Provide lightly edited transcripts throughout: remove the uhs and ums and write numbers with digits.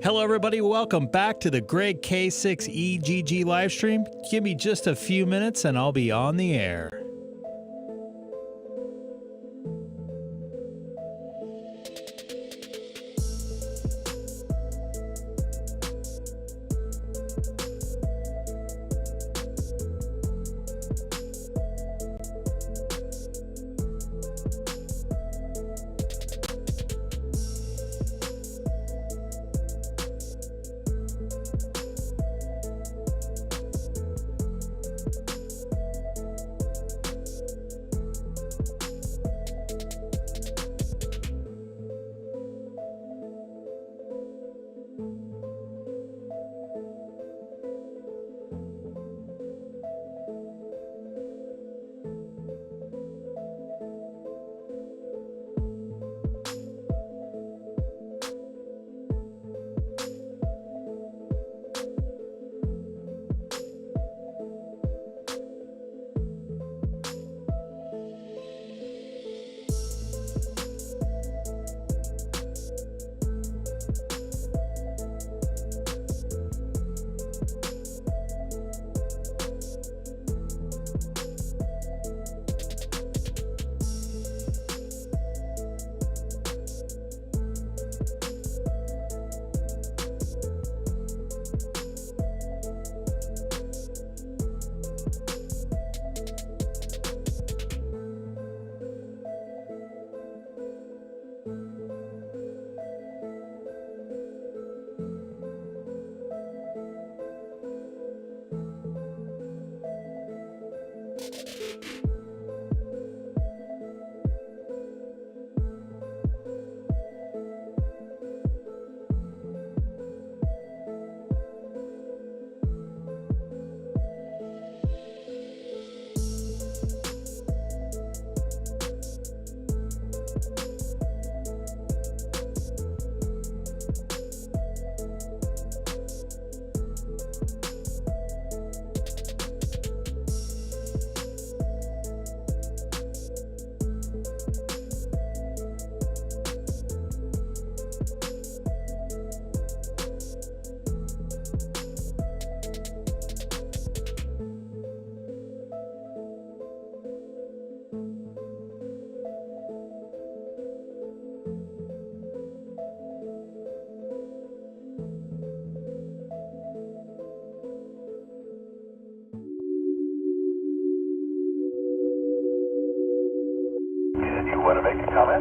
Hello, everybody. Welcome back to the Greg K6EGG live stream. Give me just a few minutes and I'll be on the air.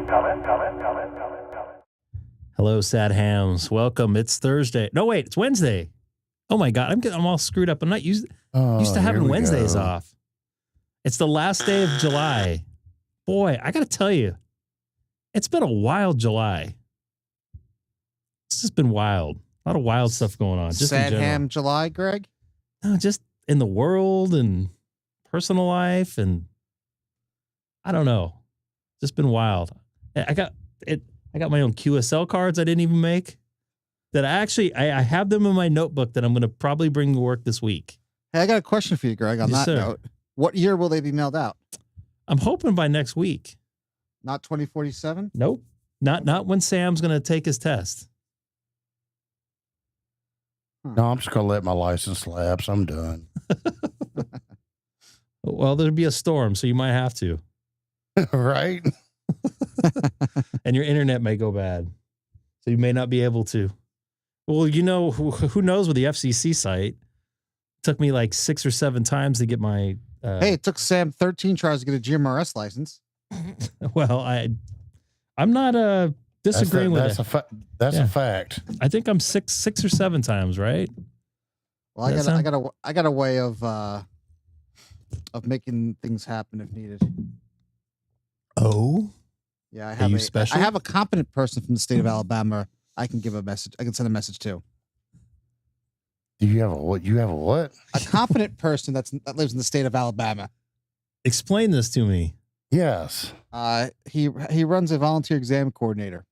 Comment. Hello, sad hams. Welcome. It's Thursday. No, wait, it's Wednesday. Oh my God, I'm all screwed up. I'm not used to having Wednesdays off. It's the last day of July. Boy, I got to tell you, it's been a wild July. It's just been wild. A lot of wild stuff going on. Just sad ham July, Greg? No, just in the world and personal life, and I don't know. Just been wild. I got my own QSL cards I didn't even make. That I have them in my notebook that I'm going to probably bring to work this week. Hey, I got a question for you, Greg, on that note. What year will they be mailed out? I'm hoping by next week. Not 2047? Nope. Not when Sam's going to take his test. No, I'm just going to let my license lapse. I'm done. Well, there'll be a storm, so you might have to. Right? And your internet may go bad. So you may not be able to. Well, you know, who knows with the FCC site? It took me like 6 or 7 times to get my... hey, it took Sam 13 tries to get a GMRS license. Well, I'm not disagreeing with it. That's a fact. I think I'm six or 7 times, right? Well, I got a way of making things happen if needed. Oh? Yeah, I have a competent person from the state of Alabama I can give a message. I can send a message to. Do you have a what? You have a what? A competent person that lives in the state of Alabama. Explain this to me. Yes. He runs a volunteer exam coordinator.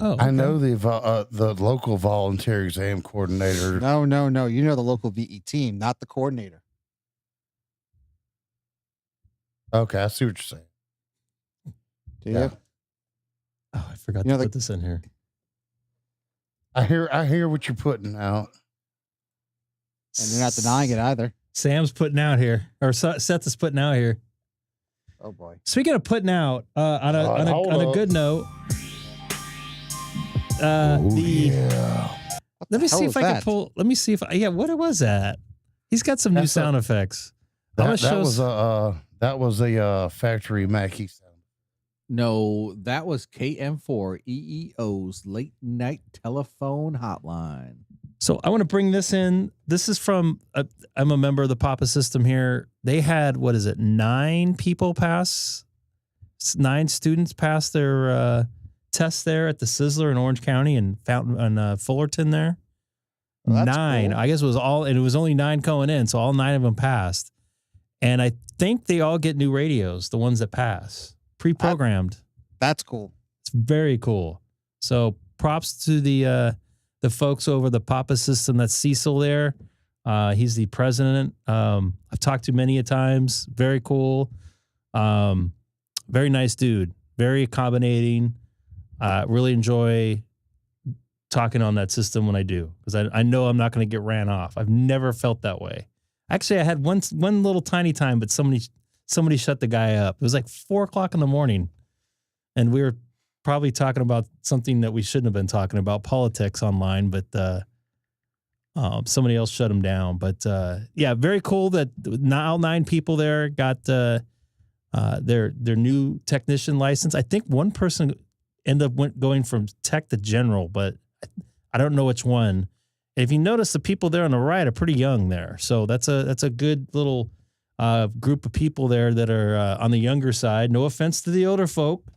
Oh, okay. I know the local volunteer exam coordinator. No. You know the local VE team, not the coordinator. Okay, I see what you're saying. Do you? Oh, I forgot to put this in here. I hear what you're putting out. And you're not denying it either. Sam's putting out here, or Seth is putting out here. Oh boy. Speaking of putting out, on a good note, let me see if I can pull. Let me see if what was that? He's got some new sound effects. That was a factory Mackie sound. No, that was KM4EEO's late night telephone hotline. So I want to bring this in. This is from, I'm a member of the Papa system here. They had, 9 people pass, 9 students pass their test there at the Sizzler in Orange County and Fullerton there. Well, 9. cool. I guess it was all, and it was only 9 going in. So all 9 of them passed. And I think they all get new radios, the ones that pass, pre-programmed. That's cool. It's very cool. So props to the folks over the Papa system. That's Cecil there. He's the president. I've talked to many a times. Very cool. Very nice dude. Very accommodating. Really enjoy talking on that system when I do, because I know I'm not going to get ran off. I've never felt that way. Actually, I had one little tiny time, but somebody shut the guy up. It was like 4:00 in the morning, and we were probably talking about something that we shouldn't have been talking about, politics online, but somebody else shut him down. But yeah, very cool that now 9 people there got their new technician license. I think one person ended up going from tech to general, but I don't know which one. And if you notice, the people there on the right are pretty young there, so that's a good little group of people there that are on the younger side. No offense to the older folk.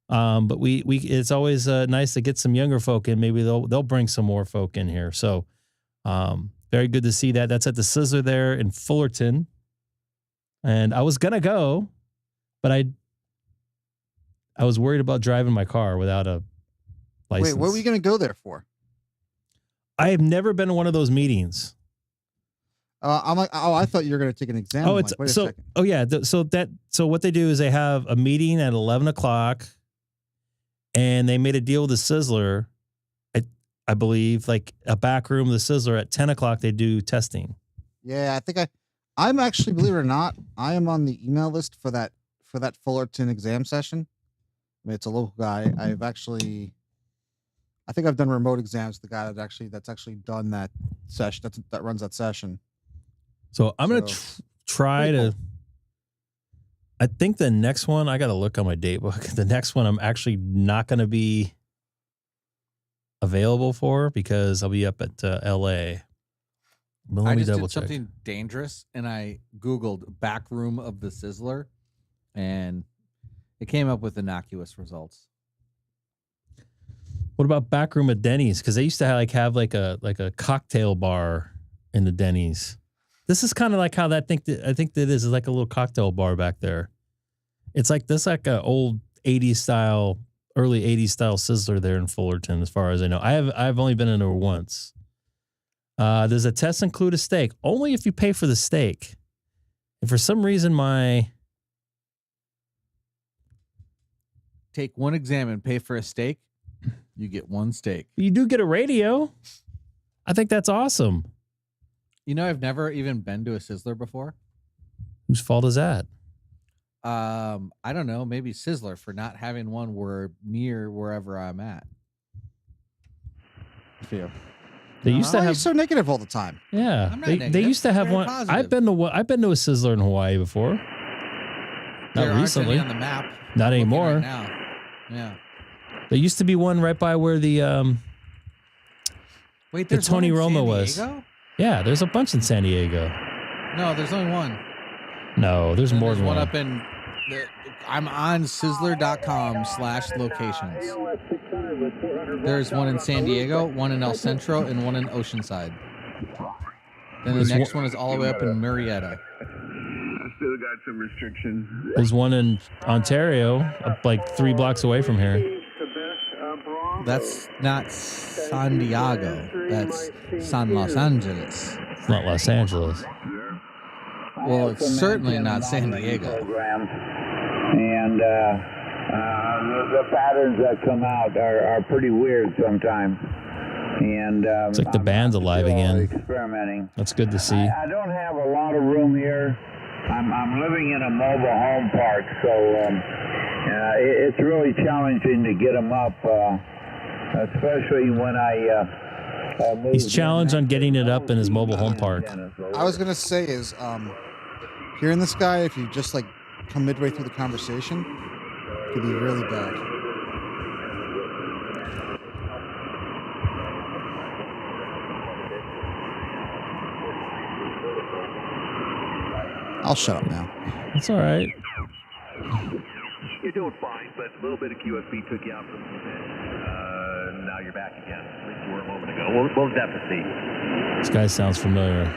But we it's always nice to get some younger folk in. Maybe they'll bring some more folk in here. So, very good to see that. That's at the Sizzler there in Fullerton. And I was gonna go, but I was worried about driving my car without a license. Wait, what were you going to go there for? I have never been to one of those meetings. I'm like, I thought you were going to take an exam. Oh, it's like, wait a so. second. Oh yeah. So what they do is they have a meeting at 11:00. And they made a deal with the Sizzler, I believe, like a back room of the Sizzler at 10:00. They do testing. Yeah, I think I'm actually, believe it or not, I am on the email list for that Fullerton exam session. I mean, it's a local guy. I think I've done remote exams. The guy that's actually done that session, that runs that session. So I'm gonna try to. I think the next one, I got to look on my date book. The next one I'm actually not going to be available for because I'll be up at LA. But let me double did check. Something dangerous, and I Googled back room of the Sizzler, and it came up with innocuous results. What about back room at Denny's? Because they used to have a cocktail bar in the Denny's. This is kind of like how I think that is like a little cocktail bar back there. It's like a old 80s style, early 80s style Sizzler there in Fullerton, as far as I know. I've only been in there once. Does a test include a steak? Only if you pay for the steak. And for some reason, take one exam and pay for a steak, you get one steak. You do get a radio. I think that's awesome. You know, I've never even been to a Sizzler before. Whose fault is that? I don't know. Maybe Sizzler for not having one near wherever I'm at. Feel. They used to have. You're so negative all the time. Yeah, I'm not they negative. used to have Very one. positive. I've been to a Sizzler in Hawaii before. There Not aren't recently. any on the map. Not I'm looking anymore. right now. Yeah. There used to be one right by where the Wait, the there's Tony one in Romo San was. Diego? Yeah, there's a bunch in San Diego. No, there's only one. No, there's And more there's than one one. up in. I'm on Sizzler.com/locations. There's one in San Diego, one in El Centro, and one in Oceanside. Then the next one is all the way up in Murrieta. Still got some restrictions. There's one in Ontario, like 3 blocks away from here. That's not San Diego. That's San Los Angeles. It's not Los Angeles. Well, it's certainly not San Diego. And the patterns that come out are pretty weird sometimes. And It's like the band's alive still again. experimenting. That's good to see. I don't have a lot of room here. I'm living in a mobile home park, so it's really challenging to get them up, especially when I move. He's challenged on getting it up in his mobile home park. I was gonna say is hearing this guy, if you just like come midway through the conversation, could be really bad. I'll shut up now. It's all right. You're doing fine, but a little bit of QSB took you out for a little bit. Now you're back again. At least you were a moment ago. We'll just have to see. This guy sounds familiar.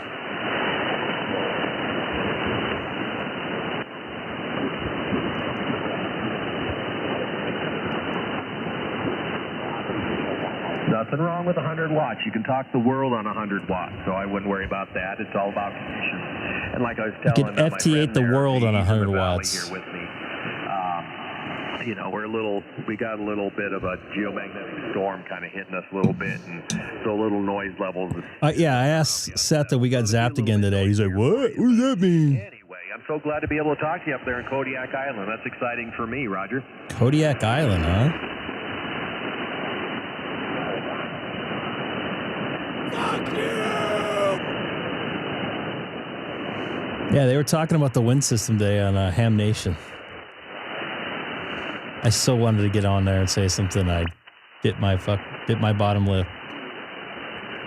Nothing wrong with 100 watts. You can talk the world on 100 watts, so I wouldn't worry about that. It's all about conditions. And like I was You telling can FT8 the world on 100 watts. Here with me. You know, we got a little bit of a geomagnetic storm kind of hitting us a little bit, and so little noise levels. Yeah, I asked Seth that we got zapped again today. He's like, what? What does that mean? Anyway, I'm so glad to be able to talk to you up there in Kodiak Island. That's exciting for me, Roger. Kodiak Island, huh? Yeah, they were talking about the wind system today on Ham Nation. I so wanted to get on there and say something. I bit my bottom lip.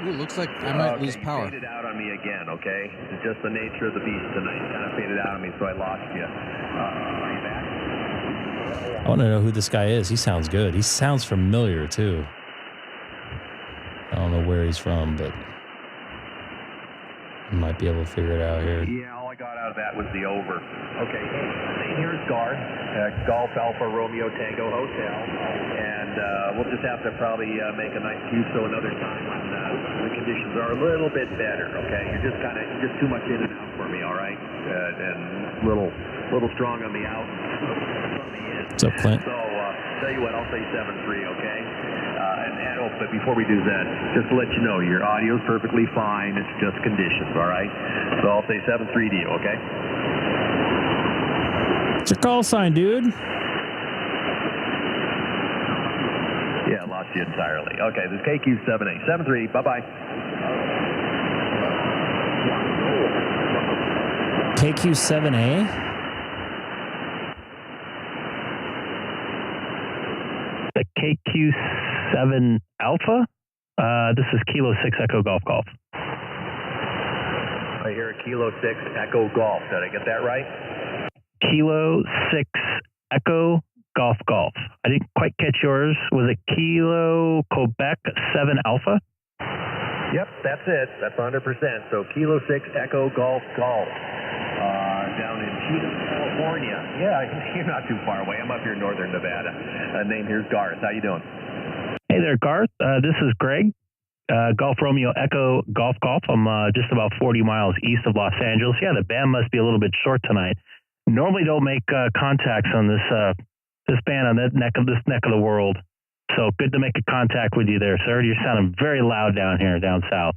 Ooh, looks like I might lose You power. faded out on me again, okay? It's just the nature of the beast tonight. Kind of faded out on me, so I lost you. Are you back? I want to know who this guy is. He sounds good. He sounds familiar, too. I don't know where he's from, but I might be able to figure it out here. Yeah, all I got out of that was the over. Okay, hey, here's Gar, Golf Alpha Romeo Tango Hotel, and we'll just have to probably make a nice QSO another time when the conditions are a little bit better. Okay, you're just too much in and out for me. All right, and little strong on the out. What's up, Clint? So tell you what, I'll say 7-3. Okay. But before we do that, just to let you know, your audio's perfectly fine. It's just conditions, all right? So I'll say 7-3 to you, okay? What's your call sign, dude? Yeah, lost you entirely. Okay, this is KQ7A. 7-3, bye-bye. KQ7A? The KQ7 Alpha. This is Kilo 6 Echo Golf Golf. I hear a Kilo 6 Echo Golf. Did I get that right? Kilo 6 Echo Golf Golf. I didn't quite catch yours. Was it Kilo Quebec 7 Alpha? Yep, that's it. That's 100%. So Kilo 6 Echo Golf Golf. Down in Chino, California. Yeah, you're not too far away. I'm up here in northern Nevada. Name here's Garth. How you doing? Hey there, Garth. This is Greg. Golf Romeo Echo Golf Golf. I'm just about 40 miles east of Los Angeles. Yeah, the band must be a little bit short tonight. Normally don't make contacts on this band on this neck of the world. So good to make a contact with you there, sir. You're sounding very loud down here, down south.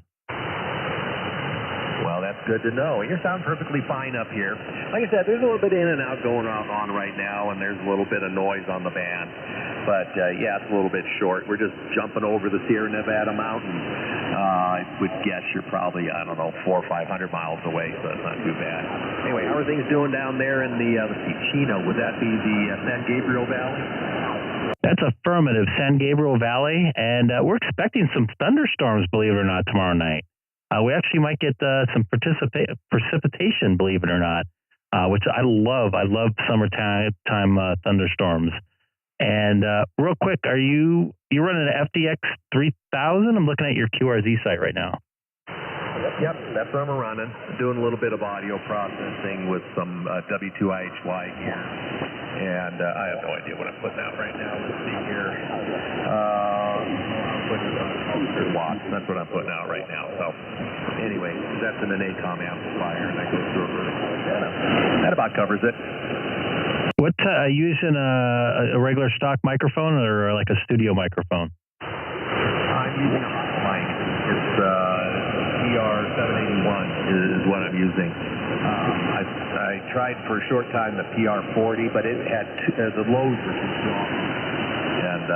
Well, that's good to know. You sound perfectly fine up here. Like I said, there's a little bit in and out going on right now, and there's a little bit of noise on the band. But, yeah, it's a little bit short. We're just jumping over the Sierra Nevada mountains. I would guess you're probably, 400 or 500 miles away, so it's not too bad. Anyway, how are things doing down there in the Chino? Would that be the San Gabriel Valley? That's affirmative, San Gabriel Valley, and we're expecting some thunderstorms, believe it or not, tomorrow night. We actually might get some precipitation, believe it or not, which I love. I love summertime thunderstorms. And real quick, are you running an FTX 3000? I'm looking at your QRZ site right now. Yep, that's what I'm running. Doing a little bit of audio processing with some W2IHY gear. And I have no idea what I'm putting out right now. Let's see here. Watts. That's what I'm putting out right now. So anyway, that's in an Icom amplifier, and that goes through a vertical. That about covers it. What, using a regular stock microphone or like a studio microphone? I'm using a hot PR781 is what I'm using. I tried for a short time the PR40, but it had the lows were too strong. And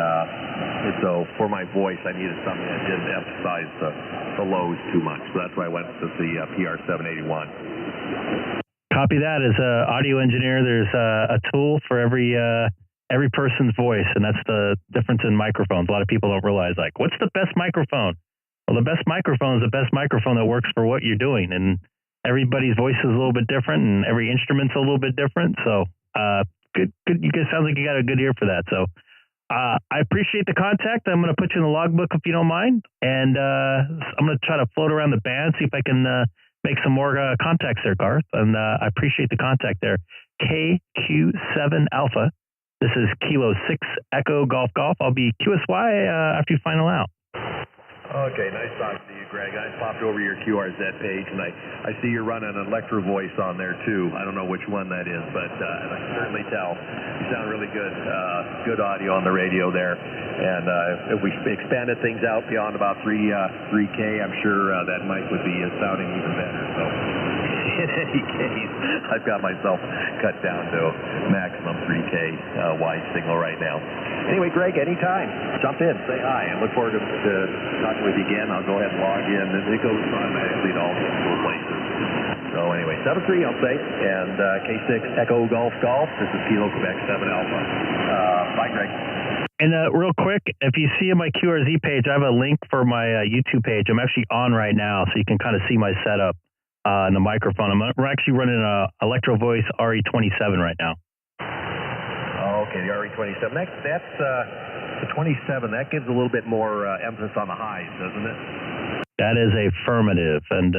so for my voice, I needed something that didn't emphasize the lows too much. So that's why I went with the PR781. Copy that. As an audio engineer, there's a tool for every person's voice, and that's the difference in microphones. A lot of people don't realize, like, what's the best microphone? Well, the best microphone is the best microphone that works for what you're doing, and everybody's voice is a little bit different, and every instrument's a little bit different. So, good. You guys sounds like you got a good ear for that. So, I appreciate the contact. I'm going to put you in the logbook if you don't mind, and I'm going to try to float around the band, see if I can make some more contacts there, Garth. And I appreciate the contact there. KQ7 Alpha. This is Kilo 6 Echo Golf Golf. I'll be QSY after you final out. Okay, nice talking to you, Greg. I popped over your QRZ page, and I see you're running an Electro voice on there, too. I don't know which one that is, but I can certainly tell. You sound really good. Good audio on the radio there. And if we expanded things out beyond about 3K, I'm sure that mic would be sounding even better. So in any case, I've got myself cut down to maximum 3K wide signal right now. Anyway, Greg, anytime. Jump in, say hi. I look forward to talking with you again. I'll go ahead and log in. It goes automatically to all the cool places. So anyway, 7-3, I'll say. And K6 Echo Golf Golf. This is Kilo Quebec 7 Alpha. Bye, Greg. And real quick, if you see on my QRZ page, I have a link for my YouTube page. I'm actually on right now, so you can kind of see my setup and the microphone. We're actually running a Electro Voice RE27 right now. Okay, the RE27. That's the 27. That gives a little bit more emphasis on the highs, doesn't it? That is affirmative. And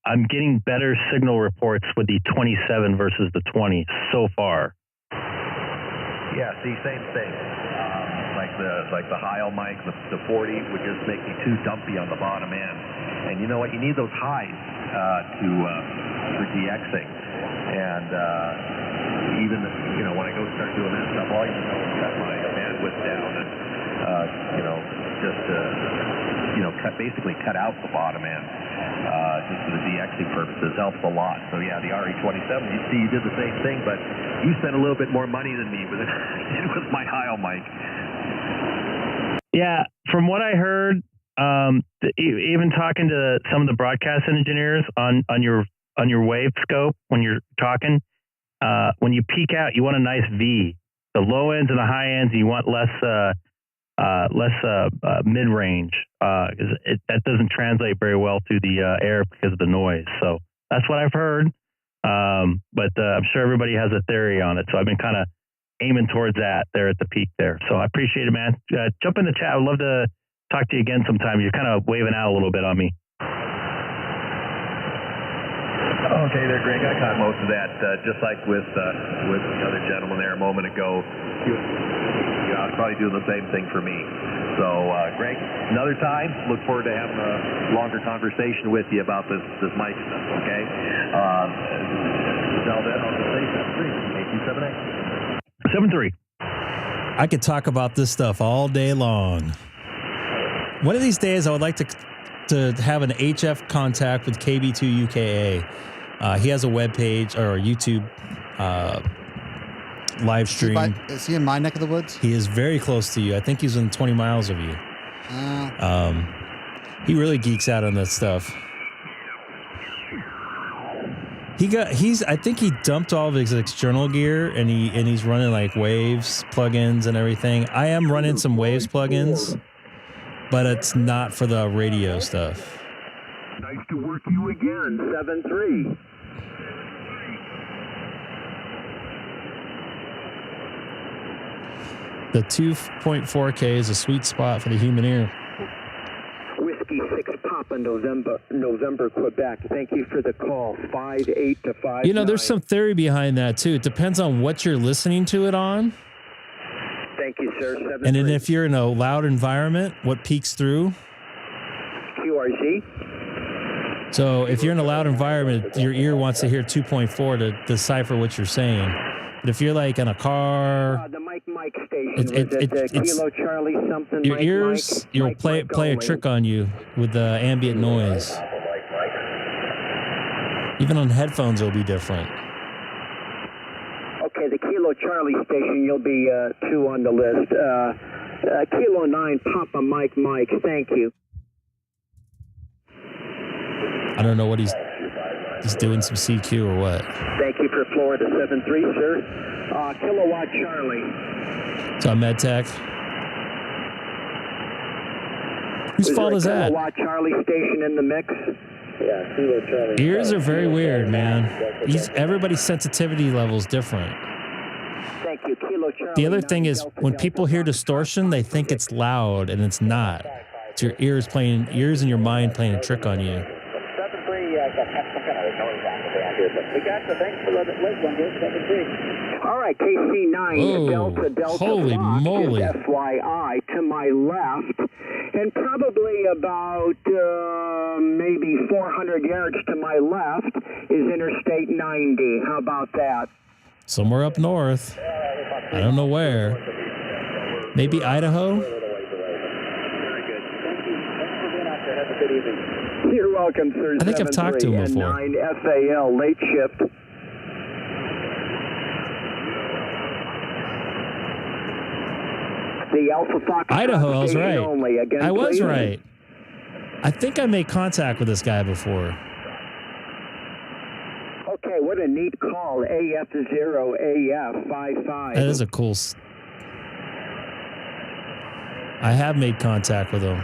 I'm getting better signal reports with the 27 versus the 20 so far. Yeah, see, same thing. Like the high mic, the 40 would just make me too dumpy on the bottom end. And you know what? You need those highs for DXing. And even when I go start doing that stuff, all you know is cut my bandwidth down and basically cut out the bottom end just for the DXing purposes. Helps a lot. So yeah, the RE27. You see, you did the same thing, but you spent a little bit more money than me with it with my high mic. Yeah, from what I heard, even talking to some of the broadcast engineers on your wave scope when you're talking, when you peak out, you want a nice V. The low ends and the high ends, you want less mid range. That doesn't translate very well through the air because of the noise. So that's what I've heard. But I'm sure everybody has a theory on it. So I've been kind of aiming towards that there at the peak there. So I appreciate it, man. Jump in the chat. I would love to talk to you again sometime. You're kind of waving out a little bit on me. Okay there, Greg. I caught most of that. Just like with the other gentleman there a moment ago, I was probably doing the same thing for me. So, Greg, another time. Look forward to having a longer conversation with you about this mic stuff. Okay. Until then, I'll just say 7-3. 7-3. I could talk about this stuff all day long. One of these days, I would like to have an HF contact with KB2 UKA. He has a web page or a YouTube live stream. Is he in my neck of the woods? He is very close to you. I think he's within 20 miles of you. He really geeks out on that stuff. I think he dumped all of his external gear and he's running like Waves plugins and everything. I am running some Waves plugins, but it's not for the radio stuff. Nice to work you again, 7-3. The 2.4K is a sweet spot for the human ear. Whiskey 6 Papa November Quebec. Thank you for the call. 58 to 5. You know, there's some theory behind that too. It depends on what you're listening to it on. Thank you, sir. 7-3. And then if you're in a loud environment, what peaks through? QRZ. So if you're in a loud environment, your ear wants to hear 2.4 to decipher what you're saying. But if you're like in a car, the Mike station. It's Kilo Charlie something. your ears, you'll play a trick on you with the ambient noise. Even on headphones, it'll be different. Okay, the Kilo Charlie station, you'll be 2 on the list. Kilo 9, Papa Mike, thank you. I don't know what he's doing some CQ or what. Thank you for Florida 73, sir. Kilowatt Charlie. So I'm MedTech. Whose fault is that? Kilowatt Charlie station in the mix. Yeah, Kilo Charlie. Ears are very weird, man. Everybody's sensitivity level is different. Thank you, Kilo Charlie. The other thing is when people hear distortion, they think it's loud, and it's not. It's your ears and your mind playing a trick on you. All right, KC9, Delta holy Fox moly. is FYI to my left, and probably about maybe 400 yards to my left is Interstate 90. How about that? Somewhere up north. I don't know where. Maybe Idaho? You're welcome, sir. I think I've talked to him before. 9 FAL, late shift. The Alpha Fox. Idaho, I was right. Only. Again, I was please. right. I think I made contact with this guy before. Okay, what a neat call. AF0AF55. That is a cool... I have made contact with him.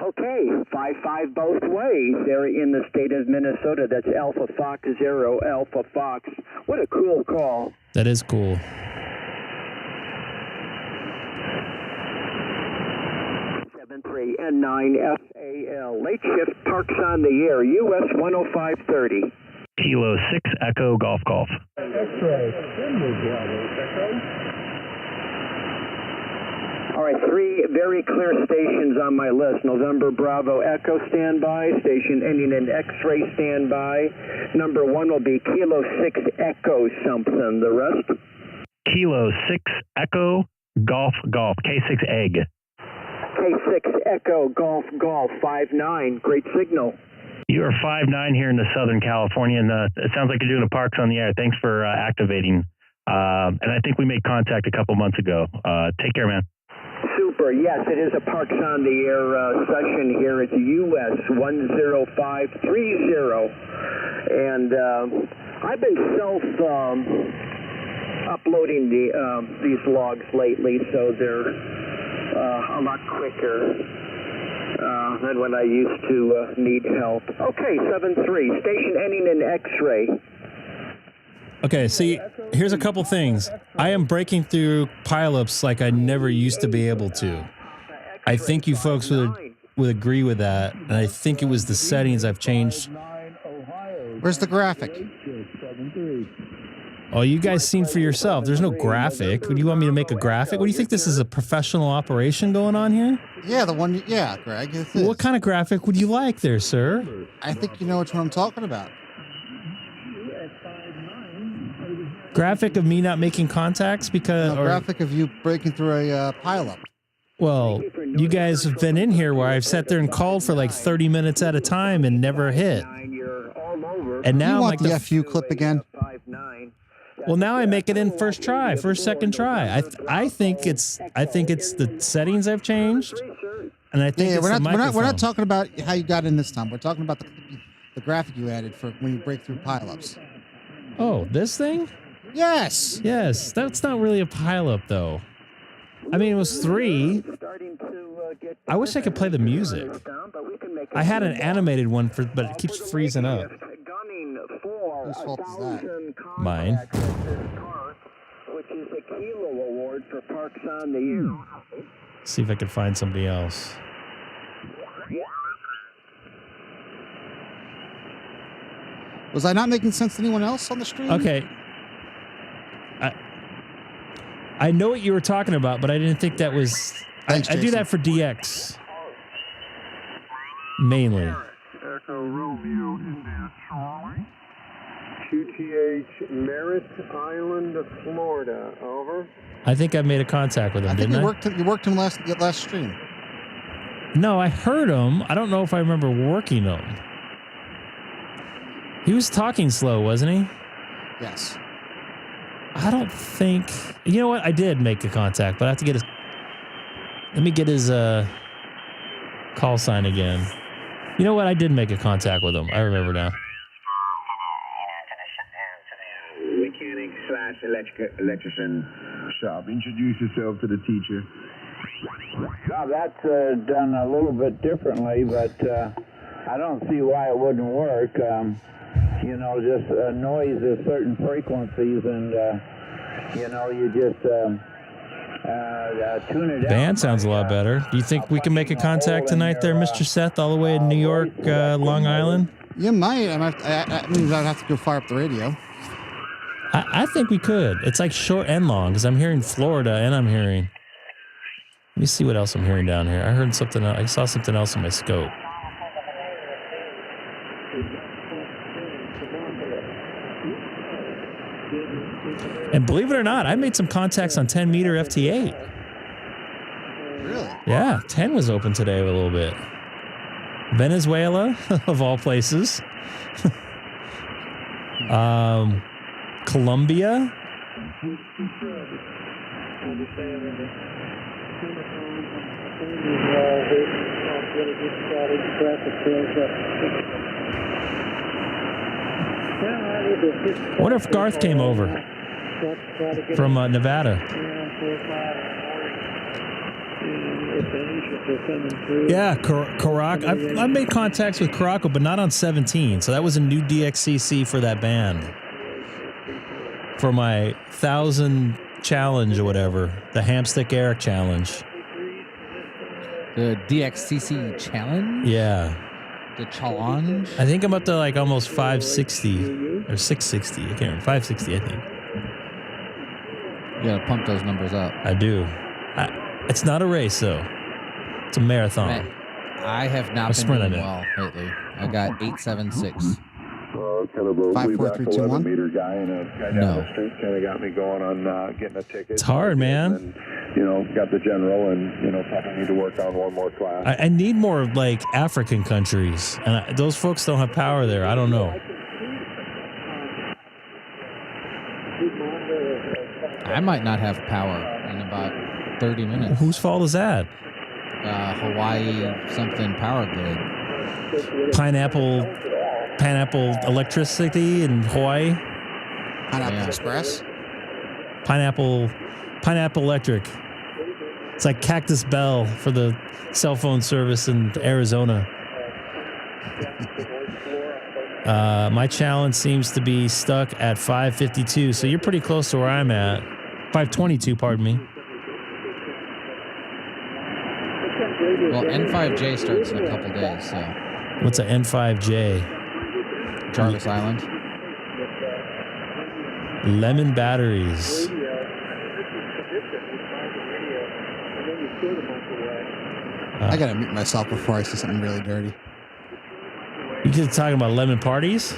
Okay, 55 both ways. They're in the state of Minnesota. That's Alpha Fox 0, Alpha Fox. What a cool call. That is cool. 7-3 and 9 FAL. Late shift parks on the air. US 10530. Kilo 6 Echo Golf. All right, 3 very clear stations on my list. November Bravo Echo standby, station ending in X-ray standby. Number 1 will be Kilo 6 Echo something. The rest? Kilo 6 Echo Golf, K6EGG. K6 Echo Golf 5-9. Great signal. You are 5-9 here in the Southern California, and it sounds like you're doing a Parks on the Air. Thanks for activating. And I think we made contact a couple months ago. Take care, man. Super. Yes, it is a Parks on the Air session here. It's US 10530. And I've been self-uploading these logs lately, so they're a lot quicker than when I used to need help. Okay, 7-3. Station ending in X-ray. Okay, see, here's a couple things. I am breaking through pileups like I never used to be able to. I think you folks would agree with that, and I think it was the settings I've changed. Where's the graphic? Oh, you guys seen for yourself. There's no graphic. Do you want me to make a graphic? What do you think, this is a professional operation going on here? Yeah, the one. Yeah, Greg. What kind of graphic would you like there, sir? I think you know which one I'm talking about. Graphic of me not making contacts because... graphic of you breaking through a pileup. Well, you guys have been in here where I've sat there and called for like 30 minutes at a time and never hit. And now you I'm want like the FU clip again? Well, now I make it in first second try. I think it's the settings I've changed, and I think it's the microphone. We're not talking about how you got in this time. We're talking about the graphic you added for when you break through pileups. Oh, this thing? Yes. Yes, that's not really a pileup though. I mean, it was 3. I wish I could play the music. I had an animated one but it keeps freezing up. Whose fault is that? Mine. Which is a Kilo Award for Parks on the Air. See if I can find somebody else. Was I not making sense to anyone else on the stream? Okay. I know what you were talking about, but I didn't think that was... Thanks, I do that for DX. Mainly. Echo Romeo India Charlie. QTH Merritt Island, Florida. Over. I think I made a contact with him, didn't I? You worked him last stream. No, I heard him. I don't know if I remember working him. He was talking slow, wasn't he? Yes. I don't think. You know what? I did make a contact, but I have to get his. Let me get his call sign again. You know what? I did make a contact with him. I remember now. Mechanic/electrician shop. Introduce yourself to the teacher. Now that's done a little bit differently, but I don't see why it wouldn't work. You know, just noise at certain frequencies, and you know, you just tune it. Band sounds a lot better. Do you think we can make a contact tonight, there, Mr. Seth, all the way in New York, Long Island? You might. That means I'd have to go fire up the radio. I think we could. It's like short and long because I'm hearing Florida and I'm hearing. Let me see what else I'm hearing down here. I heard something. I saw something else on my scope. And believe it or not, I made some contacts on 10 meter FT8. Really? Yeah, 10 was open today a little bit. Venezuela, of all places. Colombia. I wonder if Garth came over from Nevada. Yeah, Caraco. I've made contacts with Caraco, but not on 17. So that was a new DXCC for that band. For my 1,000 challenge or whatever, the Hamstick Eric challenge. The DXCC challenge? Yeah. The challenge? I think I'm up to like almost 560 or 660. I can't remember. 560, I think. You gotta pump those numbers up. I do. It's not a race, though. It's a marathon. Man, I have not been doing well lately. I got 876. Kind of a 5, 4, 3, 2, 1. meter guy and a guy down the street kind of got me going on getting a ticket. It's hard, man. And, you know, got the general and, you know, probably need to work on one more class. I need more like African countries, and those folks don't have power there. I don't know. I might not have power in about 30 minutes. Whose fault is that? Hawaii something power grid. Pineapple electricity in Hawaii. Pineapple Express. Pineapple Electric. It's like Cactus Bell for the cell phone service in Arizona. My challenge seems to be stuck at 552, so you're pretty close to where I'm at. 522, pardon me. Well, N5J starts in a couple days, so. What's a N5J? Jarvis Island. Lemon batteries. I gotta mute myself before I say something really dirty. You guys talking about lemon parties?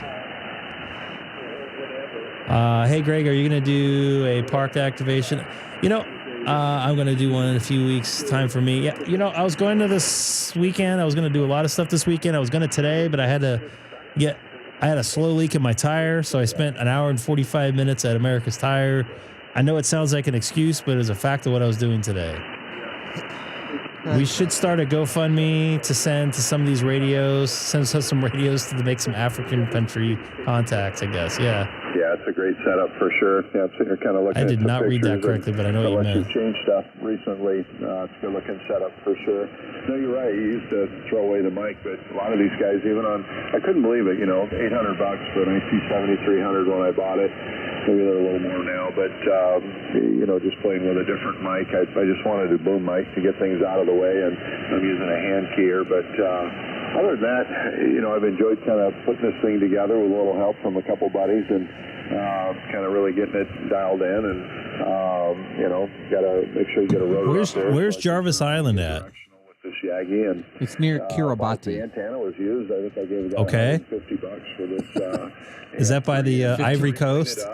Hey, Greg, are you going to do a parked activation? You know, I'm going to do one in a few weeks. Time for me. Yeah, you know, I was going to this weekend. I was going to do a lot of stuff this weekend. I was going to today, but I had a slow leak in my tire, so I spent an hour and 45 minutes at America's Tire. I know it sounds like an excuse, but it's a fact of what I was doing today. We should start a GoFundMe to send to some of these radios, send us some radios to make some African country contacts, I guess. Yeah. Yeah, it's a great setup for sure. Yeah, so you're kind of looking I did not read that correctly, but I know what you meant. Unless you've changed stuff recently, it's a good looking setup for sure. No, you're right. You used to throw away the mic, but a lot of these guys, even on, I couldn't believe it, you know, $800 for an IC-7300 when I bought it. Maybe they're a little more now, but, you know, just playing with a different mic. I just wanted a boom mic to get things out of the way, and I'm using a hand keyer, but other than that, you know, I've enjoyed kind of putting this thing together with a little help from a couple buddies and kind of really getting it dialed in, and, you know, got to make sure you get a rotor up there. Where's Jarvis Island at? And, it's near Kiribati. The antenna was used. I think I gave it $50 for this. Is that by the Ivory Coast?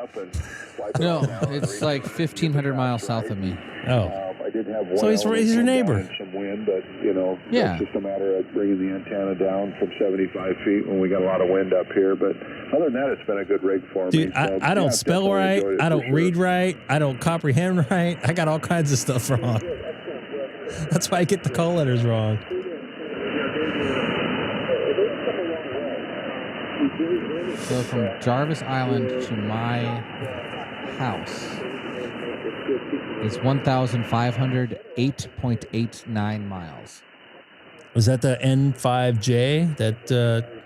No, it's like 1,500 miles south of me. Oh. I I did have one. So he's your neighbor. And some wind, but Yeah. it's just a matter of bringing the antenna down from 75 feet when we got a lot of wind up here. But other than that, it's been a good rig for me. Dude, So, I don't spell definitely right. enjoyed it I for don't sure. read right. I don't comprehend right. I got all kinds of stuff wrong. That's why I get the call letters wrong. So from Jarvis Island to my house is 1,508.89 miles. Was that the N5J that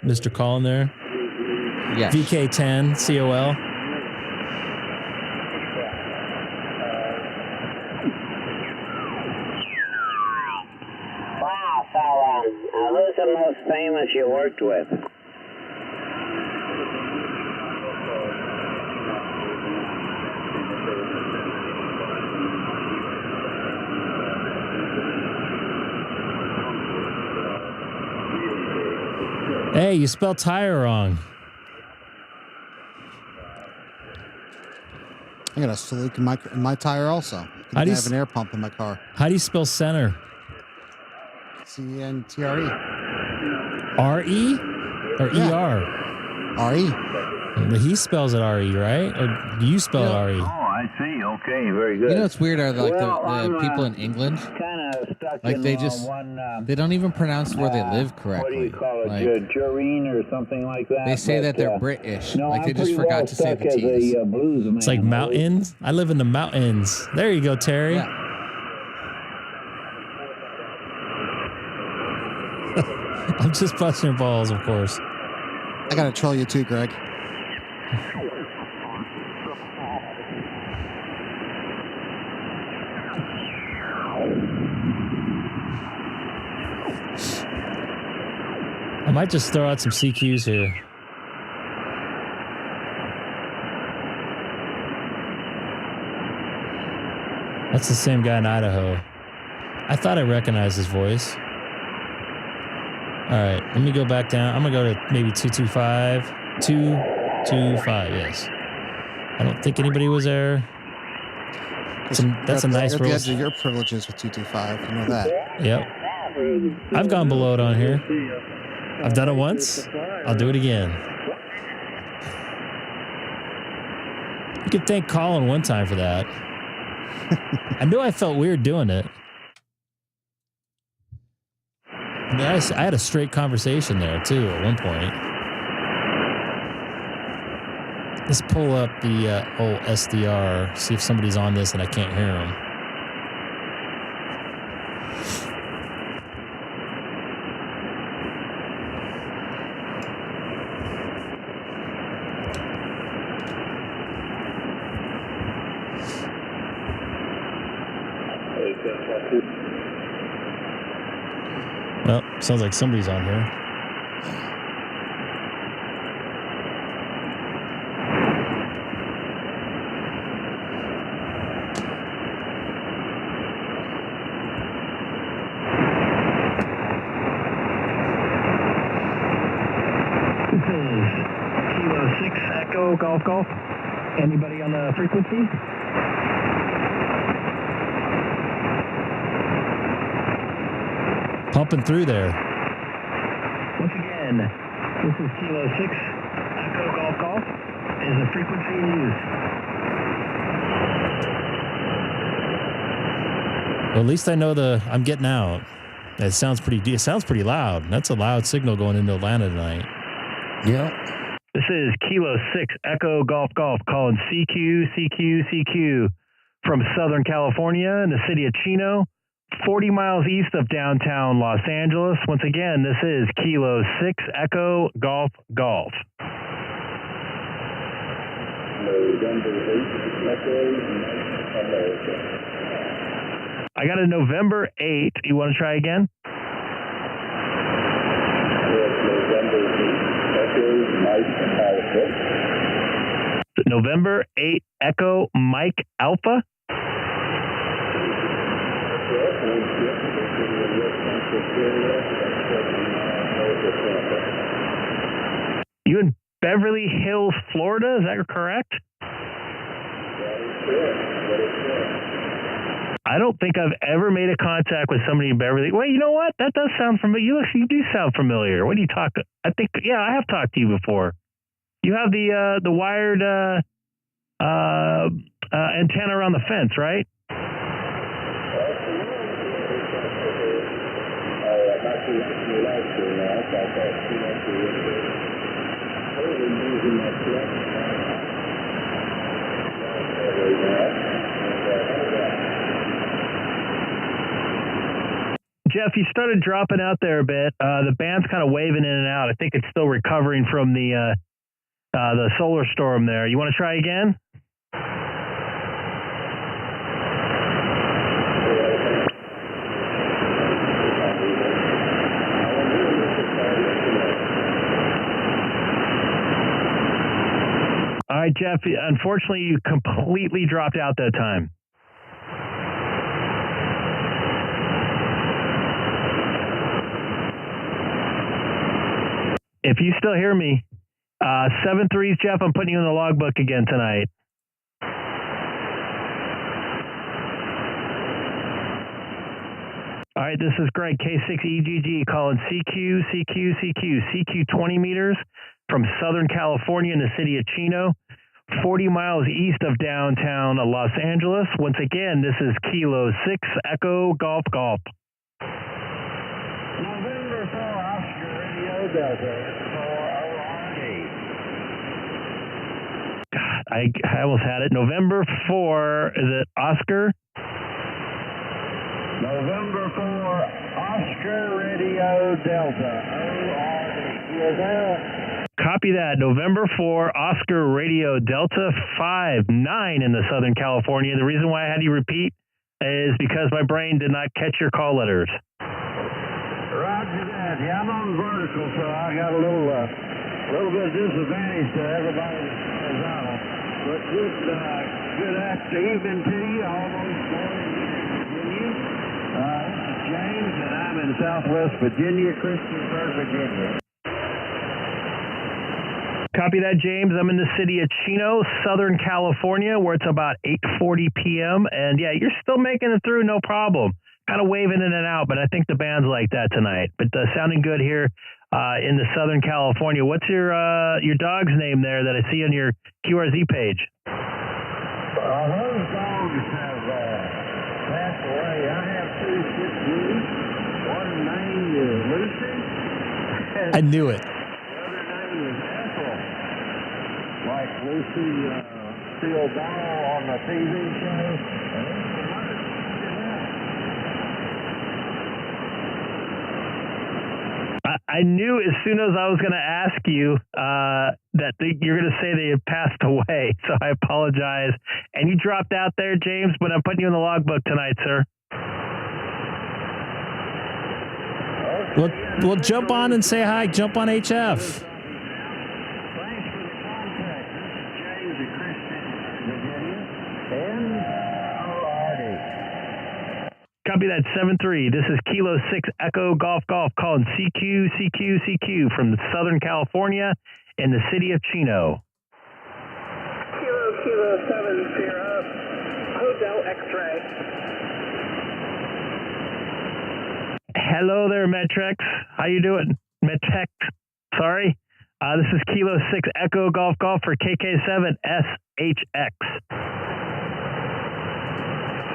Mr. Call in there? Yes. VK10 COL. Wow, fella. Who's the most famous you worked with? Hey, you spelled tire wrong. I got a leak in my tire also. I have an air pump in my car. How do you spell center? CNTRE. R-E? Or Yeah. ER? RE. But he spells it R-E, right? Or do you spell it R-E? Oh, I see. Okay, very good. You know what's weird are like Well, the I'm, people in England, kind of stuck like in they just one. they don't even pronounce where they live correctly. What do you call it? Like, Jurine or something like that. they say but, that they're British. No, Like they I'm just pretty forgot well to say the stuck as T's. a blues man. It's like mountains. I live in the mountains. There you go, Terry. Yeah. I'm just busting your balls, of course. I gotta troll you too, Greg. I might just throw out some CQs here. That's the same guy in Idaho. I thought I recognized his voice. All right, let me go back down. I'm going to go to maybe 225. 225, yes. I don't think anybody was there. That's a nice roll. roll. That's the edge of your privileges with 225. You know that. Yep. I've gone below it on here. I've done it once. I'll do it again. You could thank Colin one time for that. I knew I felt weird doing it. I had a straight conversation there too at one point. Let's pull up the old SDR, see if somebody's on this and I can't hear them. Well, sounds like somebody's on here. This is Kilo 6 Echo Golf Golf. Anybody on the frequency? Pumping through there. Once again, this is Kilo 6 Echo Golf Golf. Is the frequency in use? Well, at least I know I'm getting out. It sounds pretty loud. That's a loud signal going into Atlanta tonight. Yep. This is Kilo 6 Echo Golf Golf calling CQ from Southern California in the city of Chino, 40 miles east of downtown Los Angeles. Once again, this is Kilo 6 Echo Golf Golf. I got a November 8. You want to try again? November 8 Echo Mike Alpha. You in Beverly Hills, Florida? Is that correct? I don't think I've ever made a contact with somebody in Beverly. Wait, you know what? That does sound familiar. You do sound familiar. What do you talk to? I think, yeah, I have talked to you before. You have the wired antenna around the fence, right? Jeff, you started dropping out there a bit. The band's kind of waving in and out. I think it's still recovering from the solar storm there. You want to try again? All right, Jeff, unfortunately, you completely dropped out that time. If you still hear me, 7-3's Jeff, I'm putting you in the logbook again tonight. All right, this is Greg, K6EGG, calling CQ 20 meters from Southern California in the city of Chino, 40 miles east of downtown Los Angeles. Once again, this is Kilo 6 Echo Golf Golf. November 4 Oscar Radio Delta. I almost had it. November 4, is it Oscar? November 4 Oscar Radio Delta. Copy that. November 4 Oscar Radio Delta 59 in the Southern California. The reason why I had you repeat is because my brain did not catch your call letters. Roger that. Yeah, I'm on vertical, so I got a little bit disadvantage to everybody that's on it. But good afternoon to you, almost morning Virginia. This is James, and I'm in Southwest Virginia, Christiansburg, Virginia. Copy that, James. I'm in the city of Chino, Southern California, where it's about 8:40 p.m. And yeah, you're still making it through, no problem. Kind of waving in and out, but I think the band's like that tonight. But sounding good here in the Southern California. What's your dog's name there that I see on your QRZ page? Those dogs have passed away. I have 2 Shih Tzus. One named is Lucy. I knew it. The other name is Ethel. Like Lucy O'Donnell on the TV show. I knew as soon as I was going to ask you that you're going to say they had passed away, so I apologize. And you dropped out there, James, but I'm putting you in the logbook tonight, sir. Well, jump on and say hi. Jump on HF. Copy that, 7-3. This is Kilo 6 Echo Golf Golf calling CQ from Southern California in the city of Chino. Kilo 70, Hotel X-Ray. Hello there, Metrex. How you doing? Metrex, sorry. This is Kilo 6 Echo Golf Golf for KK7SHX.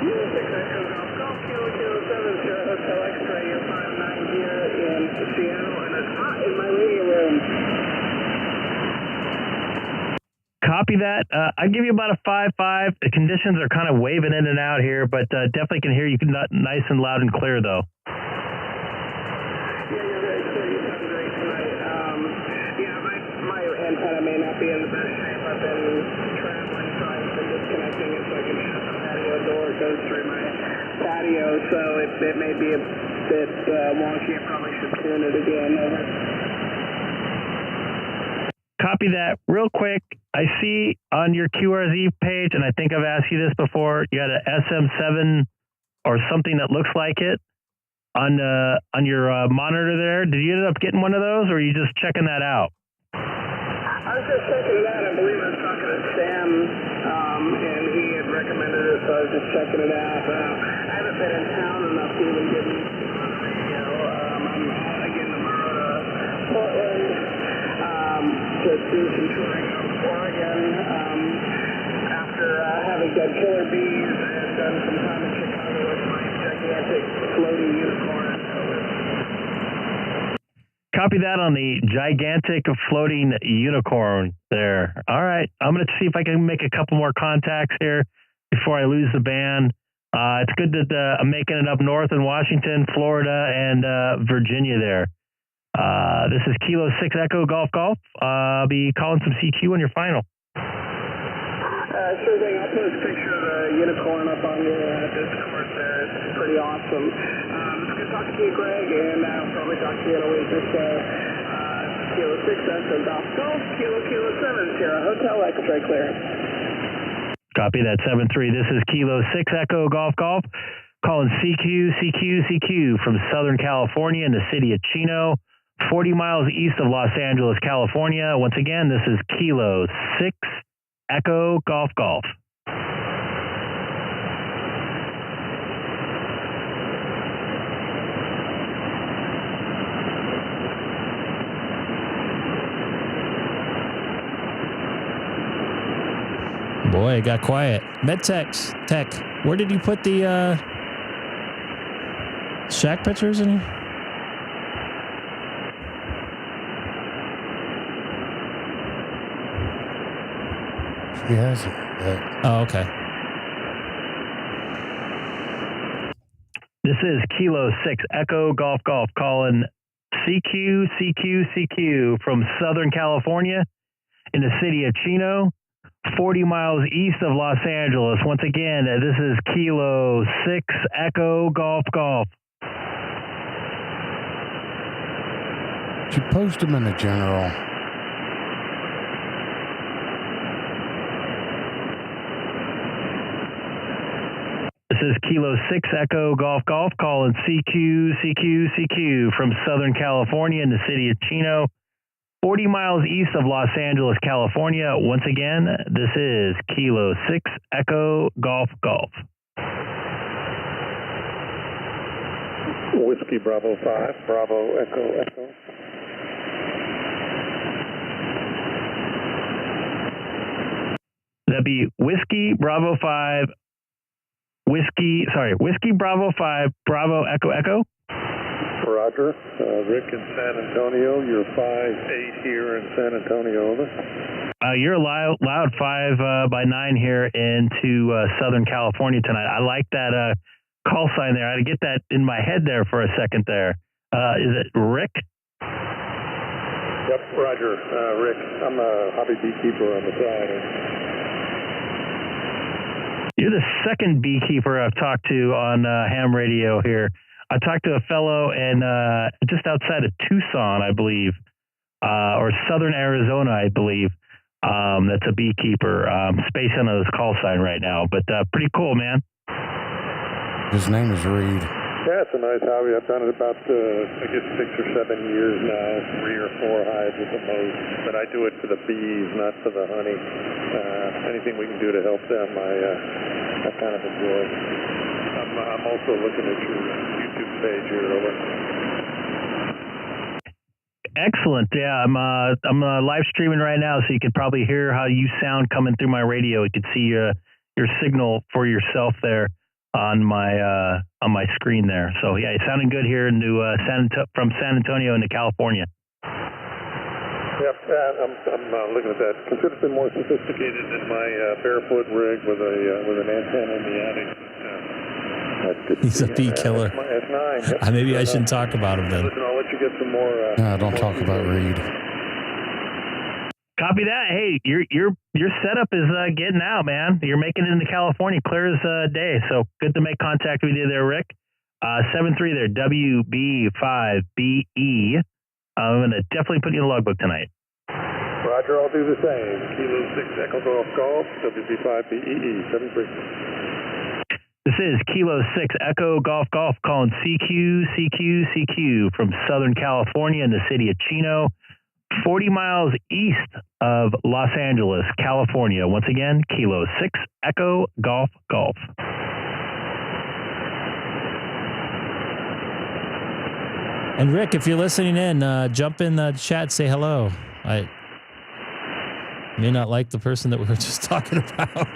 Kilo 6 Echo Golf Golf, Kilo 70, Hotel X-Ray, you're 590 here in Seattle, and it's hot in my radio room. Copy that. I give you about a 5.5. The conditions are kind of waving in and out here, but definitely can hear you nice and loud and clear, though. Yeah, you're very clear. You sound great tonight. My antenna may not be in the best shape. I've been traveling, so I've been disconnecting it so I can shut the patio door. It goes through my patio, so it may be a bit wonky. I probably should tune it again. Over. Copy that. Real quick, I see on your QRZ page, and I think I've asked you this before, you had an SM7 or something that looks like it on your monitor there. Did you end up getting one of those, or are you just checking that out? I was just checking it out. I believe I was talking to Sam, and he had recommended it, so I was just checking it out. I to do some touring of Oregon after having done Killer Bees and done some time in Chicago with my gigantic floating unicorn. Copy that on the gigantic floating unicorn there. All right. I'm going to see if I can make a couple more contacts here before I lose the band. It's good that I'm making it up north in Washington, Florida, and Virginia there. This is Kilo 6 Echo Golf Golf. I'll be calling some CQ on your final. Sure thing. I'll post a picture of the unicorn up on your Discord there. It's pretty awesome. It's good talking to you, Greg, and I'll probably talk to you in a week or so. Kilo 6 Echo Golf Golf, Kilo 7 Sierra Hotel X-ray clear. Copy that, 7-3. This is Kilo 6 Echo Golf Golf. Calling CQ from Southern California in the city of Chino, 40 miles east of Los Angeles, California. Once again, this is Kilo 6 Echo Golf Golf. Boy, it got quiet. MedTech, Tech, where did you put the shack pictures in here? He has it. Oh, okay. This is Kilo 6 Echo Golf Golf calling CQ from Southern California in the city of Chino, 40 miles east of Los Angeles. Once again, this is Kilo 6 Echo Golf Golf. You post them in the general. This is Kilo 6 Echo Golf Golf calling CQ from Southern California in the city of Chino, 40 miles east of Los Angeles, California. Once again, this is Kilo 6 Echo Golf Golf. Whiskey Bravo 5, Bravo Echo Echo. That'd be Whiskey Bravo 5, Whiskey Bravo 5, Bravo Echo Echo. Roger. Rick in San Antonio, you're 5-8 here in San Antonio, over. You're loud 5 by 9 here into Southern California tonight. I like that call sign there. I had to get that in my head there for a second there. Is it Rick? Yep, Roger. Rick, I'm a hobby beekeeper on the side. You're the second beekeeper I've talked to on ham radio here. I talked to a fellow in just outside of Tucson, I believe, or Southern Arizona, I believe. That's a beekeeper. Spacing on his call sign right now, but pretty cool, man. His name is Reed. Yeah, it's a nice hobby. I've done it about, I guess, 6 or 7 years now, 3 or 4 hives at the most. But I do it for the bees, not for the honey. Anything we can do to help them, I kind of enjoy. I'm also looking at your YouTube page here, over. Excellent. Yeah, I'm live streaming right now, so you could probably hear how you sound coming through my radio. You could see your signal for yourself there on my screen there. So yeah, it's sounding good here into from San Antonio into California. Yep, I'm looking at that. Considerably more sophisticated than my barefoot rig with an antenna in the attic. He's a bee killer. S9. Yep. Maybe I shouldn't talk about him then. Listen, I'll let you get some more. No, don't talk about Reed. Copy that. Hey, your setup is getting out, man. You're making it into California clear as day. So good to make contact with you there, Rick. 7-3 there, WB5BE. I'm going to definitely put you in the logbook tonight. Roger, I'll do the same. Kilo 6 Echo Golf Golf, WB5BEE, 7-3. This is Kilo 6 Echo Golf Golf calling CQ from Southern California in the city of Chino, 40 miles east of Los Angeles, California. Once again, Kilo 6 Echo Golf Golf. And Rick, if you're listening in, jump in the chat, say hello. May not like the person that we were just talking about.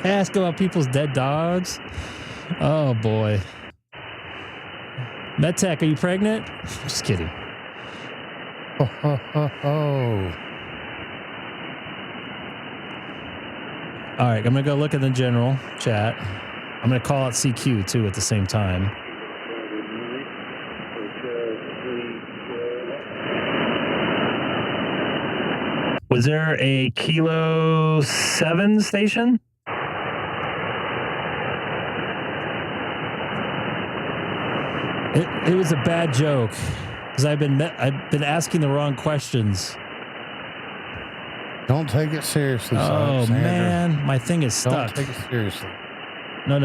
Ask about people's dead dogs. Oh boy. MedTech, are you pregnant? Just kidding. Ho, ho, ho, ho. All right, I'm going to go look at the general chat. I'm going to call out CQ too at the same time. Was there a Kilo 7 station? It was a bad joke because I've been asking the wrong questions. Don't take it seriously, Oh Sandra. man, my thing is stuck. Don't take it seriously. No.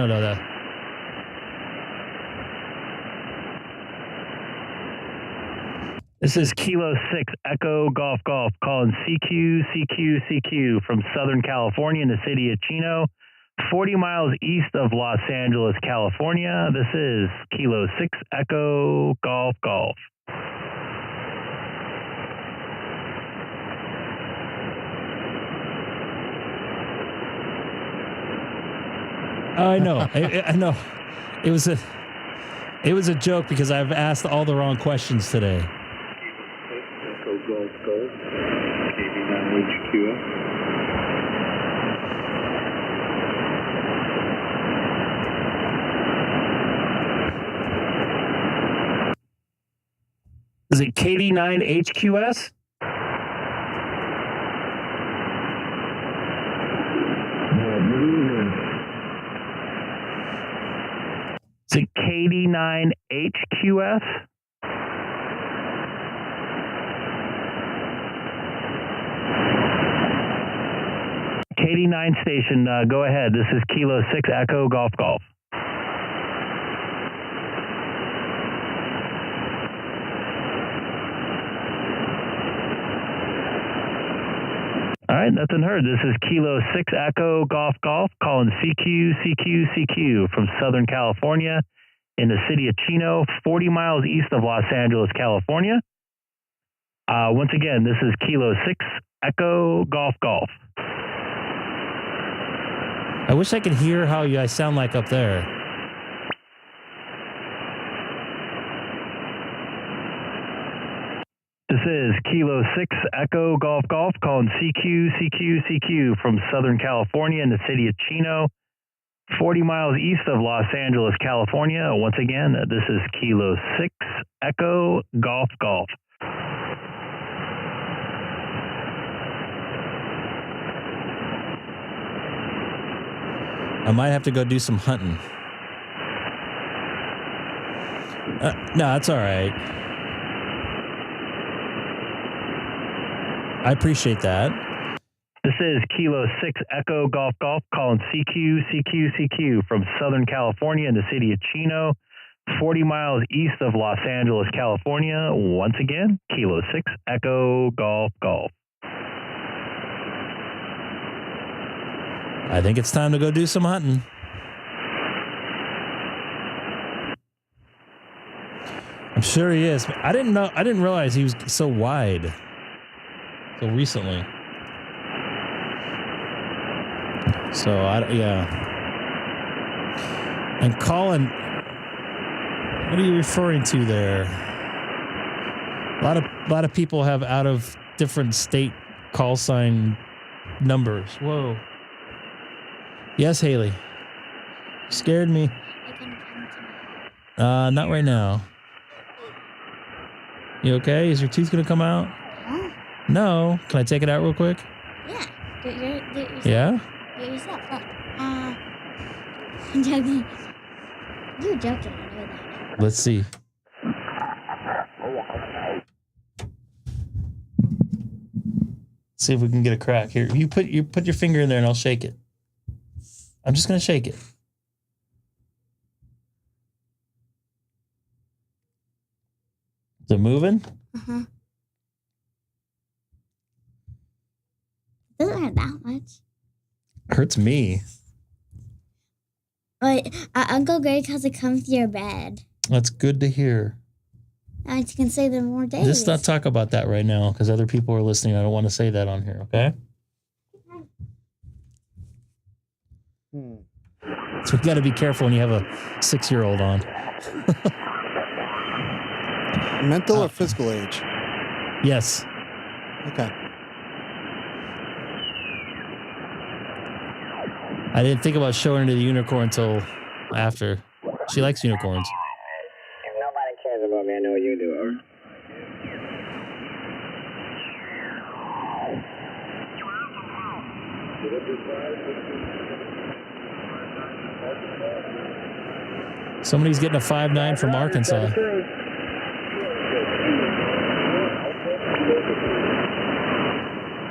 This is Kilo 6 Echo Golf Golf calling CQ from Southern California in the city of Chino, 40 miles east of Los Angeles, California. This is Kilo 6 Echo Golf Golf. I know. I know. It was a joke because I've asked all the wrong questions today. Echo Golf Golf, KB9HQS. Is it KD9HQS? Is it KD9HQS? KD9 station, go ahead. This is Kilo 6 Echo Golf Golf. All right, nothing heard. This is Kilo 6 Echo Golf Golf calling CQ from Southern California in the city of Chino, 40 miles east of Los Angeles, California. Once again, this is Kilo 6 Echo Golf Golf. I wish I could hear how you guys sound like up there. This is Kilo 6 Echo Golf Golf calling CQ from Southern California in the city of Chino, 40 miles east of Los Angeles, California. Once again, this is Kilo 6 Echo Golf Golf. I might have to go do some hunting. No, that's all right. I appreciate that. This is Kilo 6 Echo Golf Golf calling CQ from Southern California in the city of Chino, 40 miles east of Los Angeles, California. Once again, Kilo 6 Echo Golf Golf. I think it's time to go do some hunting. I'm sure he is. I didn't realize he was so wide so recently. So yeah. And Colin, what are you referring to there? A lot of people have out of different state call sign numbers. Whoa. Yes, Haley. Scared me. Not right now. You okay? Is your tooth gonna come out? No. Can I take it out real quick? Yeah. Do it yourself. Yeah? Do it yourself. Look. I'm joking. You're joking. I know that. Let's see. See if we can get a crack here. You put your finger in there and I'll shake it. I'm just gonna shake it. Is it moving? Uh-huh. Doesn't hurt that much. Hurts me. But Uncle Greg has to come to your bed. That's good to hear. I can say them more days. Let's not talk about that right now because other people are listening. I don't want to say that on here, okay? So we got to be careful when you have a 6-year-old on. Mental or physical age? Yes. Okay. I didn't think about showing her the unicorn until after. She likes unicorns. If nobody cares about me, I know what you do, over. Somebody's getting a 5.9 from Arkansas.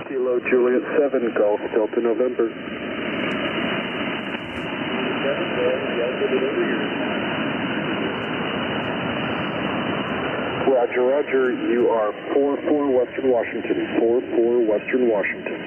Kilo Juliet 7, Golf Delta November. Roger, Roger. You are 4-4 Western Washington. 4-4 Western Washington.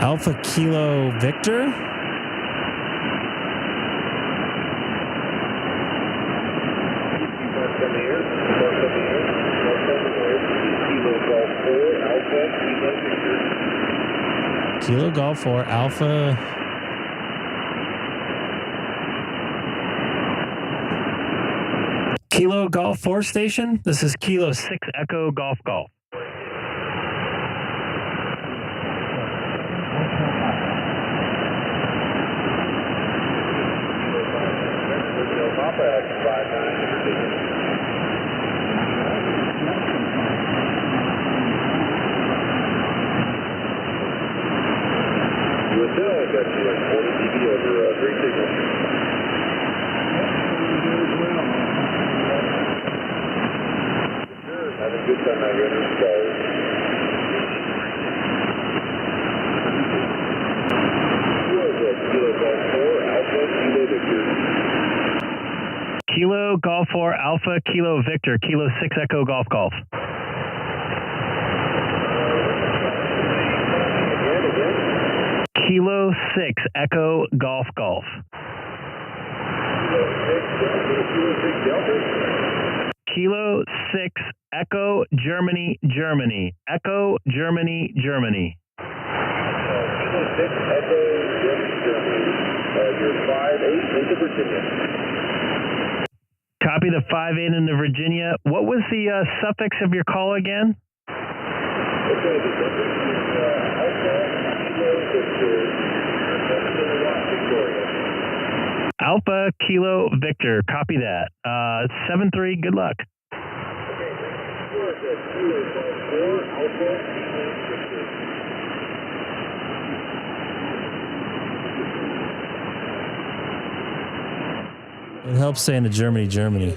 Alpha Kilo Victor? Kilo Golf 4 Alpha. Kilo Golf 4 station. This is Kilo 6 Echo Golf Golf. Kilo Golf 4 Alpha Kilo Victor Kilo 6 Echo Golf Golf. Kilo 6 Echo Golf Golf. Kilo 6 Echo Germany Germany. Echo Germany Germany. Kilo 6 Echo Germany Germany. You're 5-8 into Virginia. Copy the 5-8 into Virginia. What was the suffix of your call again? Alpha Kilo Victor. Copy that. 7-3. Good luck. It helps saying to Germany, Germany.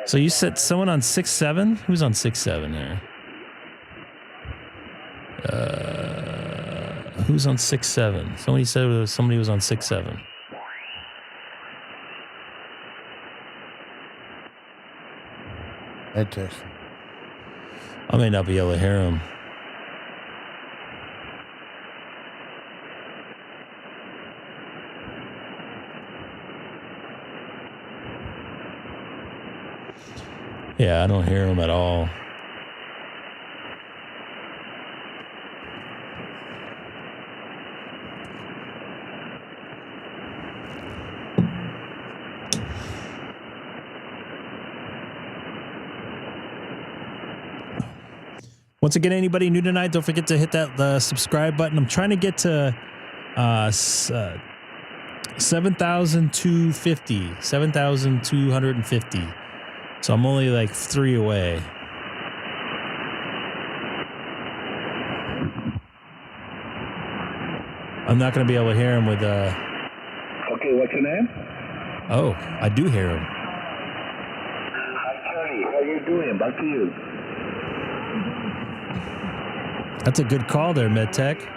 So you said someone on 6-7? Who's on 6-7 here? Who's on 6-7? Somebody said somebody was on 6-7. Head test. I may not be able to hear him. Yeah, I don't hear him at all. Once again, anybody new tonight, don't forget to hit the subscribe button. I'm trying to get to 7,250. So I'm only like 3 away. I'm not going to be able to hear him with Okay, what's your name? Oh, I do hear him. Hi, Charlie. How you doing? Back to you. That's a good call there, MedTech.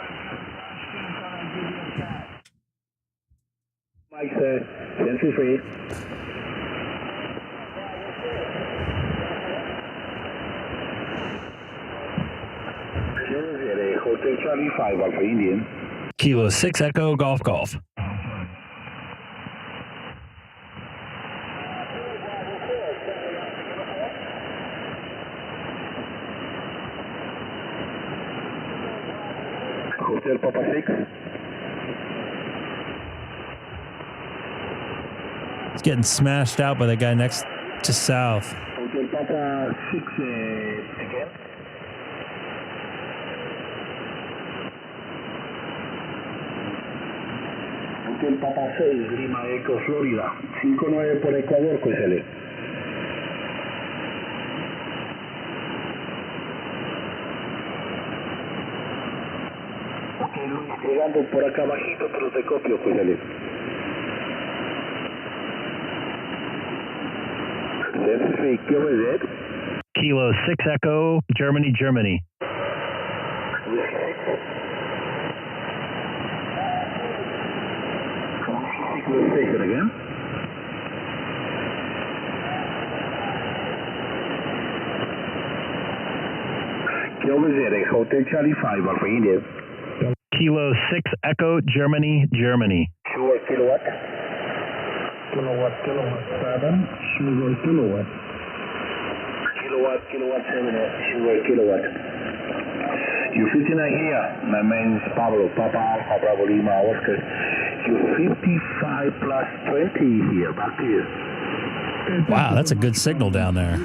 Mike said, entry free. Hotel Charlie 5 Alpha Indian. Kilo 6 Echo Golf Golf. Hotel Papa 6. He's getting smashed out by the guy next to South. Hotel Papa 6 again. Hotel Papa 6, Lima Eco, Florida. 59 por Ecuador, QSL. Ok, Luis, llegando por acá bajito, pero te copio, QSL. That's fake. Go with it. Kilo 6 Echo, Germany, Germany. Station again. Kilo ZX, Hotel Charlie 5, Alpha India. Kilo 6 Echo, Germany, Germany. Sure, kilowatt. Kilowatt, 7. Sure, kilowatt. Kilowatt, 7. Sure, kilowatt. You're 59 here. My name is Pablo. Papa Alpha Bravo Lima Oscar. You're 55 plus 20 here. Back to you. Wow, that's a good signal down there.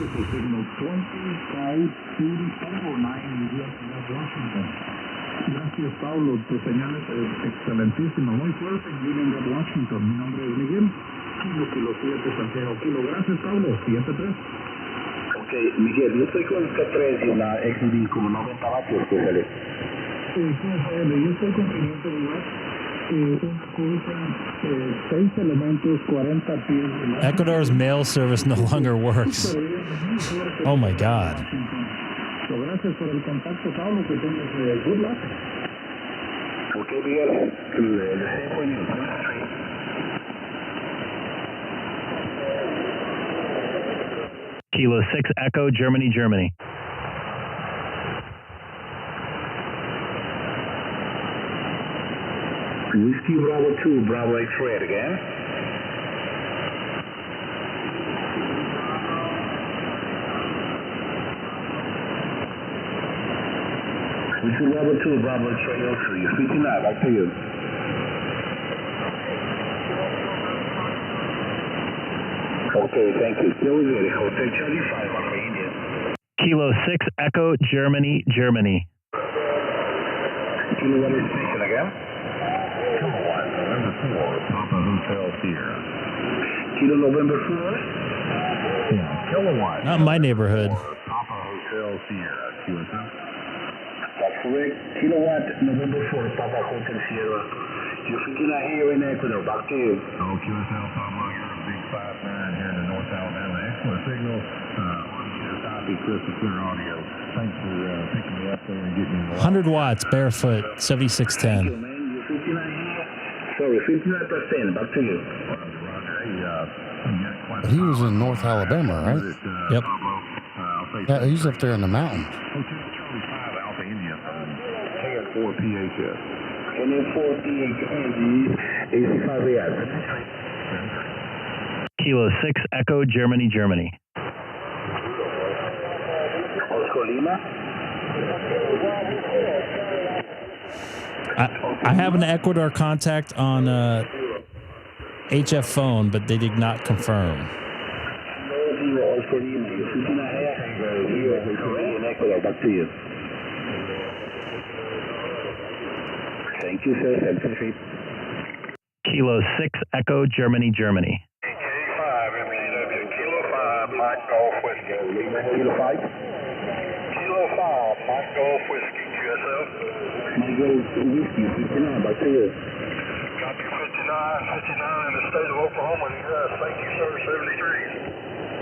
Gracias, Pablo. Tu señal es excelentísima, muy fuerte. Vienen de Washington. Mi nombre es Miguel. Kilo 7, Santiago. Kilo. Gracias, Pablo. 7-3. Ok, Miguel, yo estoy con K3 y una XD como 90 vatios, que sale. Yo estoy con 500 watts. Usa 6 elementos, 40 pies. Ecuador's mail service no longer works. Oh my God. Gracias por el contacto, Pablo, que tengas good luck. Ok, Miguel, the same for you. Kilo 6 Echo, Germany, Germany. Whiskey Bravo 2, Bravo X-ray again. Whiskey Bravo 2, Bravo X-ray also. You're speaking now, back to you. Okay, thank you. Hotel Charlie 5, Alpha India. Kilo 6 Echo, Germany, Germany. Kilo 1 is station again. Kilowatt, November 4, Papa Hotel Sierra. Kilo November 4? Yeah, kilowatt. Not in my neighborhood. Papa Hotel Sierra, QSL. That's correct. Kilowatt November 4, Papa Hotel Sierra. You're speaking out here in Ecuador. Back to you. Oh, QSL, Pablo, you're a big 5-9 here in North Alabama. Excellent signal. Audio copy, crystal clear audio. Thanks for picking me up there and getting me 100 watts, barefoot, 7610. You're 59 here. Sorry, 59%. Back to you. But he was in North Alabama, right? Yep. Yeah, he's up there in the mountains. Hotel Charlie 5 Alpha India, KN4 PHS. KN4 PHS, 85 yards. Kilo 6 Echo, Germany, Germany. Oscar Lima. I have an Ecuador contact on HF phone, but they did not confirm. Oscar Lima, you're 59 here. In Ecuador, back to you. Thank you, sir. 73. Kilo 6 Echo, Germany, Germany. K5, MCW, Kilo 5, Mike Golf Whiskey. Kilo 5. Kilo 5, Mike Golf Whiskey, QSL. Mike Golf Whiskey, 59, back to you. Copy 59 in the state of Oklahoma, U.S. Thank you, sir, 73.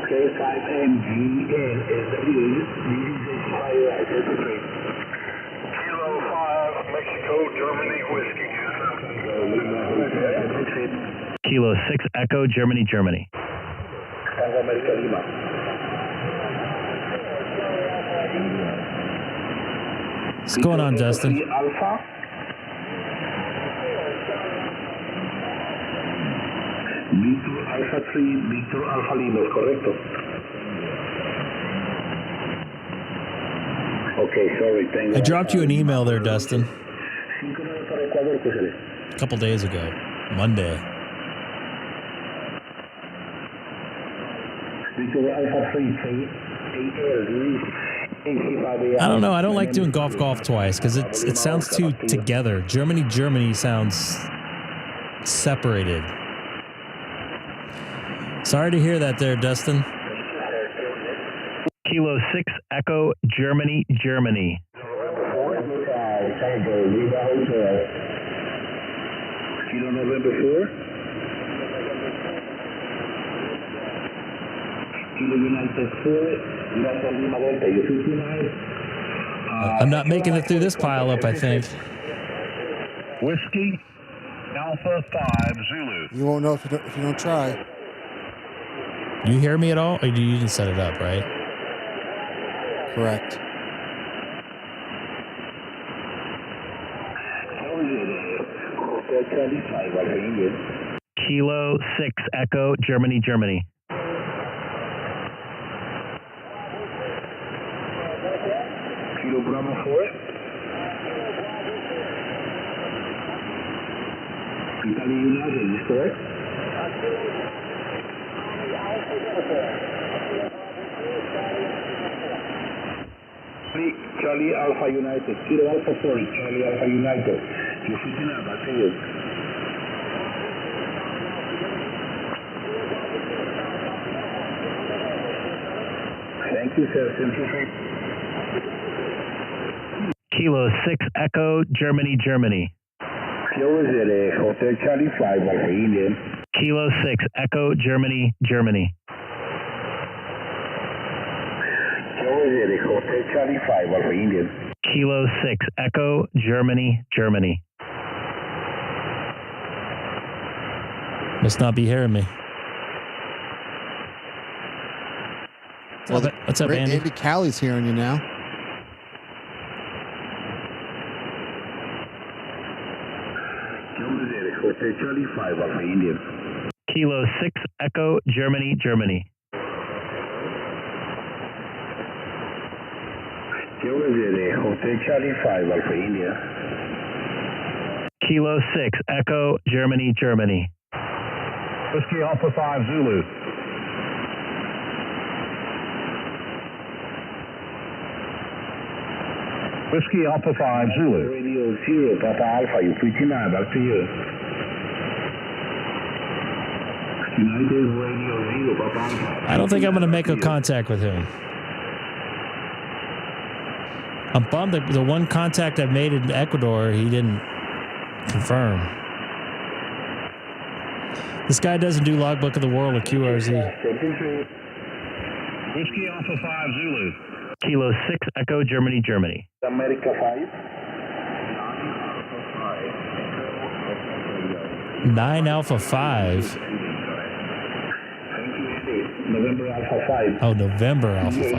K5MGN is W. Kilo 5, Mexico, Germany, Whiskey, QSL. Kilo 6 Echo, Germany, Germany. Tango America Lima. What's going on, Dustin? Alpha. Victor Alpha 3, Victor Alpha Lima, correcto. Okay, sorry. I dropped you an email there, Dustin. A couple days ago, Monday. Victor Alpha 3, I don't know. I don't like doing golf twice because it sounds too together. Germany sounds separated. Sorry to hear that there, Dustin. Kilo 6 Echo, Germany, Germany. Kilo November 4. Kilo United 4. Lima Delta, you 59. I'm not making it through this pile up, I think. Whiskey, Alpha 5, Zulu. You won't know if you don't try. You hear me at all? Or you didn't set it up, right? Correct. Kilo 6 Echo, Germany, Germany. Kilo Bravo 4. Italy United, is correct? Charlie Alpha United, Kilo Alpha 4, Charlie Alpha United. You're 59, back to you. Thank you, sir. Kilo 6 Echo, Germany, Germany. Kilo is it, Hotel Charlie 5, Alpha Indian. Kilo 6 Echo, Germany, Germany. Kilo is it, Hotel Charlie 5, Alpha Indian. Kilo 6 Echo, Germany, Germany. Must not be hearing me. What's up, Andy? Andy Callie's hearing you now. Hotel Charlie 5, Alpha Indian. Kilo 6 Echo, Germany, Germany. Hotel Charlie 5, Alpha India. Kilo 6 Echo, Germany, Germany. Whiskey Alpha 5, Zulu. Whiskey Alpha 5, Zulu. Radio 0, Papa Alpha, you 59, back to you. United Radio 0, Papa Alpha. I don't think I'm going to make a contact with him. I'm bummed that the one contact I've made in Ecuador, he didn't confirm. This guy doesn't do Logbook of the World or QRZ. Whiskey Alpha 5, Zulu. Kilo 6 Echo, Germany, Germany. America 5. 9 Alpha 5. November Alpha 5. Oh, November Alpha 5.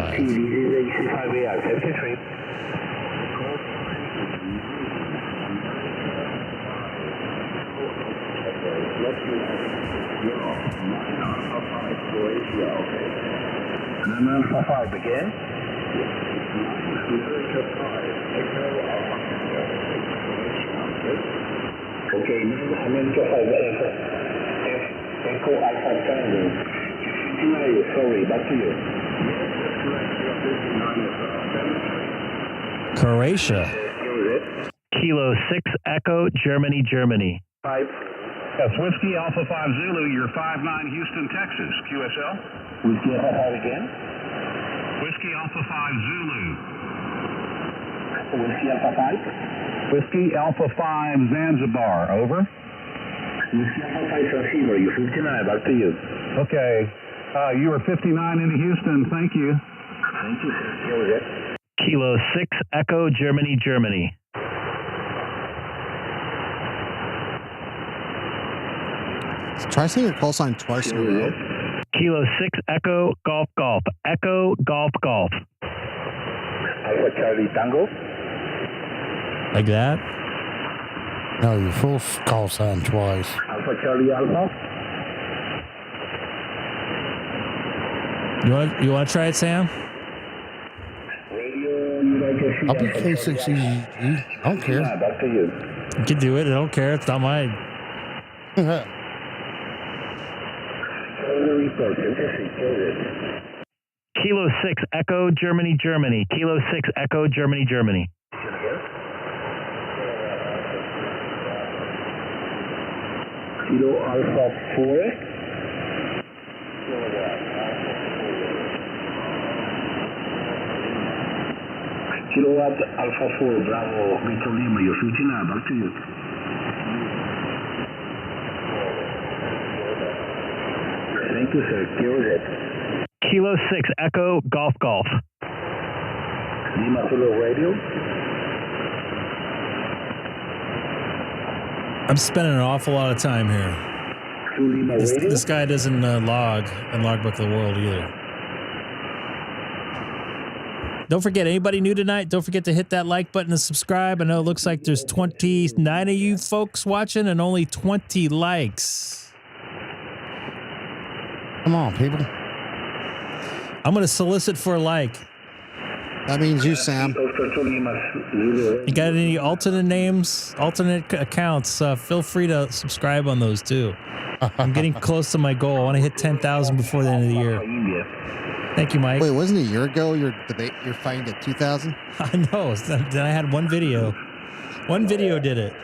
Alpha 5 again. Okay, America 5 Echo Alpha Tango. Sorry, back to you. Croatia. Kilo 6 Echo, Germany, Germany. 5. That's Whiskey Alpha 5 Zulu, you're 59 Houston, Texas. QSL? Whiskey Alpha 5 again. Whiskey Alpha 5 Zulu. Whiskey Alpha 5. Whiskey Alpha 5 Zanzibar, over. Whiskey Alpha 5 Zanzibar, you're 59, back to you. Okay. You are 59 into Houston, thank you. Thank you, sir. Here we go. Kilo 6 Echo, Germany, Germany. Try saying your call sign twice in a row. Kilo 6 Echo, Golf, Golf. Echo, Golf, Golf. Alpha Charlie Tango. Like that? No, your full call sign twice. Alpha Charlie Alpha. You want to try it, Sam? Radio United I'll be K6EGG. I don't care. Back to you. You can do it. I don't care. It's not mine. Kilo 6 Echo, Germany, Germany. Kilo 6 Echo, Germany, Germany. Kilo Alpha 4. Kilowatt Alpha 4, Bravo, Victor Lima, you're 59, back to you. Thank you, sir. QZ. Kilo 6 Echo, Golf, Golf. Lima Zulu Radio. I'm spending an awful lot of time here. Lima Radio. This guy doesn't log in Logbook of the World either. Don't forget, anybody new tonight, don't forget to hit that like button and subscribe. I know it looks like there's 29 of you folks watching and only 20 likes. Come on, people. I'm going to solicit for a like. That means you, Sam. You got any alternate names, alternate accounts? Feel free to subscribe on those too. I'm getting close to my goal. I want to hit 10,000 before the end of the year. Thank you, Mike. Wait, wasn't it a year ago you're fighting at 2,000? I know. Then I had one video. One video did it.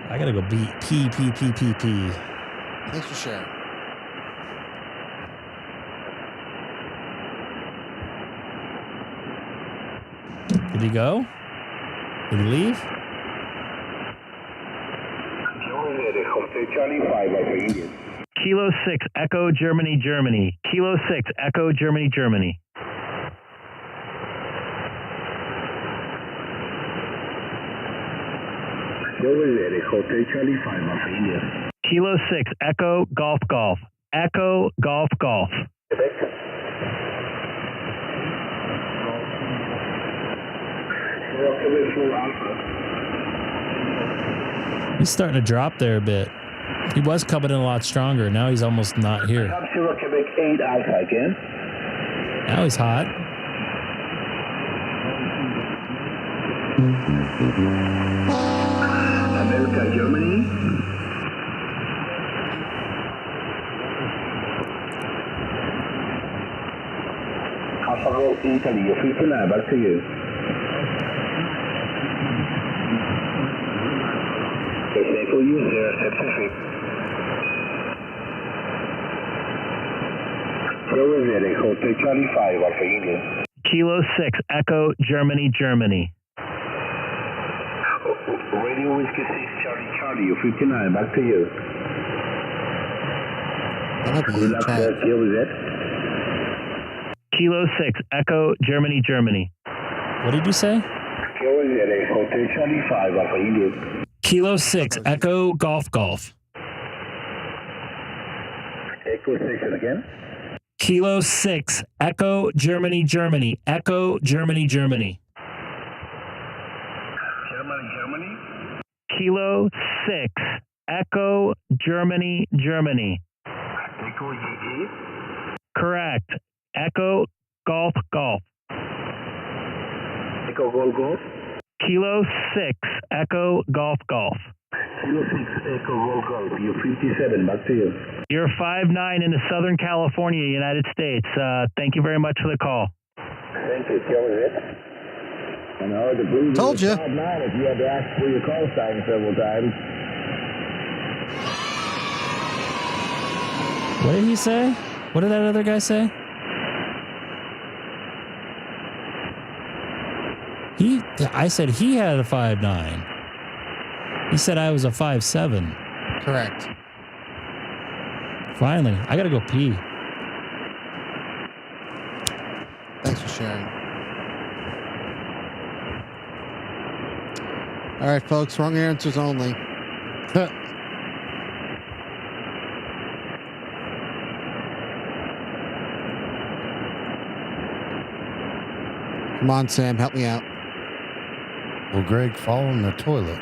I gotta go pee. Thanks for sharing. Did he go? Did he leave? Kilo 6 Echo, Germany, Germany. Kilo 6 Echo, Germany, Germany. Kilo 6 Echo, Golf, Golf. Echo, Golf, Golf. He's starting to drop there a bit. He was coming in a lot stronger. Now he's almost not here. Quebec 8 Alpha again. Now he's hot. America, Germany. Alpha Golf Italy, you're 59, back to you. Same for you, 073. Hotel Charlie 5, Alpha India. Kilo 6 Echo, Germany, Germany. Radio Whiskey 6 Charlie, you're 59, back to you. Kilo 6 Echo, Germany, Germany. What did you say? Hotel Charlie 5, Alpha India. Kilo 6 Echo, Golf, Golf. Echo 6 again. Kilo 6 Echo, Germany, Germany. Echo, Germany, Germany. Germany. Kilo 6 Echo, Germany, Germany. Echo GG. Correct. Echo, Golf, Golf. Echo Golf, Golf. Kilo 6 Echo, Golf, Golf. Kilo 6 Echo Roll Golf, you're 57, back to you. You're 5'9" in the Southern California, United States. Thank you very much for the call. Thank you, Kilo it. And I heard the Blues Told you. 5'9" if you had to ask for your call sign several times. What did he say? What did that other guy say? I said he had a 5'9". He said I was a 5'7". Correct. Finally, I gotta go pee. Thanks for sharing. All right, folks, wrong answers only. Come on, Sam, help me out. Will Greg fall in the toilet?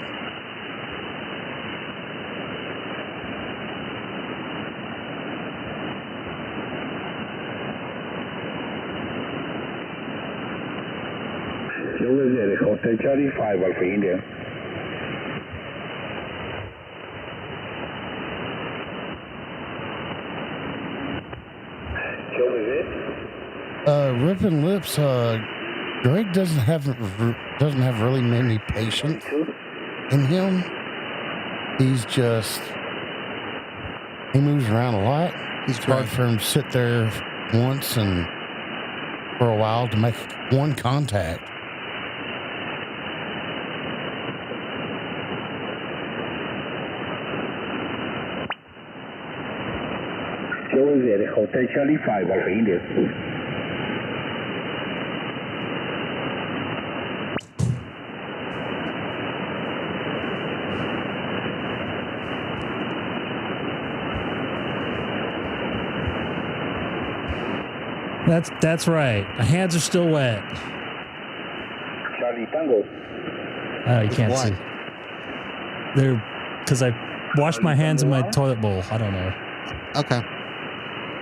Kilo Hotel Charlie 5 Alpha India. Ripping lips. Greg doesn't have really many patience in him. He moves around a lot. It's hard for him to sit there once and for a while to make one contact. Hotel Charlie 5 Alpha India. That's right. My hands are still wet. Charlie Tango. Oh, you can't see. They're because I washed my hands in my toilet bowl. I don't know. Okay.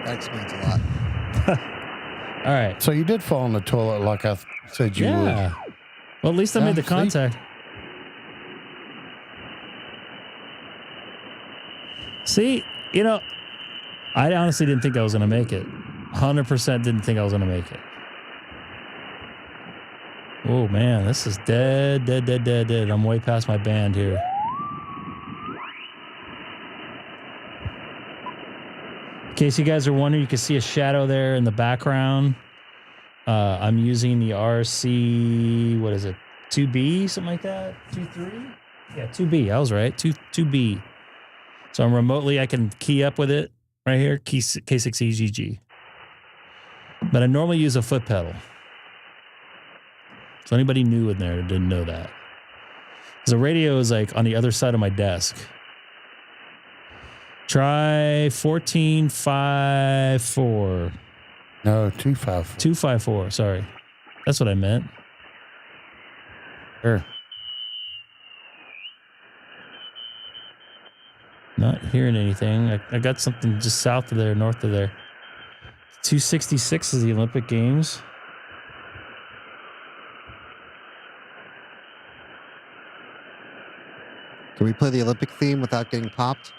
That explains a lot. All right. So you did fall in the toilet like I said you would. Well, at least I made the contact. See, I honestly didn't think I was going to make it. 100% didn't think I was going to make it. Oh, man, this is dead. I'm way past my band here. In case you guys are wondering, you can see a shadow there in the background. I'm using the RC, what is it, 2B, something like that? 2.3? Yeah, 2B. I was right, 2B. So I'm remotely, I can key up with it right here, K6EGG. But I normally use a foot pedal. So anybody new in there didn't know that. The radio is like on the other side of my desk. Try 1454. No, 254. 254, sorry. That's what I meant. Sure. Not hearing anything. I got something just south of there, north of there. 266 is the Olympic Games. Can we play the Olympic theme without getting popped?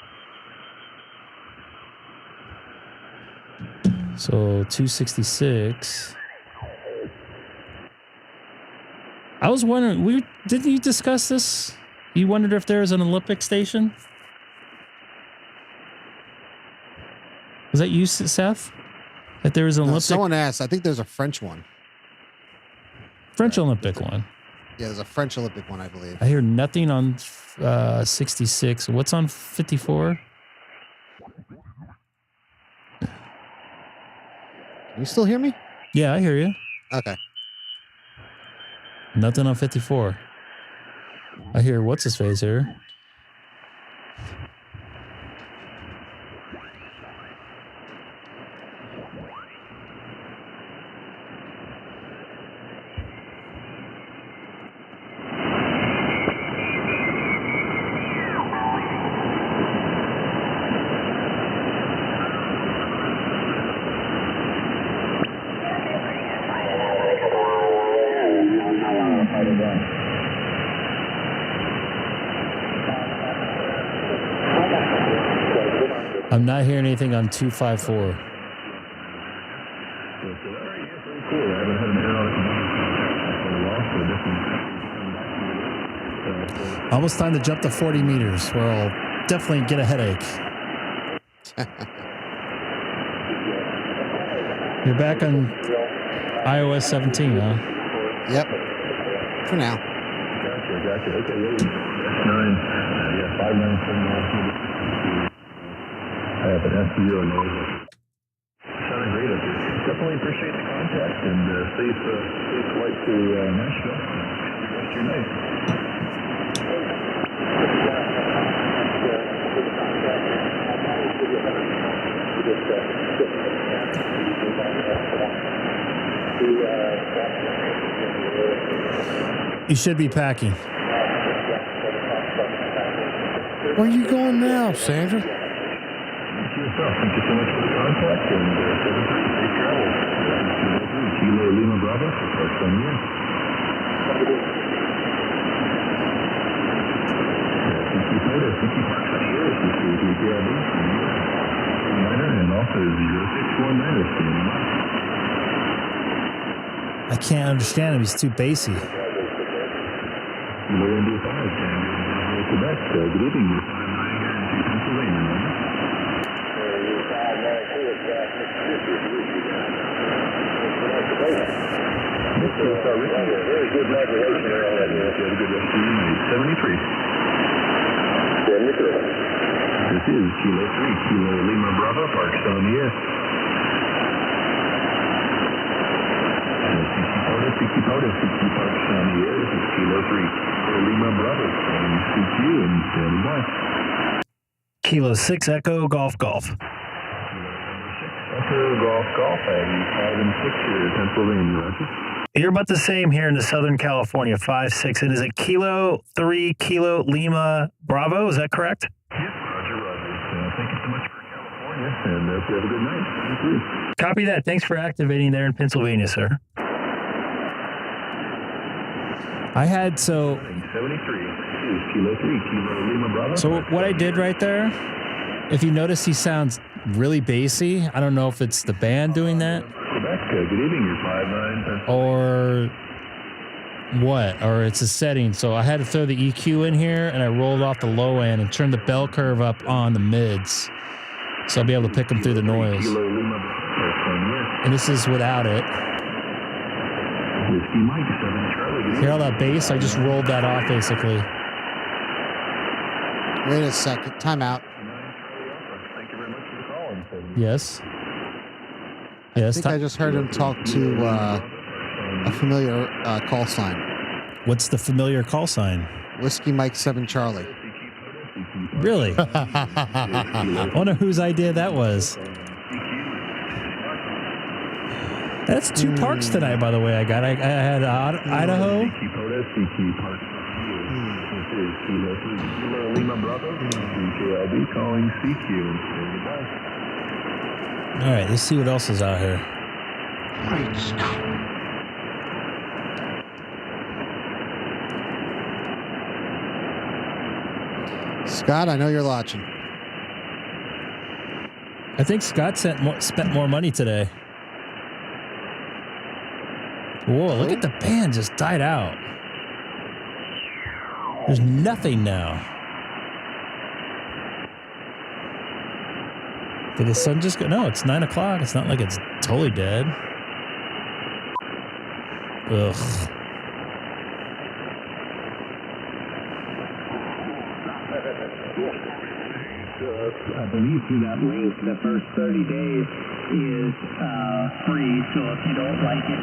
So 266. I was wondering, didn't you discuss this? You wondered if there was an Olympic station? Was that you, Seth? That there was an Olympic? Someone asked. I think there's a French one. French Olympic one. Yeah, there's a French Olympic one, I believe. I hear nothing on 66. What's on 54? Can you still hear me? Yeah, I hear you. Okay. Nothing on 54. I hear what's his face here. I'm not hearing anything on 254. Almost time to jump to 40 meters, where I'll definitely get a headache. You're back on iOS 17, huh? Yep. For now. Gotcha. Okay, 9. Yeah, 597. I have an S0 noise. Sounding great up here. Definitely appreciate the contact and safe flight to Nashville. Have the rest of your night. You should be packing. Where are you going now, Sandra? Thank you so much for the contact and safe travels. Kilo Lima Bravo for Park Sunday. Thank you, Park Sunday. This is DMR and also 0619 standing by. I can't understand him. He's too bassy. Kilo India 5 standing Quebec. Good evening. You're 59 here in Pennsylvania. Very good modulation there on that. You had a good rest of your night. 73. This is Kilo 3, Kilo Lima Bravo, Parks on the air. Tiki Parks on the air. This is Kilo 3, Kilo Lima Bravo, and CQ and standing by. Kilo 6 Echo Golf Golf. Echo Golf, 5 and 6 here in Pennsylvania, Roger. You're about the same here in the Southern California, 5-6. And is it Kilo 3 Kilo Lima Bravo? Is that correct? Yep, Roger. Thank you so much for California, and hope you have a good night. Thank you. Copy that. Thanks for activating there in Pennsylvania, sir. I had 73. Kilo 3 Kilo Lima Bravo. So what I did right there, if you notice, he sounds really bassy. I don't know if it's the band doing that. Quebec, good evening. You're 59. Or what? Or it's a setting. So I had to throw the EQ in here, and I rolled off the low end and turned the bell curve up on the mids. So I'll be able to pick them through the noise. And this is without it. Hear all that bass? I just rolled that off, basically. Wait a second. Time out. Thank you very much for the call. Yes. I think I just heard him talk to a familiar call sign. What's the familiar call sign? Whiskey Mike 7 Charlie. Really? I wonder whose idea that was. That's 2 parks tonight, by the way. I had Idaho. All right, let's see what else is out here. Great Scott. Scott, I know you're watching. I think Scott spent more money today. Whoa, look at the band just died out. There's nothing now. Did the sun just go? No, it's 9 o'clock. It's not like it's totally dead. Ugh. I believe through that link, the first 30 days is free, so if you don't like it,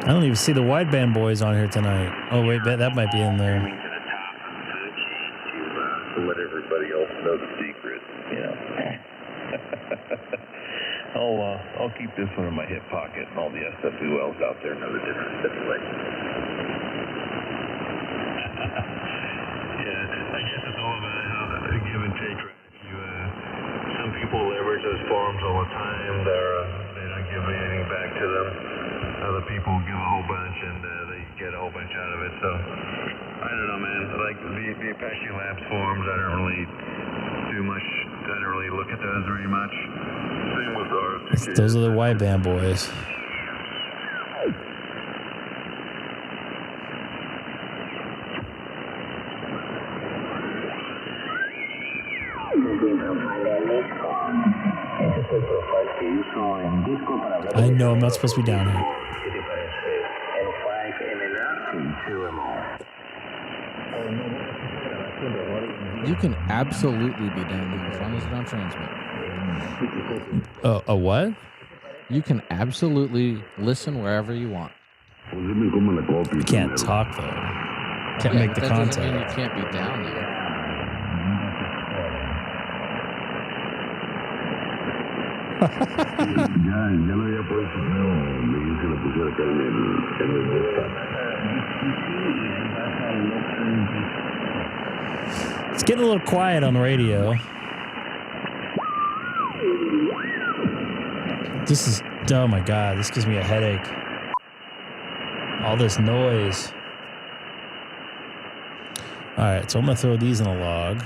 I don't even see the wideband boys on here tonight. Oh, wait, that might be in there. To let everybody else know the secret, you know. I'll keep this one in my hip pocket, and all the SFULs out there know the difference anyway. Yeah, I guess it's all about a give and take, right? Some people leverage those forums all the time. They don't give anything back to them. Other people give a whole bunch, and they get a whole bunch out of it. So I don't know, man. Like the Apache Labs forums, I don't really do much. I don't really look at those very much. Same with ours. Those are the wideband boys. I know I'm not supposed to be down here. You can absolutely be down there as long as you don't transmit. A what? You can absolutely listen wherever you want. You can't talk though. Can't make the that contact. doesn't mean you can't be down there. Ya lo había puesto, no, le dije que lo pusiera acá en el desktop. It's getting a little quiet on the radio. This is, oh my God, this gives me a headache. All this noise. All right, so I'm gonna throw these in a log.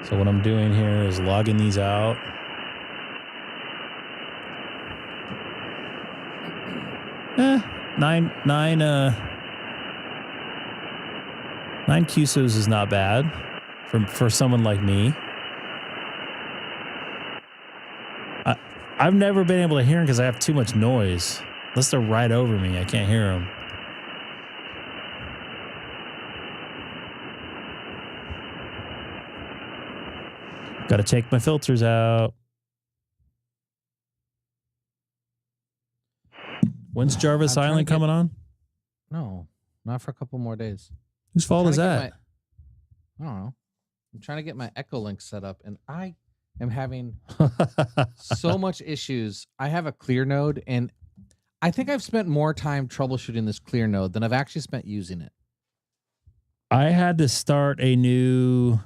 So what I'm doing here is logging these out. Nine QSOs is not bad for someone like me. I've never been able to hear them because I have too much noise. Unless they're right over me, I can't hear them. Got to take my filters out. When's Jarvis Island coming on? No, not for a couple more days. Whose fault is that? I don't know. I'm trying to get my Echo Link set up, and I am having so much issues. I have a clear node, and I think I've spent more time troubleshooting this clear node than I've actually spent using it. I had to start a new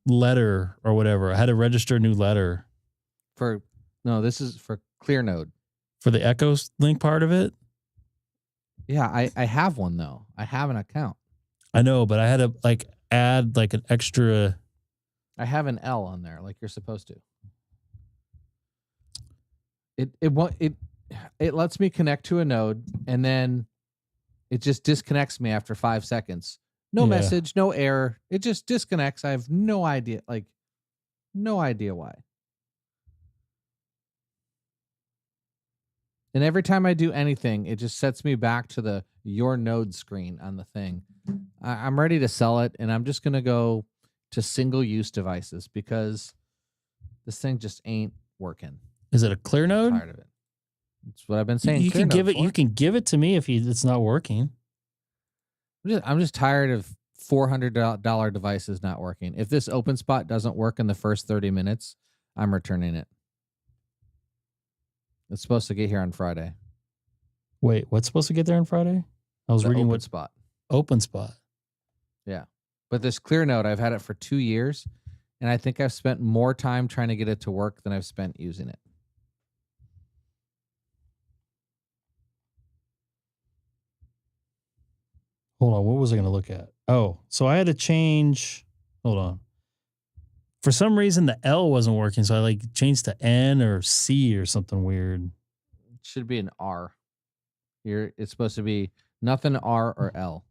letter or whatever. I had to register a new letter. This is for clear node. For the Echo Link part of it? Yeah, I have one though. I have an account. I know, but I had to add an extra. I have an L on there like you're supposed to. It lets me connect to a node and then it just disconnects me after 5 seconds. No message, no error. It just disconnects. I have no idea, no idea why. And every time I do anything, it just sets me back to the your node screen on the thing. I'm ready to sell it, and I'm just going to go to single-use devices because this thing just ain't working. Is it a clear node? I'm tired of it. That's what I've been saying. You can give it. You can give it to me if it's not working. I'm just tired of $400 devices not working. If this Openspot doesn't work in the first 30 minutes, I'm returning it. It's supposed to get here on Friday. Wait, what's supposed to get there on Friday? I was reading Openspot. Openspot. Yeah. But this clear node, I've had it for 2 years, and I think I've spent more time trying to get it to work than I've spent using it. Hold on, what was I going to look at? Oh, so I had to change. Hold on. For some reason, the L wasn't working, so I changed to N or C or something weird. It should be an R. Here, it's supposed to be nothing R or L.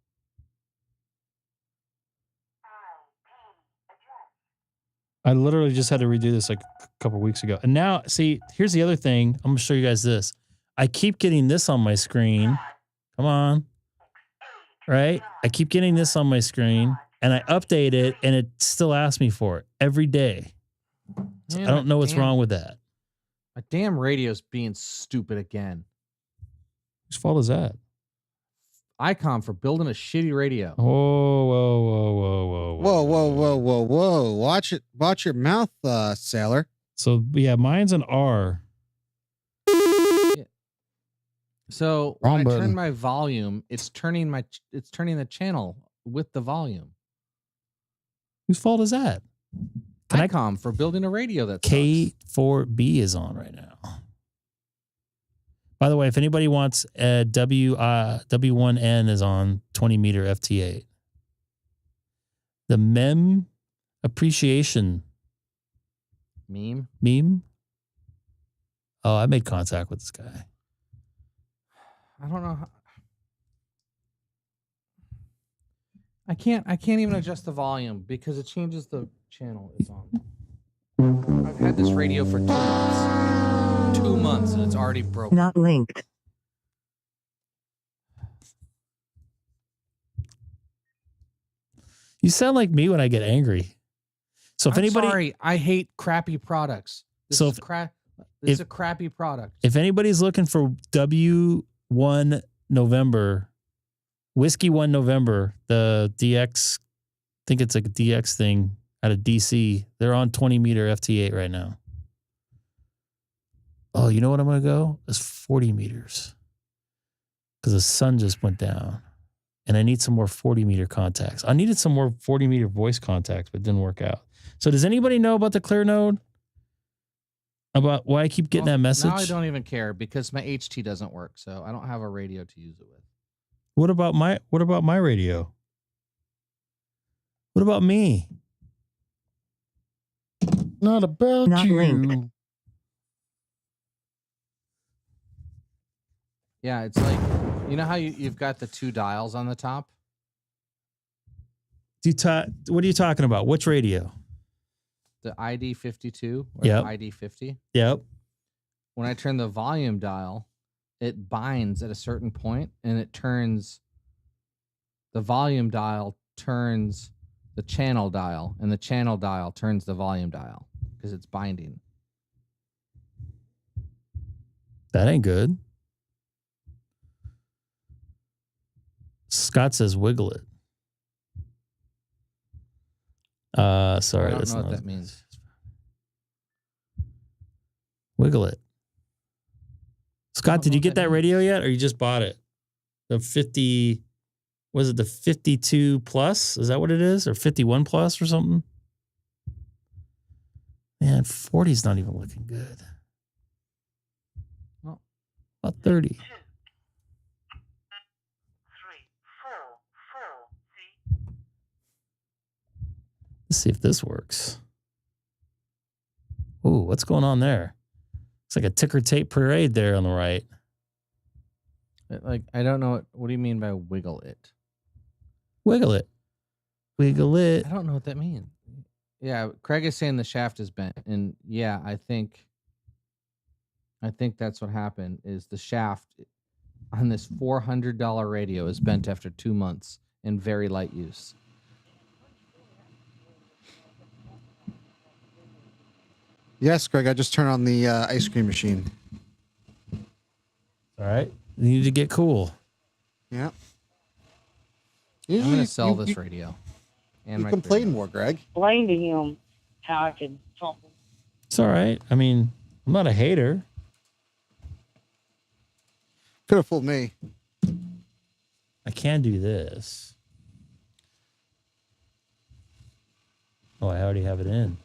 I literally just had to redo this a couple weeks ago. And now, see, here's the other thing. I'm going to show you guys this. I keep getting this on my screen. Come on. Right? I keep getting this on my screen, and I update it, and it still asks me for it every day. So I don't know what's wrong with that. My damn radio's being stupid again. Whose fault is that? Icom for building a shitty radio. Whoa. Whoa. Watch your mouth, sailor. So yeah, mine's an R. So Wrong when I button. turn my volume, it's turning the channel with the volume. Whose fault is that? Icom for building a radio that sucks. K4B is on right now. By the way, if anybody wants W1N is on 20 meter FT8. The meme appreciation meme. Oh, I made contact with this guy. I don't know how. I can't even adjust the volume because it changes the channel it's on. I've had this radio for 2 months. 2 months and it's already broken. Not linked. You sound like me when I get angry. So if anybody, sorry, I hate crappy products. This is a crappy product. If anybody's looking for W1 November, Whiskey 1 November, the DX, I think it's like a DX thing out of DC. They're on 20 meter FT8 right now. Oh, you know what I'm going to go? It's 40 meters. Because the sun just went down. And I need some more 40 meter contacts. I needed some more 40 meter voice contacts, but it didn't work out. So does anybody know about the Clear node? About why I keep getting that message? Now I don't even care because my HT doesn't work, so I don't have a radio to use it with. What about my radio? What about me? Not about Not you. linked. Yeah, it's like, you know how you've got the two dials on the top? What are you talking about? Which radio? The ID52 or Yep. the ID50. Yep. When I turn the volume dial, it binds at a certain point and it turns the volume dial turns the channel dial and the channel dial turns the volume dial because it's binding. That ain't good. Scott says wiggle it. Sorry, I don't that's know not what that means. Wiggle it. Scott, did know you what get that that means. radio yet, or you just bought it? The 50, was it the 52 plus? Is that what it is, or 51 plus or something? Man, 40's not even looking good. Well, about 30. Let's see if this works. Ooh, what's going on there? It's like a ticker tape parade there on the right. Like, I don't know. What do you mean by wiggle it? Wiggle it. Wiggle it. I don't know what that means. Yeah, Craig is saying the shaft is bent. And yeah, I think that's what happened is the shaft on this $400 radio is bent after 2 months in very light use. Yes, Greg, I just turned on the ice cream machine. All right. You need to get cool. Yeah. I'm going to sell this radio. And You my complain radio. more, Greg. Explain to him how I can talk. It's all right. I mean, I'm not a hater. Could have fooled me. I can do this. Oh, I already have it in.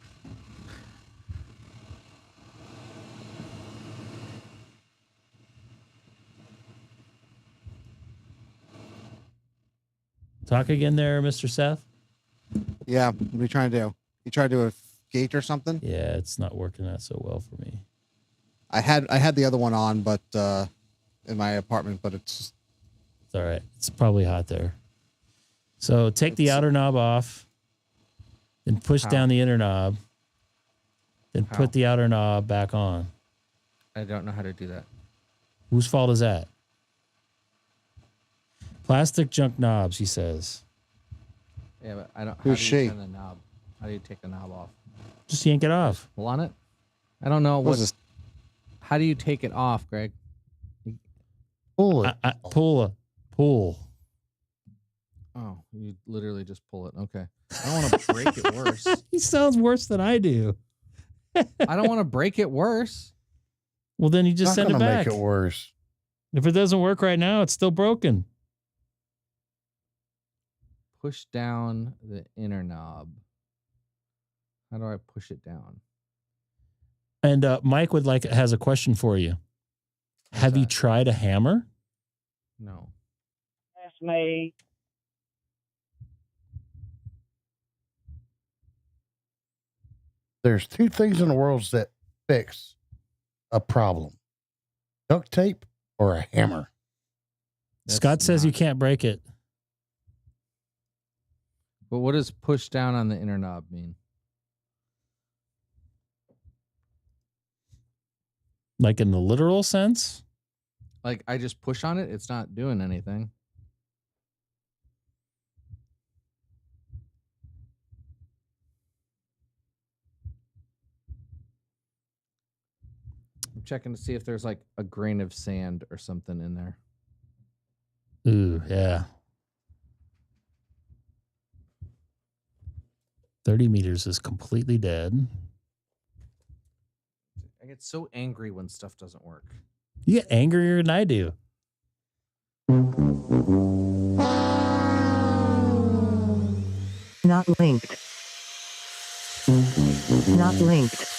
Talk again there, Mr. Seth? Yeah, what are you trying to do? You try to do a gate or something? Yeah, it's not working out so well for me. I had the other one on, but in my apartment, but it's all right. It's probably hot there. So take the outer knob off, then push down the inner knob, then put the outer knob back on. I don't know how to do that. Whose fault is that? Plastic junk knobs, he says. Yeah, but I don't. Who's how do you she? turn the knob? How do you take the knob off? Just yank it off. Pull on it? I don't know. What's this? How do you take it off, Greg? Pull it. Pull. Oh, you literally just pull it. Okay. I don't want to break it worse. He sounds worse than I do. I don't want to break it worse. Well, then you just send it back. Make it worse. If it doesn't work right now, it's still broken. Push down the inner knob. How do I push it down? And Mike has a question for you. Have you tried a hammer? No. That's me. There's two things in the world that fix a problem: duct tape or a hammer. Scott says you can't break it. But what does push down on the inner knob mean? Like in the literal sense? Like I just push on it, it's not doing anything. I'm checking to see if there's like a grain of sand or something in there. Ooh, yeah. 30 meters is completely dead. I get so angry when stuff doesn't work. You get angrier than I do. Not linked. Not linked.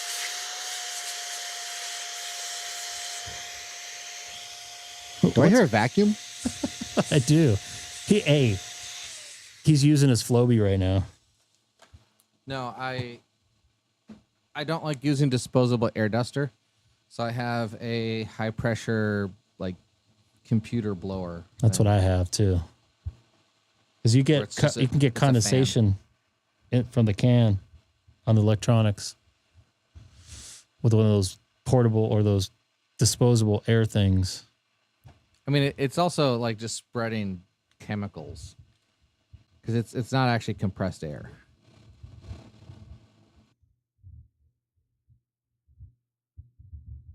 Do I hear a vacuum? I do. He's using his Floby right now. No, I don't like using disposable air duster, so I have a high pressure like computer blower. That's what I have too. Because you can get condensation from the can on the electronics with one of those portable or those disposable air things. I mean, it's also like just spreading chemicals because it's not actually compressed air.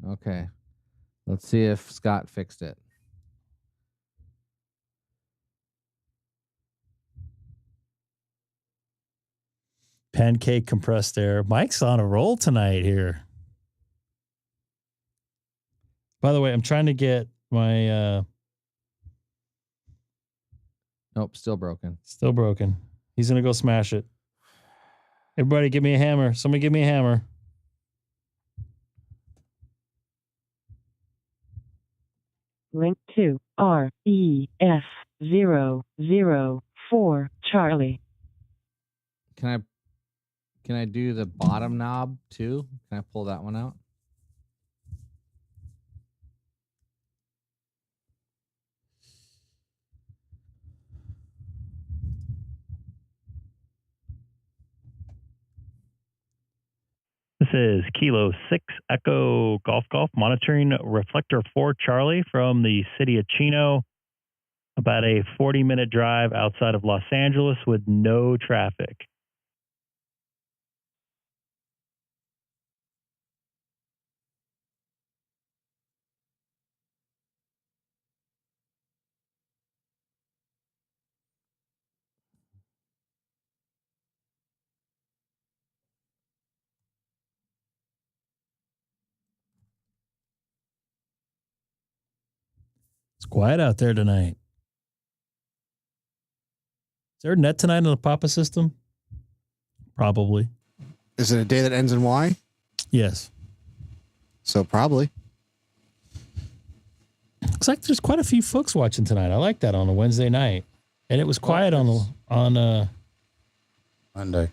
Okay, let's see if Scott fixed it. Pancake compressed air. Mike's on a roll tonight here. By the way, I'm trying to get my Nope, still broken. Still broken. He's gonna go smash it. Everybody give me a hammer. Somebody give me a hammer. Link to REF004 Charlie. Can I do the bottom knob too? Can I pull that one out? This is Kilo 6 Echo Golf monitoring reflector 4 Charlie from the city of Chino. About a 40-minute drive outside of Los Angeles with no traffic. It's quiet out there tonight. Is there a net tonight on the Papa system? Probably. Is it a day that ends in Y? Yes. So probably. Looks like there's quite a few folks watching tonight. I like that on a Wednesday night. And it was quiet on Monday.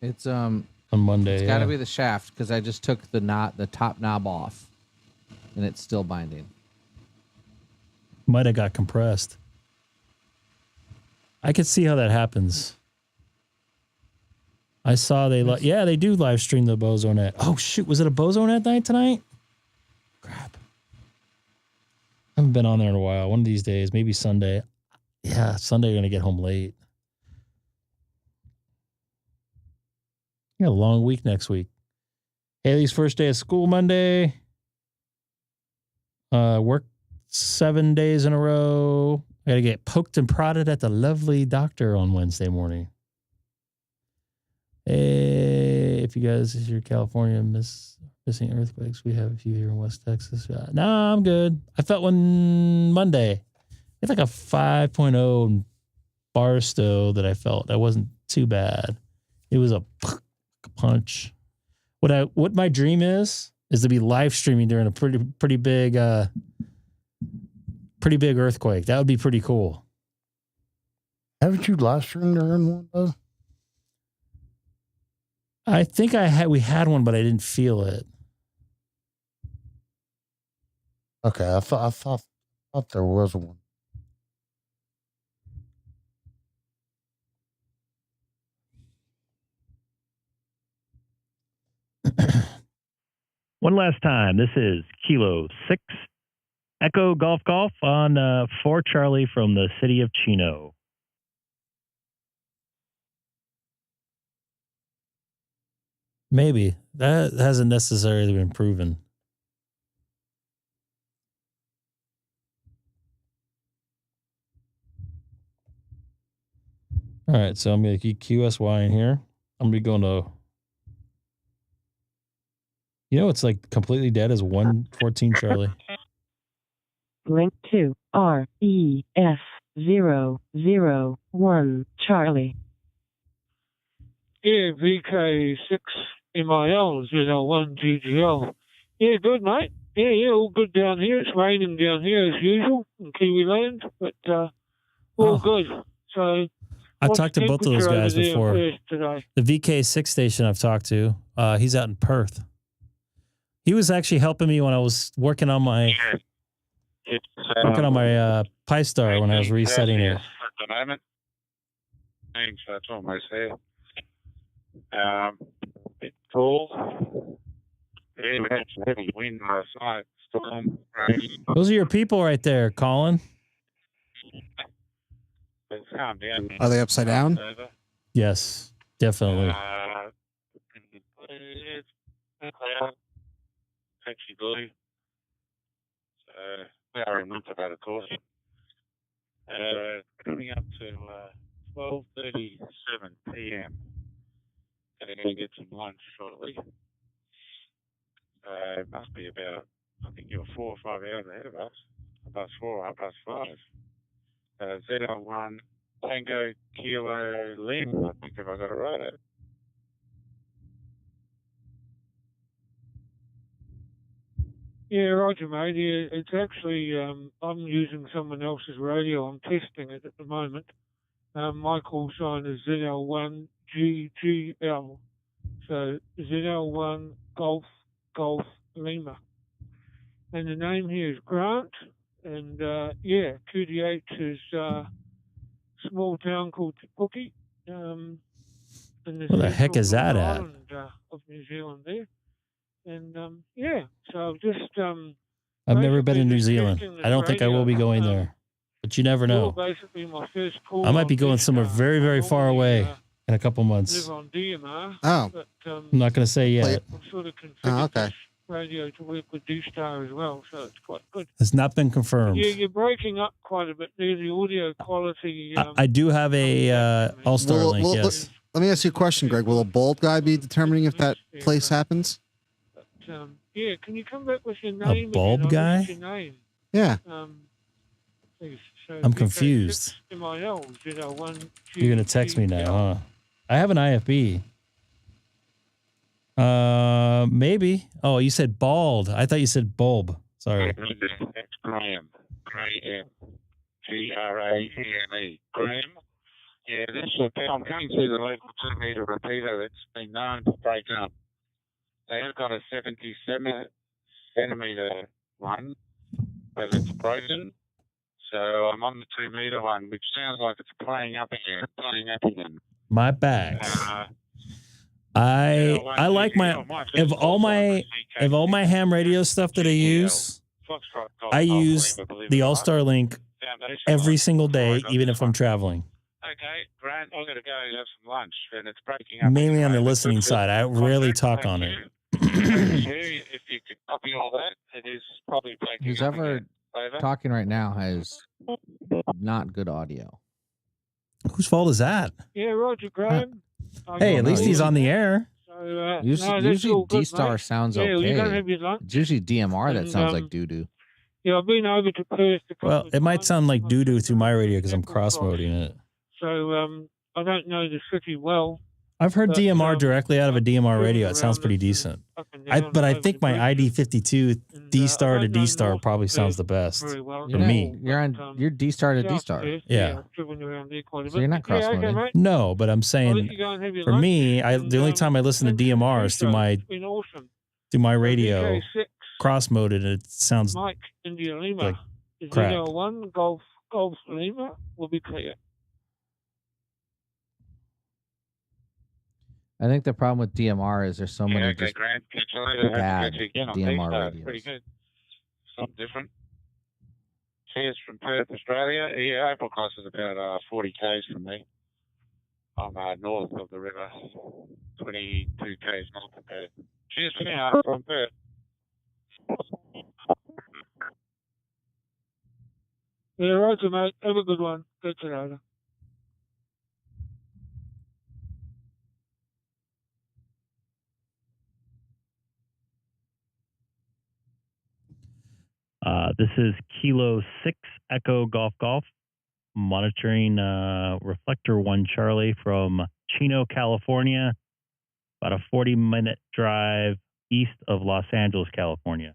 It's on Monday. It's got to be the shaft because I just took the top knob off, and it's still binding. Might have got compressed. I could see how that happens. I saw they do live stream the Bozonet. Oh shoot, was it a Bozonet night tonight? Crap. I haven't been on there in a while. One of these days, maybe Sunday. Yeah, Sunday, you're going to get home late. You got a long week next week. Haley's first day of school Monday. Work 7 days in a row. I got to get poked and prodded at the lovely doctor on Wednesday morning. Hey, if you guys is here, California, missing earthquakes, we have a few here in West Texas. No, I'm good. I felt one Monday. It's like a 5.0 Barstow that I felt. That wasn't too bad. It was a punch. What my dream is to be live streaming during a pretty big earthquake. That would be pretty cool. Haven't you live streamed during one though? I think we had one, but I didn't feel it. Okay, I thought there was one. One last time. This is Kilo 6 Echo Golf Golf on 4 Charlie from the city of Chino. Maybe. That hasn't necessarily been proven. All right, so I'm going to keep QSY in here. I'm going to be going to... You know, it's like completely dead as 114 Charlie. Link to REF001 Charlie. Yeah, VK6MIL01GGL. Yeah, good, mate. Yeah, all good down here. It's raining down here as usual in Kiwi land, but all good. So I've talked to both of those guys before. The VK6 station I've talked to, he's out in Perth. He was actually helping me when I was working on my Pi Star when I was resetting it. At the moment, thanks. That's almost there. Bit cool. Yeah, we had some heavy wind last night. Storm, rain. Those are your people right there, Colin. It's calmed down. Are they upside down? Yes, definitely. Actually blue. So we are in winter about, of course. Coming up to 12:37 p.m. Going to get some lunch shortly. It must be about, I think you're 4 or 5 hours ahead of us. Past 4, up past 5. ZL1 Tango Kilo Lima, I think, if I got it right. Yeah, roger, mate. Yeah, it's actually, I'm using someone else's radio. I'm testing it at the moment. My call sign is ZL1GGL. So ZL1 Golf Lima. And the name here is Grant. And, yeah, QDH is a small town called Te Puke. Where the heck is that at? Of New Zealand there. And, yeah, so just... I've never been in New Zealand. I don't think I will be going there. But you never know. Basically my first call I might be going somewhere very, very far away in a couple months. Live on DMR. Oh. But, I'm not going to say yet. I'm sort of configured this radio to work with DStar as well, so it's quite good. It's not been confirmed. Yeah, you're breaking up quite a bit there. The audio quality... I do have a Allstar link, yes. Let me ask you a question, Greg. Will a bald guy be determining if that place happens? Yeah, can you come back with your name? A bulb guy? Your name. Yeah. Please. So I'm confused. MIL, You're going to text me now, huh? I have an IFB. Maybe. Oh, you said bald. I thought you said bulb. Sorry. It's Graham. Graham. Graham. Yeah, this I'm going to the local 2-meter repeater that's been known to break up. They have got a 77-centimeter one, but it's broken. So I'm on the 2-meter one, which sounds like it's playing up again. My bag. I like my of all my ham radio stuff that I use the Allstar link every single day, even if I'm traveling. Okay, Grant, I'm going to go have some lunch, and it's breaking up. Mainly on the listening side. I rarely talk on it. If you could copy all that, it is probably breaking Who's up ever again. Over. Talking right now has not good audio. Whose fault is that? Yeah, Roger Graham. Hey, at least he's on the air. So, Usually DStar sounds yeah, okay. you don't have your lunch. It's usually DMR that And, sounds like doo-doo. Yeah, I've been over to Perth a couple Well, of it might times. sound like doo-doo through my radio because I'm cross-moding it. So I don't know the city well. I've heard But, DMR directly out of a DMR radio. It around sounds pretty us decent. up and down But I over think the my bridges. ID52 D-Star to D-Star probably sounds the best Very well. for me. You're D-Star to South D-Star. Perth, Yeah. I've driven around there quite a So bit. you're not Yeah, okay, cross-moding. mate. No, but I'm I'll let saying you go and have your for lunch, me, and, the only time I listen to DMR is through my it's been awesome. radio, K6, cross-moded, and it sounds Mike, India Lima. like crap. 01 Golf Lima will be clear. I think the problem with DMR is there's so many okay, just Grant. Catch you later. bad Catch you again on DMR DStar. radios. Pretty good. Something different. Cheers from Perth, Australia. Yeah, April Cross is about 40 k's from me. I'm north of the river, 22 k's north of Perth. Cheers for now from Perth. Yeah, Roger, mate. Have a good one. Catch you later. This is Kilo 6 Echo Golf Golf, monitoring Reflector 1 Charlie from Chino, California, about a 40-minute drive east of Los Angeles, California.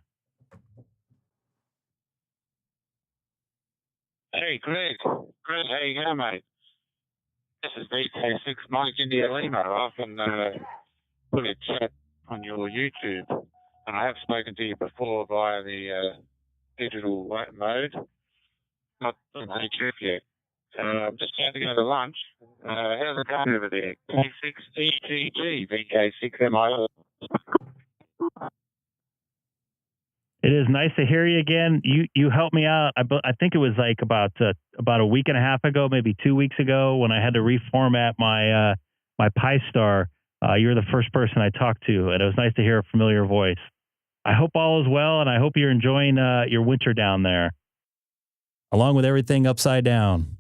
Hey, Greg. Greg, how you going, mate? This is K6 Mike India Lima. I often put a chat on your YouTube, and I have spoken to you before via the digital mode, not on HF yet. I'm just about to go to lunch. How's it going over there? K6EGG, VK6MIO. It is nice to hear you again. You helped me out. I think it was like about a week and a half ago, maybe 2 weeks ago, when I had to reformat my my Pi-Star. You were the first person I talked to, and it was nice to hear a familiar voice. I hope all is well, and I hope you're enjoying your winter down there. Along with everything upside down.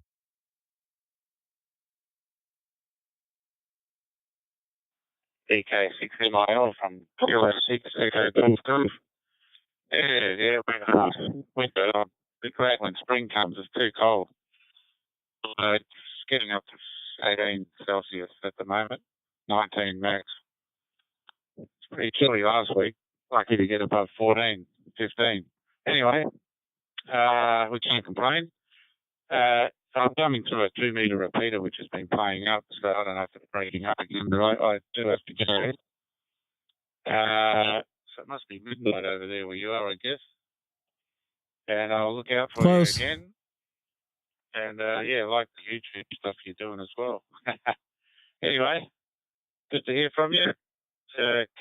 VK6MIO from Kilo 6 Echo Golf Golf. Yeah, winter. The great when spring comes, it's too cold. It's getting up to 18 Celsius at the moment, 19 max. It's pretty chilly last week. Lucky to get above 14, 15. Anyway, we can't complain. I'm coming through a 2-meter repeater, which has been playing up, so I don't know if it's breaking up again, but I do have to get it. So it must be midnight over there where you are, I guess. And I'll look out for Close. you again. And yeah, I like the YouTube stuff you're doing as well. Anyway, good to hear from you.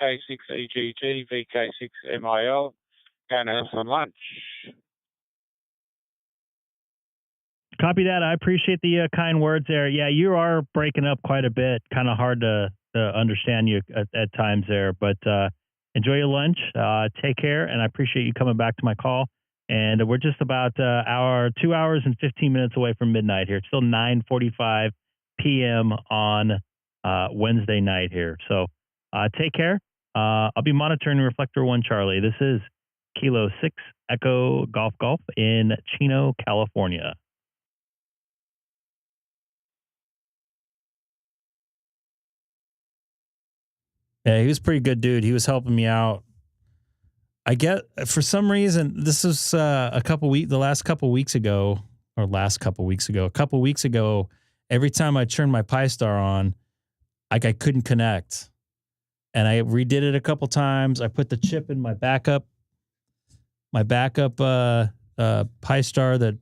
K6EGG, VK6MIL. Going to have some lunch. Copy that. I appreciate the kind words there. Yeah, you are breaking up quite a bit. Kind of hard to understand you at times there, but enjoy your lunch. Take care, and I appreciate you coming back to my call. And we're just about 2 hours and 15 minutes away from midnight here. It's still 9:45 p.m. on Wednesday night here. So take care. I'll be monitoring Reflector 1 Charlie. This is Kilo 6 Echo Golf Golf in Chino, California. Yeah, he was a pretty good dude. He was helping me out. I get, for some reason, this was a couple weeks ago, every time I turned my Pi-Star on, like I couldn't connect. And I redid it a couple times. I put the chip in my backup Pi-Star that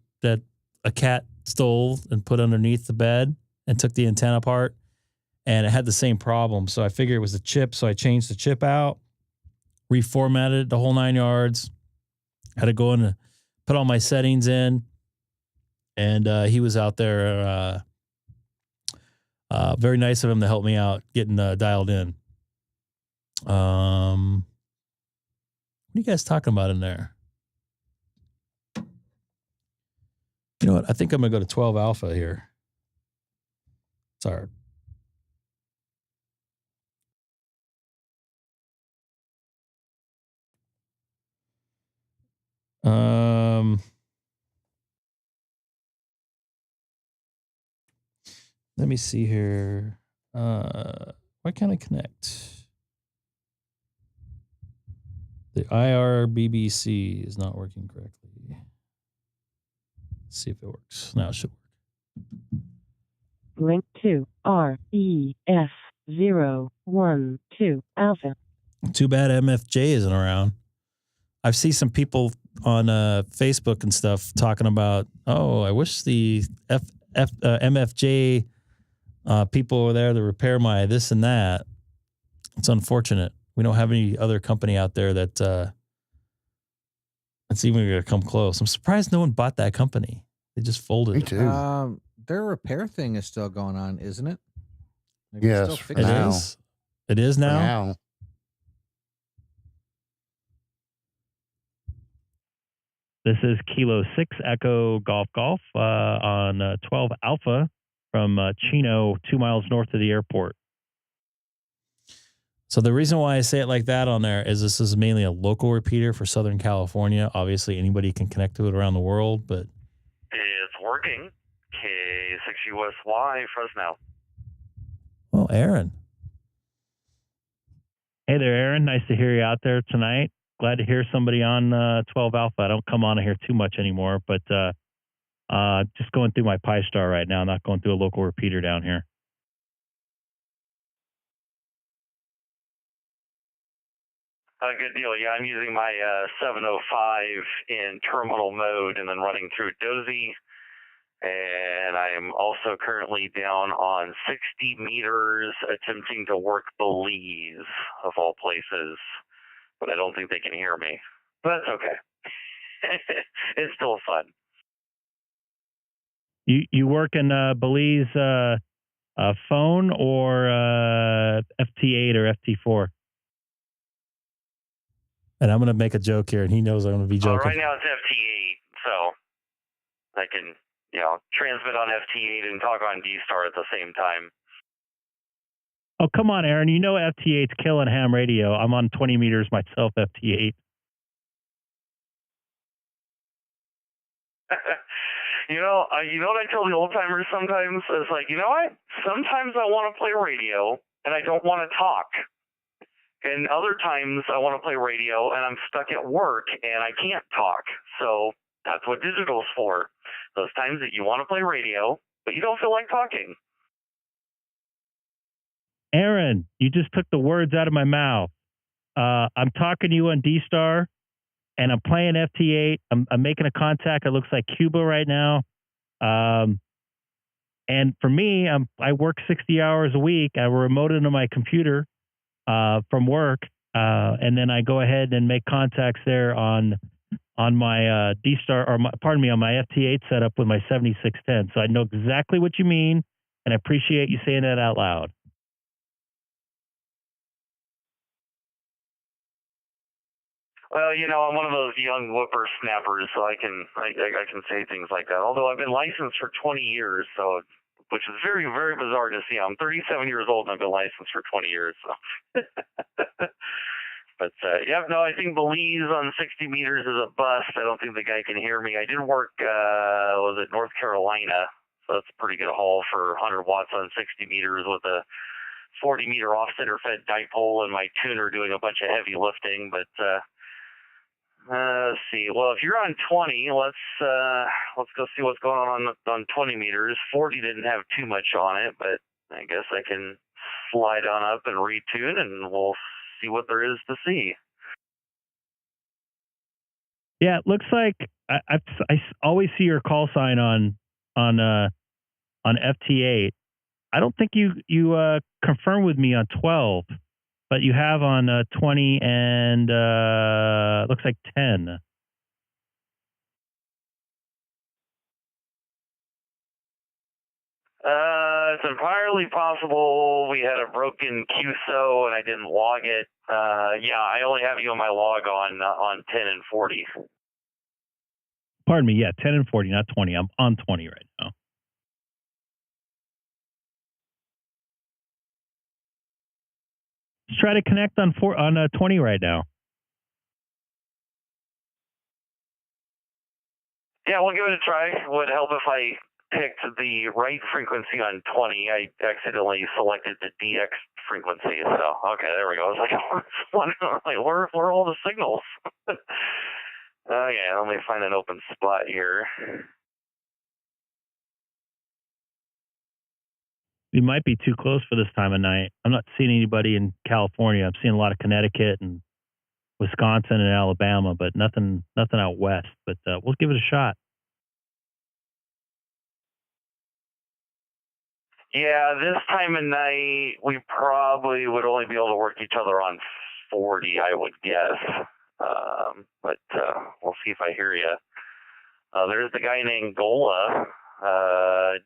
a cat stole and put underneath the bed and took the antenna apart. And it had the same problem. So I figured it was the chip. So I changed the chip out, reformatted the whole 9 yards, had to go in and put all my settings in. And he was out there. Very nice of him to help me out getting dialed in. What are you guys talking about in there? You know what? I think I'm going to go to 12 alpha here. Sorry. Let me see here. Why can't I connect? The IRBBC is not working correctly. Let's see if it works. Now it should work. Link to REF012 alpha. Too bad MFJ isn't around. I've seen some people on Facebook and stuff talking about, oh, I wish the MFJ people were there to repair my this and that. It's unfortunate. We don't have any other company out there that's even going to come close. I'm surprised no one bought that company. They just folded. Me too. Their repair thing is still going on, isn't it? Yes, still it is. It is now. This is Kilo 6 Echo Golf Golf on 12 Alpha from Chino, 2 miles north of the airport. So the reason why I say it like that on there is this is mainly a local repeater for Southern California. Obviously, anybody can connect to it around the world, but it's working. K6USY Fresno. Well, Aaron. Hey there, Aaron. Nice to hear you out there tonight. Glad to hear somebody on 12 Alpha. I don't come on here too much anymore, but just going through my Pi-Star right now, not going through a local repeater down here. Good deal. Yeah, I'm using my 705 in terminal mode and then running through Dozy. And I am also currently down on 60 meters attempting to work Belize, of all places. But I don't think they can hear me. But that's okay. It's still fun. You work in Belize phone or FT8 or FT4? And I'm going to make a joke here, and he knows I'm going to be joking. Right now it's FT8, so I can, transmit on FT8 and talk on DStar at the same time. Oh, come on, Aaron. You know FT8's killing ham radio. I'm on 20 meters myself, FT8. You know what I tell the old timers sometimes? It's like, you know what? Sometimes I want to play radio, and I don't want to talk. And other times I want to play radio and I'm stuck at work and I can't talk. So that's what digital's for. Those times that you want to play radio, but you don't feel like talking. Aaron, you just took the words out of my mouth. I'm talking to you on DStar and I'm playing FT8. I'm making a contact. It looks like Cuba right now. And for me, I work 60 hours a week. I remote into my computer from work, and then I go ahead and make contacts there on my DStar, or on my FT8 setup with my 7610. So I know exactly what you mean, and I appreciate you saying that out loud. Well, I'm one of those young whippersnappers, so I can say things like that. Although I've been licensed for 20 years, which is very, very bizarre to see. I'm 37 years old and I've been licensed for 20 years. So. But, I think Belize on 60 meters is a bust. I don't think the guy can hear me. I did work, North Carolina. So that's a pretty good haul for 100 watts on 60 meters with a 40 meter off center fed dipole and my tuner doing a bunch of heavy lifting. But, let's see. Well, if you're on 20, let's go see what's going on 20 meters. 40 didn't have too much on it, but I guess I can slide on up and retune, and we'll see what there is to see. Yeah, it looks like I always see your call sign on FT8. I don't think you confirmed with me on 12. But you have on 20 and looks like 10. It's entirely possible we had a broken QSO and I didn't log it. I only have you on my log on 10 and 40. Pardon me. Yeah, 10 and 40, not 20. I'm on 20 right now. Let's try to connect on 20 right now. Yeah, we'll give it a try. Would help if I picked the right frequency on 20. I accidentally selected the DX frequency. So, okay, there we go. I was like, where are all the signals? Okay, let me find an open spot here. We might be too close for this time of night. I'm not seeing anybody in California. I'm seeing a lot of Connecticut and Wisconsin and Alabama, but nothing out west. But we'll give it a shot. Yeah, this time of night, we probably would only be able to work each other on 40, I would guess. But we'll see if I hear you. There's the guy in Angola,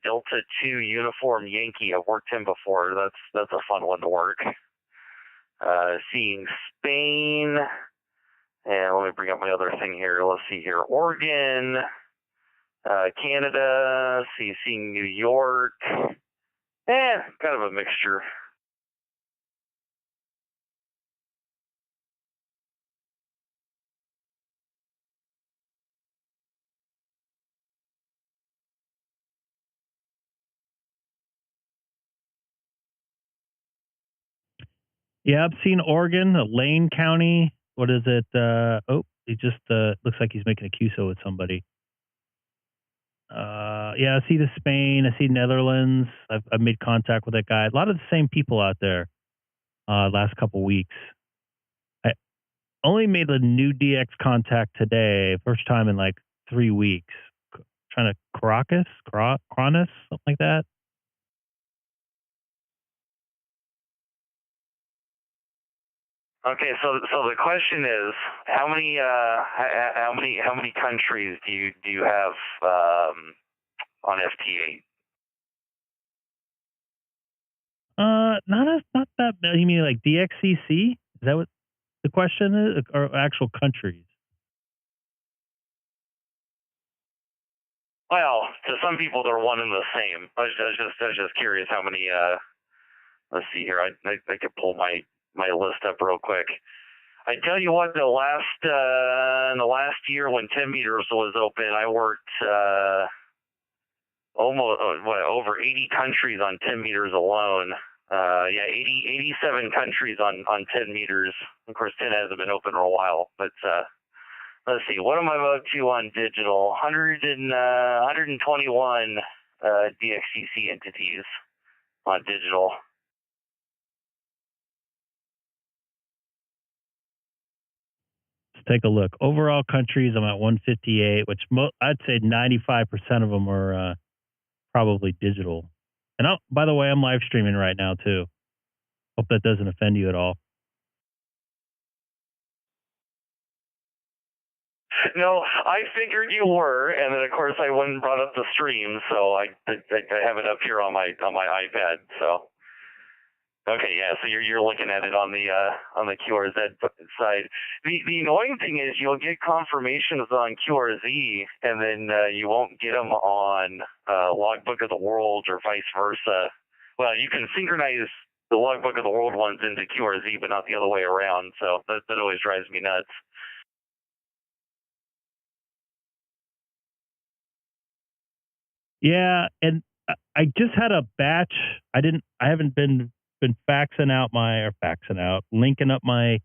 Delta 2 Uniform Yankee. I've worked him before. That's a fun one to work. Seeing Spain, and let me bring up my other thing here. Let's see here, Oregon, Canada. Seeing New York. Kind of a mixture. Yeah, I've seen Oregon, Lane County. What is it? He just looks like he's making a QSO with somebody. Yeah, I see the Spain. I see Netherlands. I've made contact with that guy. A lot of the same people out there. Last couple weeks. I only made a new DX contact today. First time in like 3 weeks. Trying to Cronus, something like that. Okay, so the question is, how many countries do you have on FT8? Not that many. You mean like DXCC? Is that what the question is, or actual countries? Well, to some people, they're one and the same. I was just curious how many. Let's see here. I could pull my list up real quick. I tell you what, in the last year when 10 meters was open, I worked almost over 80 countries on 10 meters alone. 87 countries on 10 meters. Of course, 10 hasn't been open for a while, but let's see. What am I up to on digital? 121 DXCC entities on digital. Let's take a look. Overall countries, I'm at 158, which I'd say 95% of them are probably digital. And by the way, I'm live streaming right now too. Hope that doesn't offend you at all. No, I figured you were, and then of course I went and brought up the stream, so I have it up here on my iPad. So okay, yeah. So you're looking at it on the QRZ side. The annoying thing is you'll get confirmations on QRZ, and then you won't get them on Logbook of the World or vice versa. Well, you can synchronize the Logbook of the World ones into QRZ, but not the other way around. So that always drives me nuts. Yeah, and I just had a batch. I haven't been linking up my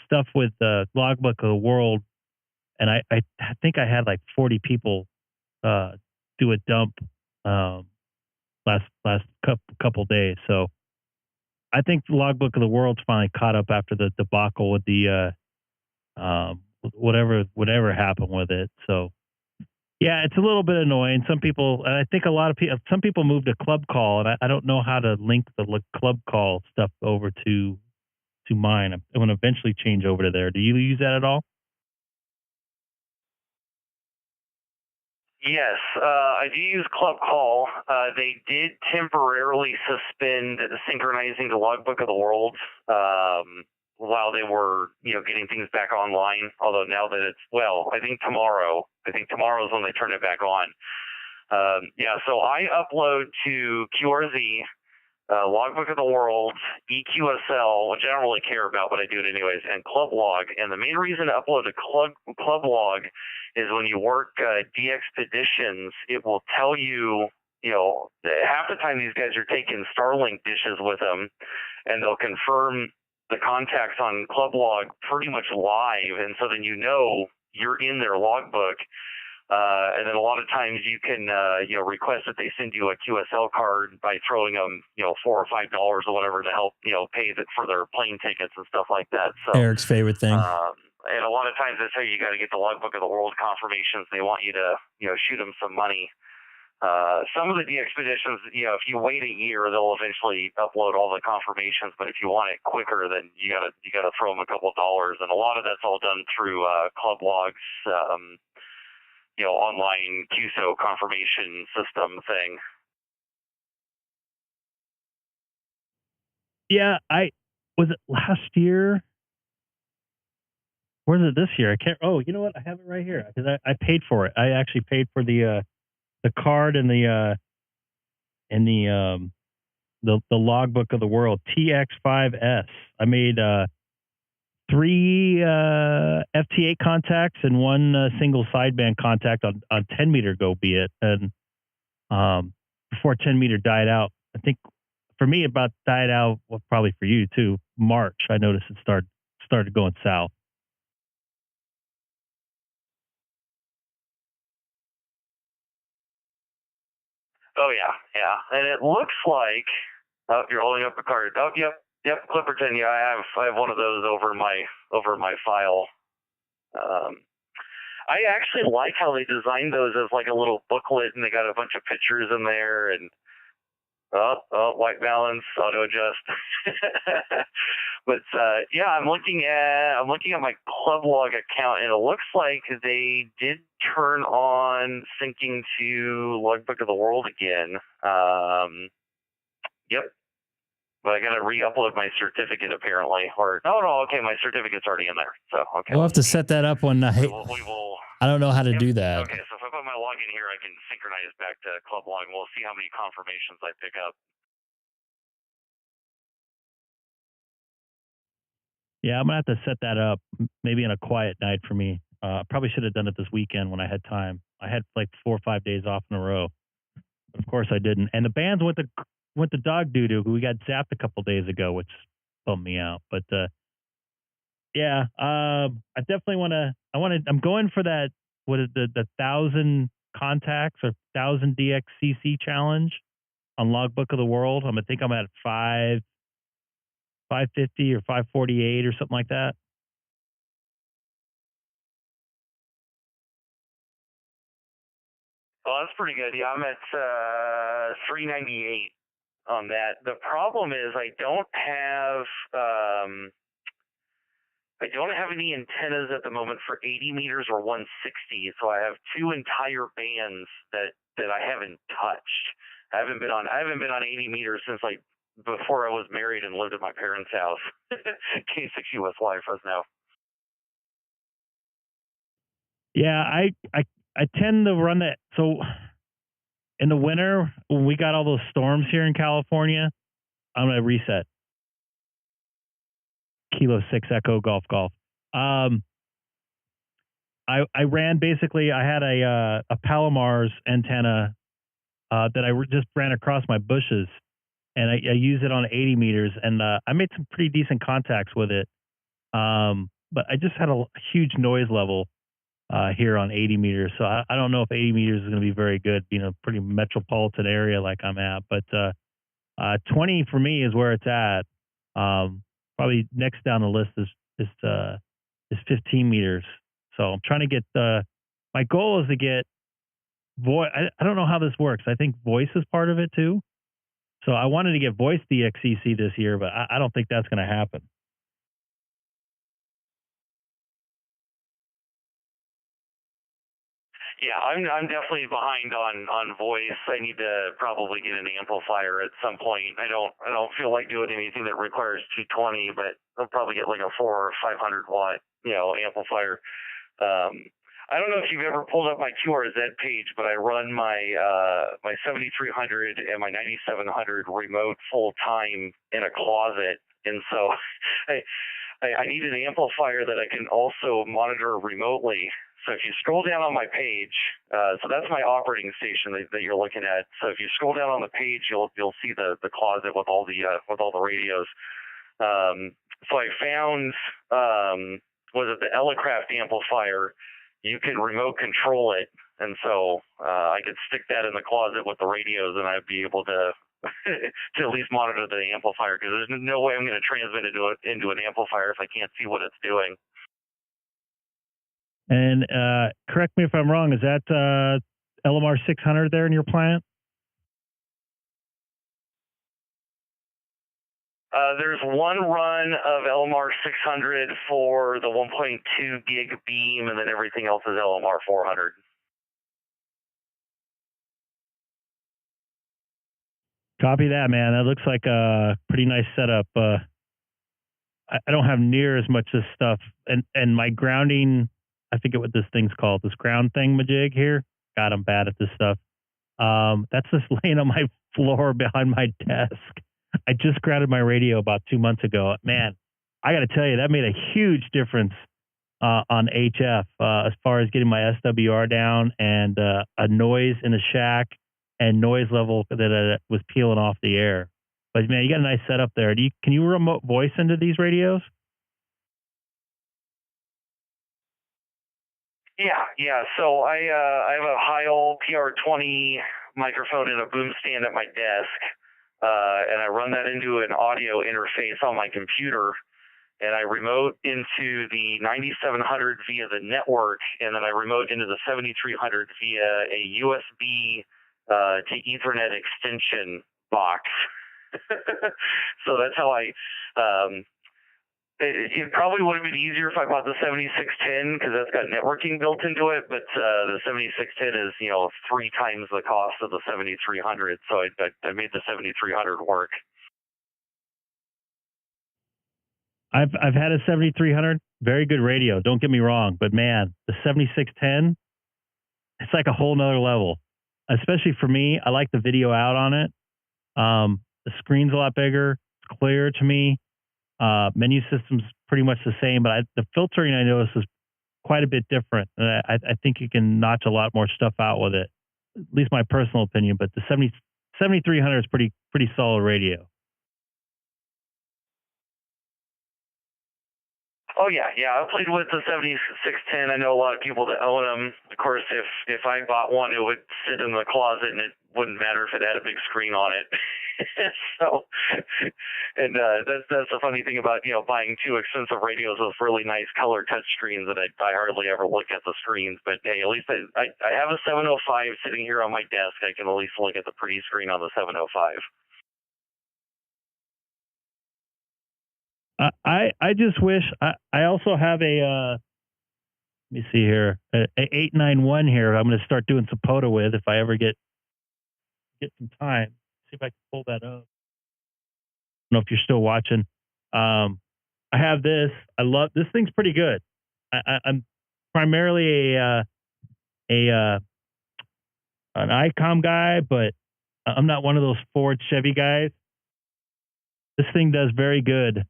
stuff with the Logbook of the World, and I think I had like 40 people do a dump last couple days. So I think the Logbook of the World's finally caught up after the debacle with the whatever happened with it. So yeah, it's a little bit annoying. Some people, and I think some people moved to Club Call, and I don't know how to link the Club Call stuff over to mine. I'm going to eventually change over to there. Do you use that at all? Yes, I do use Club Call. They did temporarily suspend synchronizing the Logbook of the World while they were, getting things back online. Although now that I think tomorrow is when they turn it back on. So I upload to QRZ, Logbook of the World, EQSL, which I don't really care about, but I do it anyways, and Club Log. And the main reason to upload to Club Log is when you work DXpeditions, it will tell you, half the time these guys are taking Starlink dishes with them, and they'll confirm the contacts on Club Log pretty much live, and so then you're in their logbook. And then a lot of times you can, request that they send you a QSL card by throwing them, $4 or $5 or whatever to help, pay for their plane tickets and stuff like that. So Eric's favorite thing. And a lot of times that's how you got to get the Logbook of the World confirmations. They want you to, shoot them some money. Some of the DXpeditions, if you wait a year, they'll eventually upload all the confirmations. But if you want it quicker, then you gotta throw them a couple of dollars. And a lot of that's all done through Club Log's, online QSO confirmation system thing. Yeah, was it last year? Or is it this year? I can't. Oh, you know what? I have it right here because I paid for it. I actually paid for the card and the Logbook of the World TX5S. I made 3 FT8 contacts and 1 single sideband contact on 10 meter go be it. And before 10 meter died out, I think for me about died out. Well, probably for you too. March, I noticed it started going south. Oh yeah. And it looks like you're holding up a card. Oh, yep, Clipperton. Yeah, I have one of those over my file. I actually like how they designed those as like a little booklet, and they got a bunch of pictures in there, and white balance, auto adjust. But I'm looking at my Club Log account, and it looks like they did turn on syncing to Logbook of the World again. Yep. But I got to re-upload my certificate apparently. Okay, my certificate's already in there. So okay. We'll have to set that up one night. We will. I don't know how to do that. Okay, so if I put my login here, I can synchronize back to Club Log, and we'll see how many confirmations I pick up. Yeah, I'm gonna have to set that up maybe on a quiet night for me. Probably should have done it this weekend when I had time. I had like 4 or 5 days off in a row. But of course I didn't. And the bands went to dog doo doo. We got zapped a couple days ago, which bummed me out. But I definitely I'm going for that. What is the 1,000 contacts or 1,000 DXCC challenge on Logbook of the World? I think I'm at 550 or 548 or something like that. Well, that's pretty good. Yeah, I'm at 398 on that. The problem is I don't have any antennas at the moment for 80 meters or 160. So I have 2 entire bands that I haven't touched. I haven't been on 80 meters since like before I was married and lived at my parents' house. K6 life us now. Yeah, I tend to run that. So in the winter, when we got all those storms here in California, I'm going to reset. Kilo 6 Echo Golf. I ran basically, I had a Palomar's antenna that I just ran across my bushes, and I use it on 80 meters, and I made some pretty decent contacts with it. But I just had a huge noise level here on 80 meters. So I don't know if 80 meters is going to be very good, being a pretty metropolitan area like I'm at. But 20 for me is where it's at. Probably next down the list is 15 meters. So I'm trying to get my goal is to get voice. I don't know how this works. I think voice is part of it too. So I wanted to get voice DXCC this year, but I don't think that's going to happen. Yeah, I'm definitely behind on voice. I need to probably get an amplifier at some point. I don't feel like doing anything that requires 220, but I'll probably get like a 400 or 500 watt, amplifier. I don't know if you've ever pulled up my QRZ page, but I run my 7300 and my 9700 remote full time in a closet, and so I need an amplifier that I can also monitor remotely. So if you scroll down on my page, so that's my operating station that you're looking at. So if you scroll down on the page, you'll see the closet with all the radios. So I found was it the Elecraft amplifier? You can remote control it, and so I could stick that in the closet with the radios, and I'd be able to to at least monitor the amplifier, because there's no way I'm going to transmit it into an amplifier if I can't see what it's doing. And correct me if I'm wrong, is that LMR 600 there in your plant? There's one run of LMR 600 for the 1.2 gig beam, and then everything else is LMR 400. Copy that, man. That looks like a pretty nice setup. I don't have near as much of this stuff, and my grounding, I forget what this thing's called, this ground thing majig here. God, I'm bad at this stuff. That's just laying on my floor behind my desk. I just grounded my radio about 2 months ago. Man, I got to tell you, that made a huge difference on HF as far as getting my SWR down and a noise in the shack and noise level that was peeling off the air. But man, you got a nice setup there. Can you remote voice into these radios? Yeah. So I have a Heil PR20 microphone and a boom stand at my desk, and I run that into an audio interface on my computer, and I remote into the 9700 via the network, and then I remote into the 7300 via a USB to Ethernet extension box. So that's how I. It probably would have been easier if I bought the 7610, because that's got networking built into it. But the 7610 is 3 times the cost of the 7300. So I made the 7300 work. I've had a 7300, very good radio. Don't get me wrong, but man, the 7610, it's like a whole nother level. Especially for me, I like the video out on it. The screen's a lot bigger. It's clear to me. Menu system's pretty much the same, but the filtering I noticed is quite a bit different. And I think you can notch a lot more stuff out with it. At least my personal opinion. But the 7300 is pretty solid radio. Oh yeah. I played with the 7610. I know a lot of people that own them. Of course, if I bought one, it would sit in the closet, and it wouldn't matter if it had a big screen on it. So, and that's the funny thing about buying 2 expensive radios with really nice color touch screens, that I hardly ever look at the screens. But hey, at least I have a 705 sitting here on my desk. I can at least look at the pretty screen on the 705. I just wish I also have a let me see here, a 891 here. I'm going to start doing some POTA with if I ever get some time. See if I can pull that up. I don't know if you're still watching. I have this. I love this thing's pretty good. I'm primarily an Icom guy, but I'm not one of those Ford Chevy guys. This thing does very good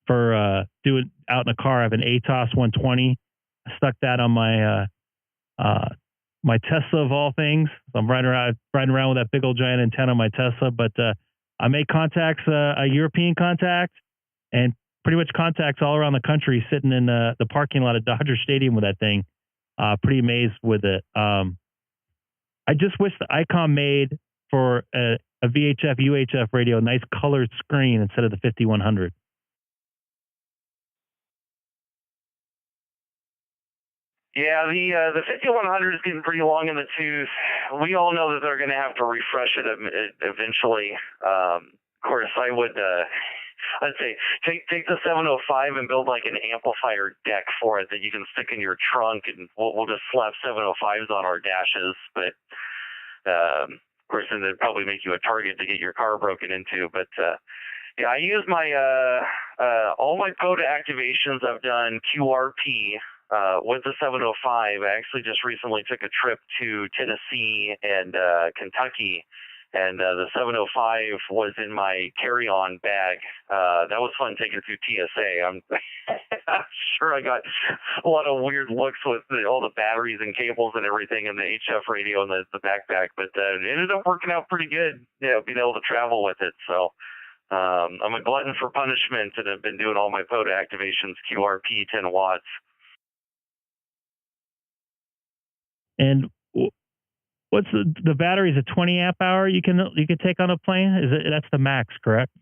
for doing out in the car. I have an ATOS 120. I stuck that on my my Tesla of all things. I'm riding around with that big old giant antenna on my Tesla. But I made contacts, a European contact, and pretty much contacts all around the country, sitting in the parking lot at Dodger Stadium with that thing. Pretty amazed with it. I just wish the Icom made for a VHF, UHF radio, nice colored screen instead of the 5100. Yeah, the 5100 is getting pretty long in the tooth. We all know that they're going to have to refresh it eventually. Of course, I would I'd say take the 705 and build like an amplifier deck for it that you can stick in your trunk, and we'll just slap 705s on our dashes. But of course, then they'd probably make you a target to get your car broken into. But yeah, I use my all my POTA activations. I've done QRP with the 705. I actually just recently took a trip to Tennessee and Kentucky, and the 705 was in my carry-on bag. That was fun taking through TSA. I'm sure I got a lot of weird looks with all the batteries and cables and everything, and the HF radio and the backpack, but it ended up working out pretty good, being able to travel with it. So I'm a glutton for punishment, and I've been doing all my POTA activations, QRP, 10 watts. And what's the battery? Is a 20 amp hour you can take on a plane? That's the max, correct?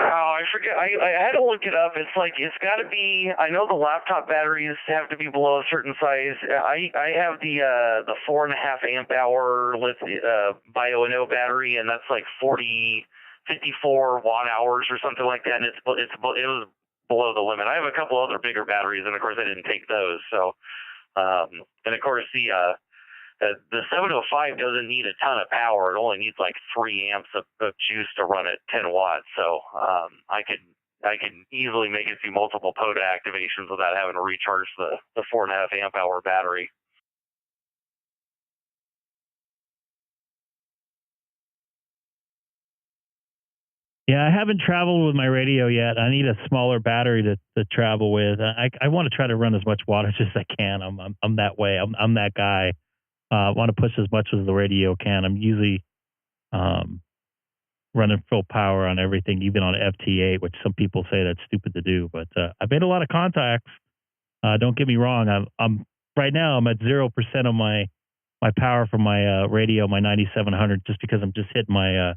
Oh, I forget. I had to look it up. It's got to be. I know the laptop batteries have to be below a certain size. I have the 4.5 amp hour Bio battery, and that's like 54 watt hours or something like that. And it was below the limit. I have a couple other bigger batteries, and of course I didn't take those. So, and of course the 705 doesn't need a ton of power. It only needs like 3 amps of juice to run at 10 watts. So I can easily make it through multiple POTA activations without having to recharge the 4.5 amp hour battery. Yeah, I haven't traveled with my radio yet. I need a smaller battery to travel with. I want to try to run as much wattage as I can. I'm that way. I'm that guy. I want to push as much as the radio can. I'm usually running full power on everything, even on FT8, which some people say that's stupid to do. But I've made a lot of contacts. Don't get me wrong. I'm right now. I'm at 0% of my power from my radio, my 9700, just because I'm just hitting my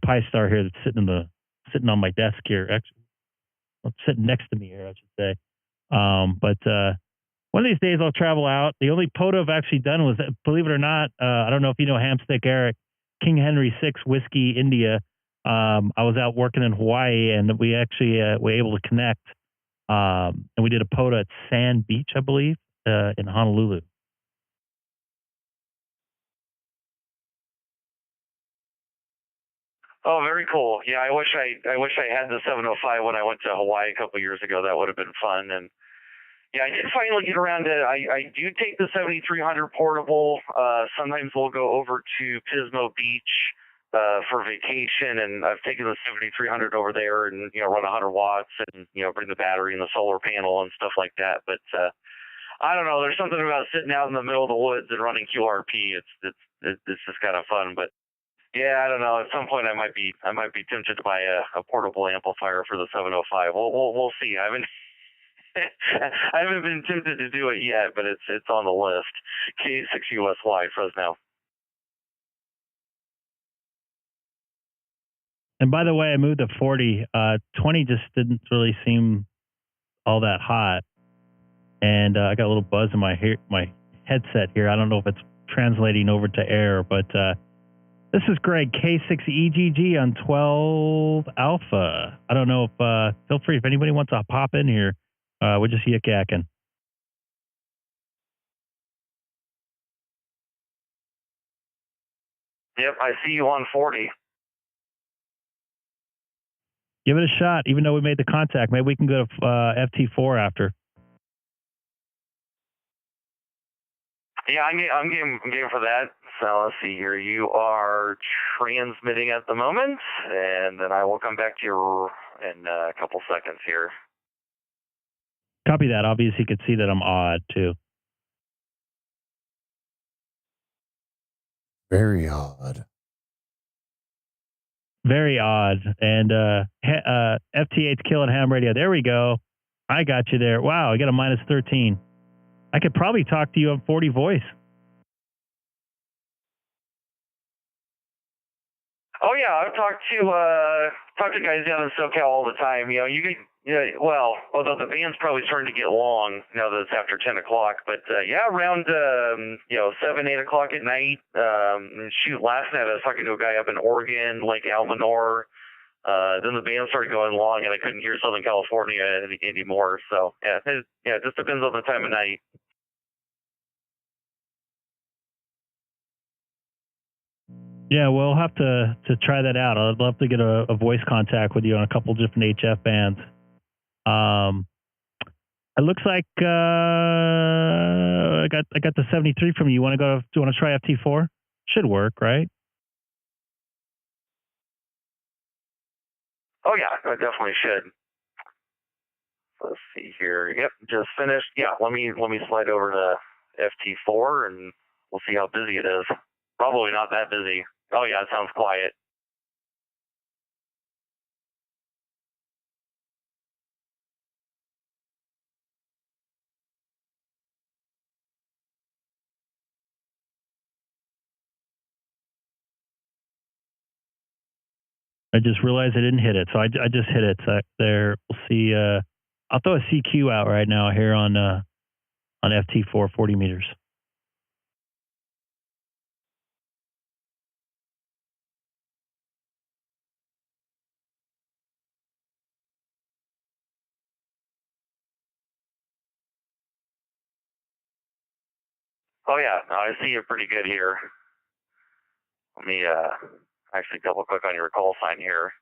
Pi-Star here that's sitting on my desk here. Actually, I'm sitting next to me here, I should say. But one of these days I'll travel out. The only POTA I've actually done was, believe it or not, I don't know if you know Hamstick Eric, King Henry 6 Whiskey India. I was out working in Hawaii, and we actually were able to connect. And we did a POTA at Sand Beach, I believe, in Honolulu. Oh, very cool. Yeah, I wish I had the 705 when I went to Hawaii a couple years ago. That would have been fun. And yeah, I did finally get around to. I do take the 7300 portable. Sometimes we'll go over to Pismo Beach for vacation, and I've taken the 7300 over there and run 100 watts and bring the battery and the solar panel and stuff like that. But I don't know. There's something about sitting out in the middle of the woods and running QRP. It's just kind of fun. But yeah, I don't know. At some point, I might be tempted to buy a portable amplifier for the 705. We'll see. I haven't been tempted to do it yet, but it's on the list. K6USY Fresno. And by the way, I moved to 40. 20 just didn't really seem all that hot, and I got a little buzz in my headset here. I don't know if it's translating over to air, but. This is Greg, K6EGG on 12 Alpha. I don't know if, feel free if anybody wants to pop in here. We're just yik-yakking. Yep, I see you on 40. Give it a shot, even though we made the contact. Maybe we can go to FT4 after. Yeah, I'm game for that. So let's see here. You are transmitting at the moment, and then I will come back to you in a couple seconds here. Copy that. Obviously, you could see that I'm odd, too. Very odd. Very odd. And FT8's killing ham radio. There we go. I got you there. Wow, I got a -13. I could probably talk to you on 40 voice. Oh yeah, I've talked to guys down in SoCal all the time. You Yeah, well, although the band's probably starting to get long now that it's after 10 o'clock. But yeah, around 7, 8 o'clock at night. Shoot, last night I was talking to a guy up in Oregon, Lake Almanor. Then the band started going long, and I couldn't hear Southern California anymore. So yeah, it just depends on the time of night. Yeah, we'll have to try that out. I'd love to get a voice contact with you on a couple different HF bands. It looks like I got the 73 from you. Do you want to try FT4? Should work, right? Oh yeah, I definitely should. Let's see here. Yep, just finished. Yeah, let me slide over to FT4 and we'll see how busy it is. Probably not that busy. Oh yeah, it sounds quiet. I just realized I didn't hit it, so I just hit it. So there, we'll see. I'll throw a CQ out right now here on FT4, 40 meters. Oh yeah, no, I see you're pretty good here. Let me actually double click on your call sign here.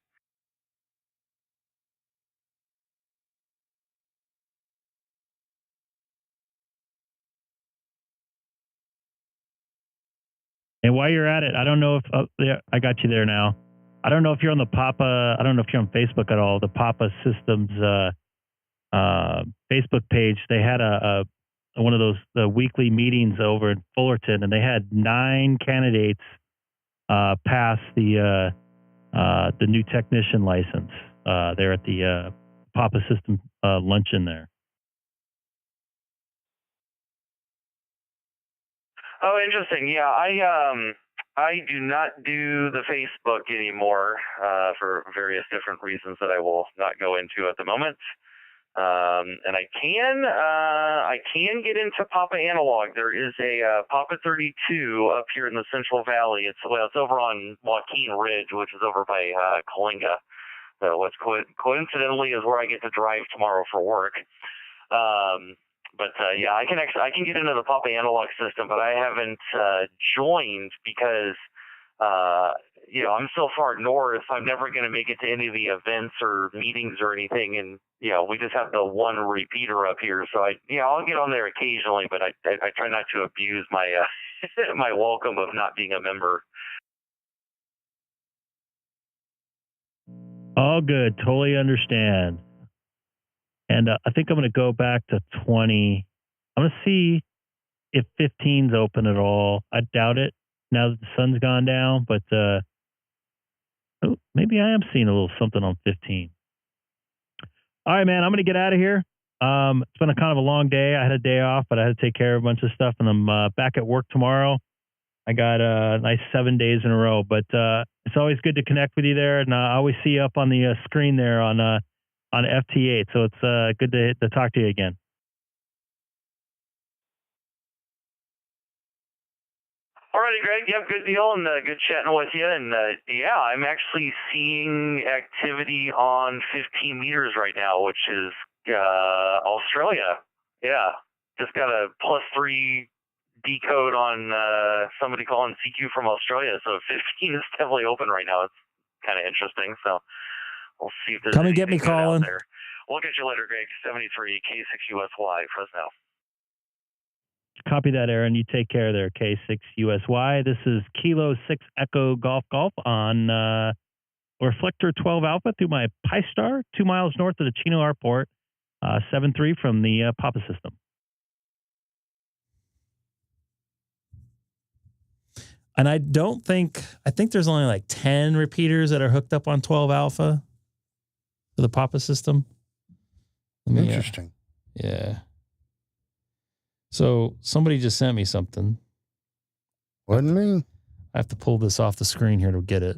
And while you're at it, I don't know if yeah, I got you there now. I don't know if you're on the Papa. I don't know if you're on Facebook at all. The Papa Systems Facebook page. They had one of the weekly meetings over in Fullerton, and they had 9 candidates pass the new technician license there at the Papa System luncheon there. Oh, interesting. Yeah, I do not do the Facebook anymore for various different reasons that I will not go into at the moment. And I can get into Papa Analog. There is a Papa 32 up here in the Central Valley. It's over on Joaquin Ridge, which is over by Coalinga. What's coincidentally is where I get to drive tomorrow for work. But yeah, I can get into the Papa Analog system, but I haven't joined because I'm so far north. I'm never going to make it to any of the events or meetings or anything, and we just have the one repeater up here. So I'll get on there occasionally, but I try not to abuse my my welcome of not being a member. All good, totally understand. And I think I'm going to go back to 20. I'm going to see if 15's open at all. I doubt it now that the sun's gone down, but maybe I am seeing a little something on 15. All right, man, I'm going to get out of here. It's been a kind of a long day. I had a day off, but I had to take care of a bunch of stuff, and I'm back at work tomorrow. I got a nice 7 days in a row, but it's always good to connect with you there, and I always see you up on the screen there on FT8, so it's good to talk to you again. All righty, Greg. Yep, good deal, and good chatting with you. And yeah, I'm actually seeing activity on 15 meters right now, which is Australia. Yeah, just got a +3 decode on somebody calling CQ from Australia. So 15 is definitely open right now. It's kind of interesting. So we'll see if there's come and get me, anything good out Colin. there. We'll get you later, Greg. 73 K6USY, Fresno. Copy that, Aaron. You take care there, K6USY. This is Kilo 6 Echo Golf on Reflector 12 Alpha through my Pi Star, 2 miles north of the Chino Airport, 7-3 from the Papa system. And I think there's only like 10 repeaters that are hooked up on 12 Alpha for the Papa system. Interesting. Yeah. So somebody just sent me something. Wasn't me. I have to pull this off the screen here to get it.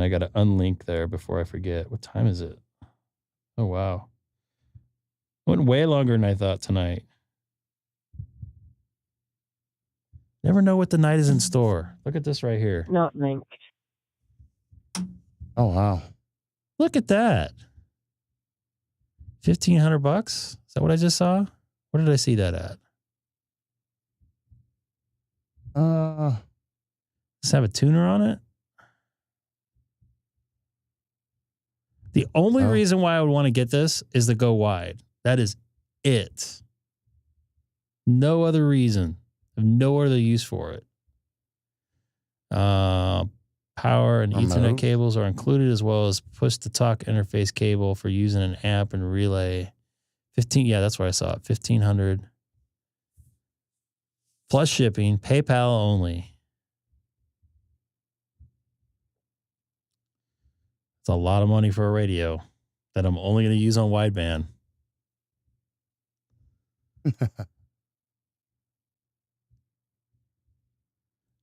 And I got to unlink there before I forget. What time is it? Oh, wow. Went way longer than I thought tonight. Never know what the night is in store. Look at this right here. Not linked. Oh, wow. Look at that. $1,500? Is that what I just saw? Where did I see that at? Does it have a tuner on it? The only reason why I would want to get this is to go wide. That is it. No other reason. I have no other use for it. Power and Ethernet cables are included, as well as push-to-talk interface cable for using an amp and relay. 15, yeah, that's where I saw it. 1,500 plus shipping, PayPal only. It's a lot of money for a radio that I'm only going to use on wideband.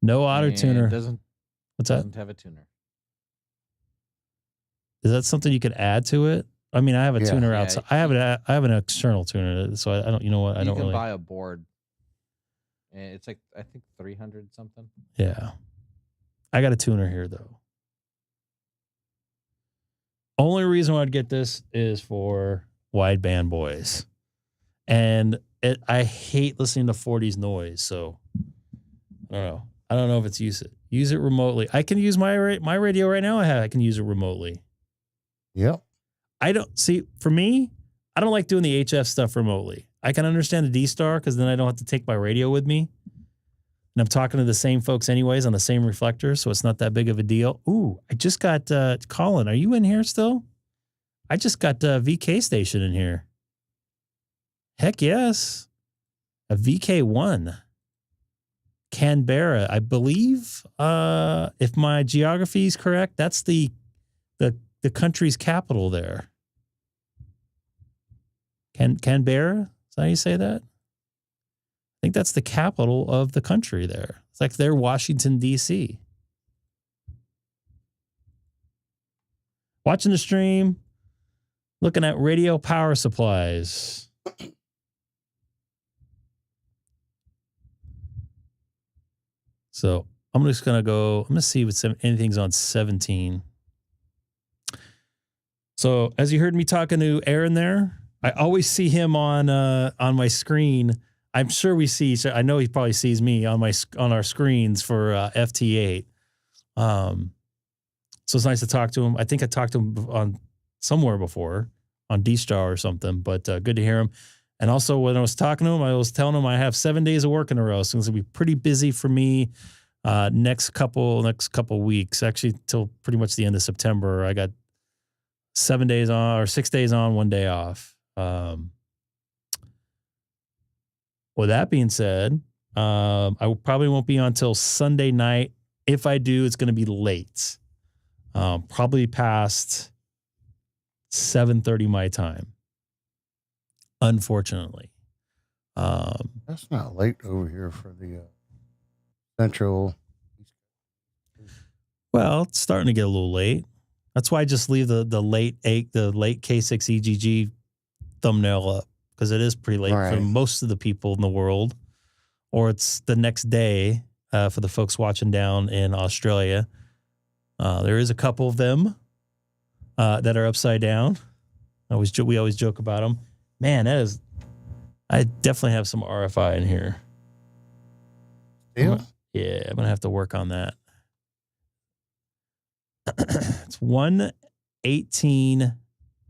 No auto tuner. What's that? Doesn't have a tuner. Is that something you could add to it? I mean, I have a tuner outside. I have an external tuner, so I don't. You know what? I don't really. You can buy a board. And it's like, I think 300 something. Yeah, I got a tuner here though. Only reason why I'd get this is for wideband boys, and I hate listening to 40s noise. So I don't know. I don't know if it's use it remotely. I can use my radio right now. I can use it remotely. Yep. I don't see, for me, I don't like doing the HF stuff remotely. I can understand the DStar because then I don't have to take my radio with me. And I'm talking to the same folks anyways on the same reflector, so it's not that big of a deal. Ooh, I just got, Colin, are you in here still? I just got a VK station in here. Heck yes. A VK1. Canberra, I believe, if my geography is correct, that's the country's capital there. Canberra? Is that how you say that? I think that's the capital of the country there. It's like they're Washington, D.C. Watching the stream, looking at radio power supplies. So I'm just going to go, I'm going to see what anything's on 17. So as you heard me talking to Aaron there, I always see him on my screen. I'm sure we see, so I know he probably sees me on our screens for FT8. So it's nice to talk to him. I think I talked to him on somewhere before on DStar or something, but good to hear him. And also when I was talking to him, I was telling him I have 7 days of work in a row. So it's going to be pretty busy for me next couple weeks, actually till pretty much the end of September. I got 7 days on or 6 days on, 1 day off. With that being said, I probably won't be on until Sunday night. If I do, it's going to be late. Probably past 7:30 my time. Unfortunately. That's not late over here for the central. Well, it's starting to get a little late. That's why I just leave the late K6EGG thumbnail up, because it is pretty late for most of the people in the world, or it's the next day for the folks watching down in Australia. There is a couple of them that are upside down. We always joke about them. Man, I definitely have some RFI in here. Yeah, I'm gonna have to work on that. It's 1:18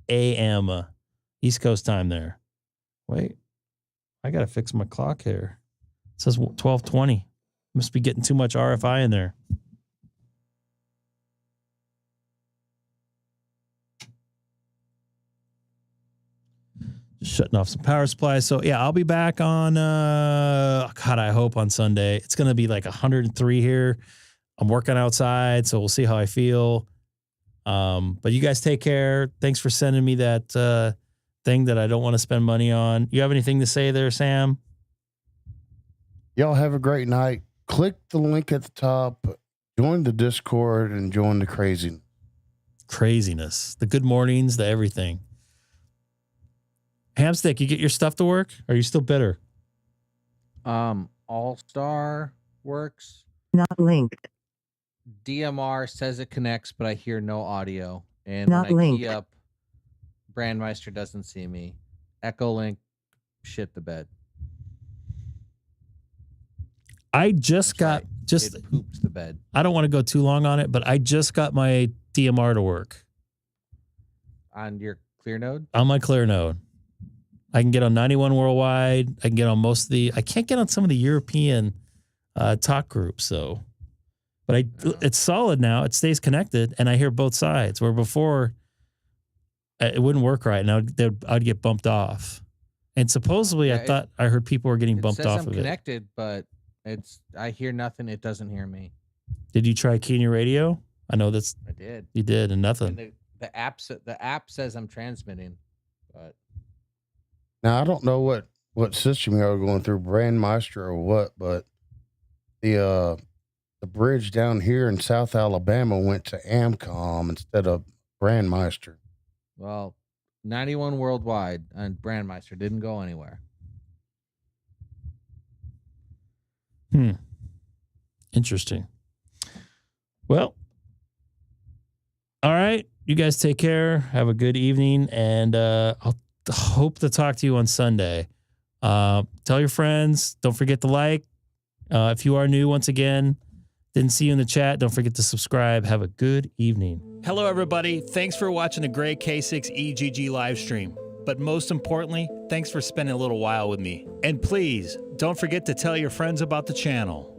a.m. East Coast time there. Wait, I gotta fix my clock here. It says 12:20. Must be getting too much RFI in there. Just shutting off some power supplies. So yeah, I'll be back on God, I hope on Sunday. It's gonna be like 103 here. I'm working outside, so we'll see how I feel. But you guys take care. Thanks for sending me that thing that I don't want to spend money on. You have anything to say there, Sam? Y'all have a great night. Click the link at the top, join the Discord, and join the crazy. craziness. The good mornings, the everything. Hamstick, you get your stuff to work? Or are you still bitter? Allstar works. Not linked. DMR says it connects, but I hear no audio. And Not when I linked. key up, Brandmeister doesn't see me. Echo Link, shit the bed. I just got it poops the bed. I don't want to go too long on it, but I just got my DMR to work. On your clear node? On my clear node. I can get on 91 worldwide. I can get on most of the, I can't get on some of the European talk groups, so. But it's solid now. It stays connected, and I hear both sides, where before it wouldn't work right. Now I'd get bumped off. And supposedly I thought I heard people were getting bumped off of it. Connected, but I hear nothing. It doesn't hear me. Did you try keying your radio? I know that's. I did. You did, and nothing. And the app says I'm transmitting, but. Now I don't know what system you are going through, Brandmeister or what, but the bridge down here in South Alabama went to Amcom instead of Brandmeister. Well, 91 worldwide and Brandmeister didn't go anywhere. Interesting. Well, all right. You guys take care. Have a good evening, and I'll hope to talk to you on Sunday. Tell your friends. Don't forget to like. If you are new, once again, didn't see you in the chat, don't forget to subscribe. Have a good evening. Hello, everybody. Thanks for watching the great K6EGG live stream. But most importantly, thanks for spending a little while with me. And please, don't forget to tell your friends about the channel.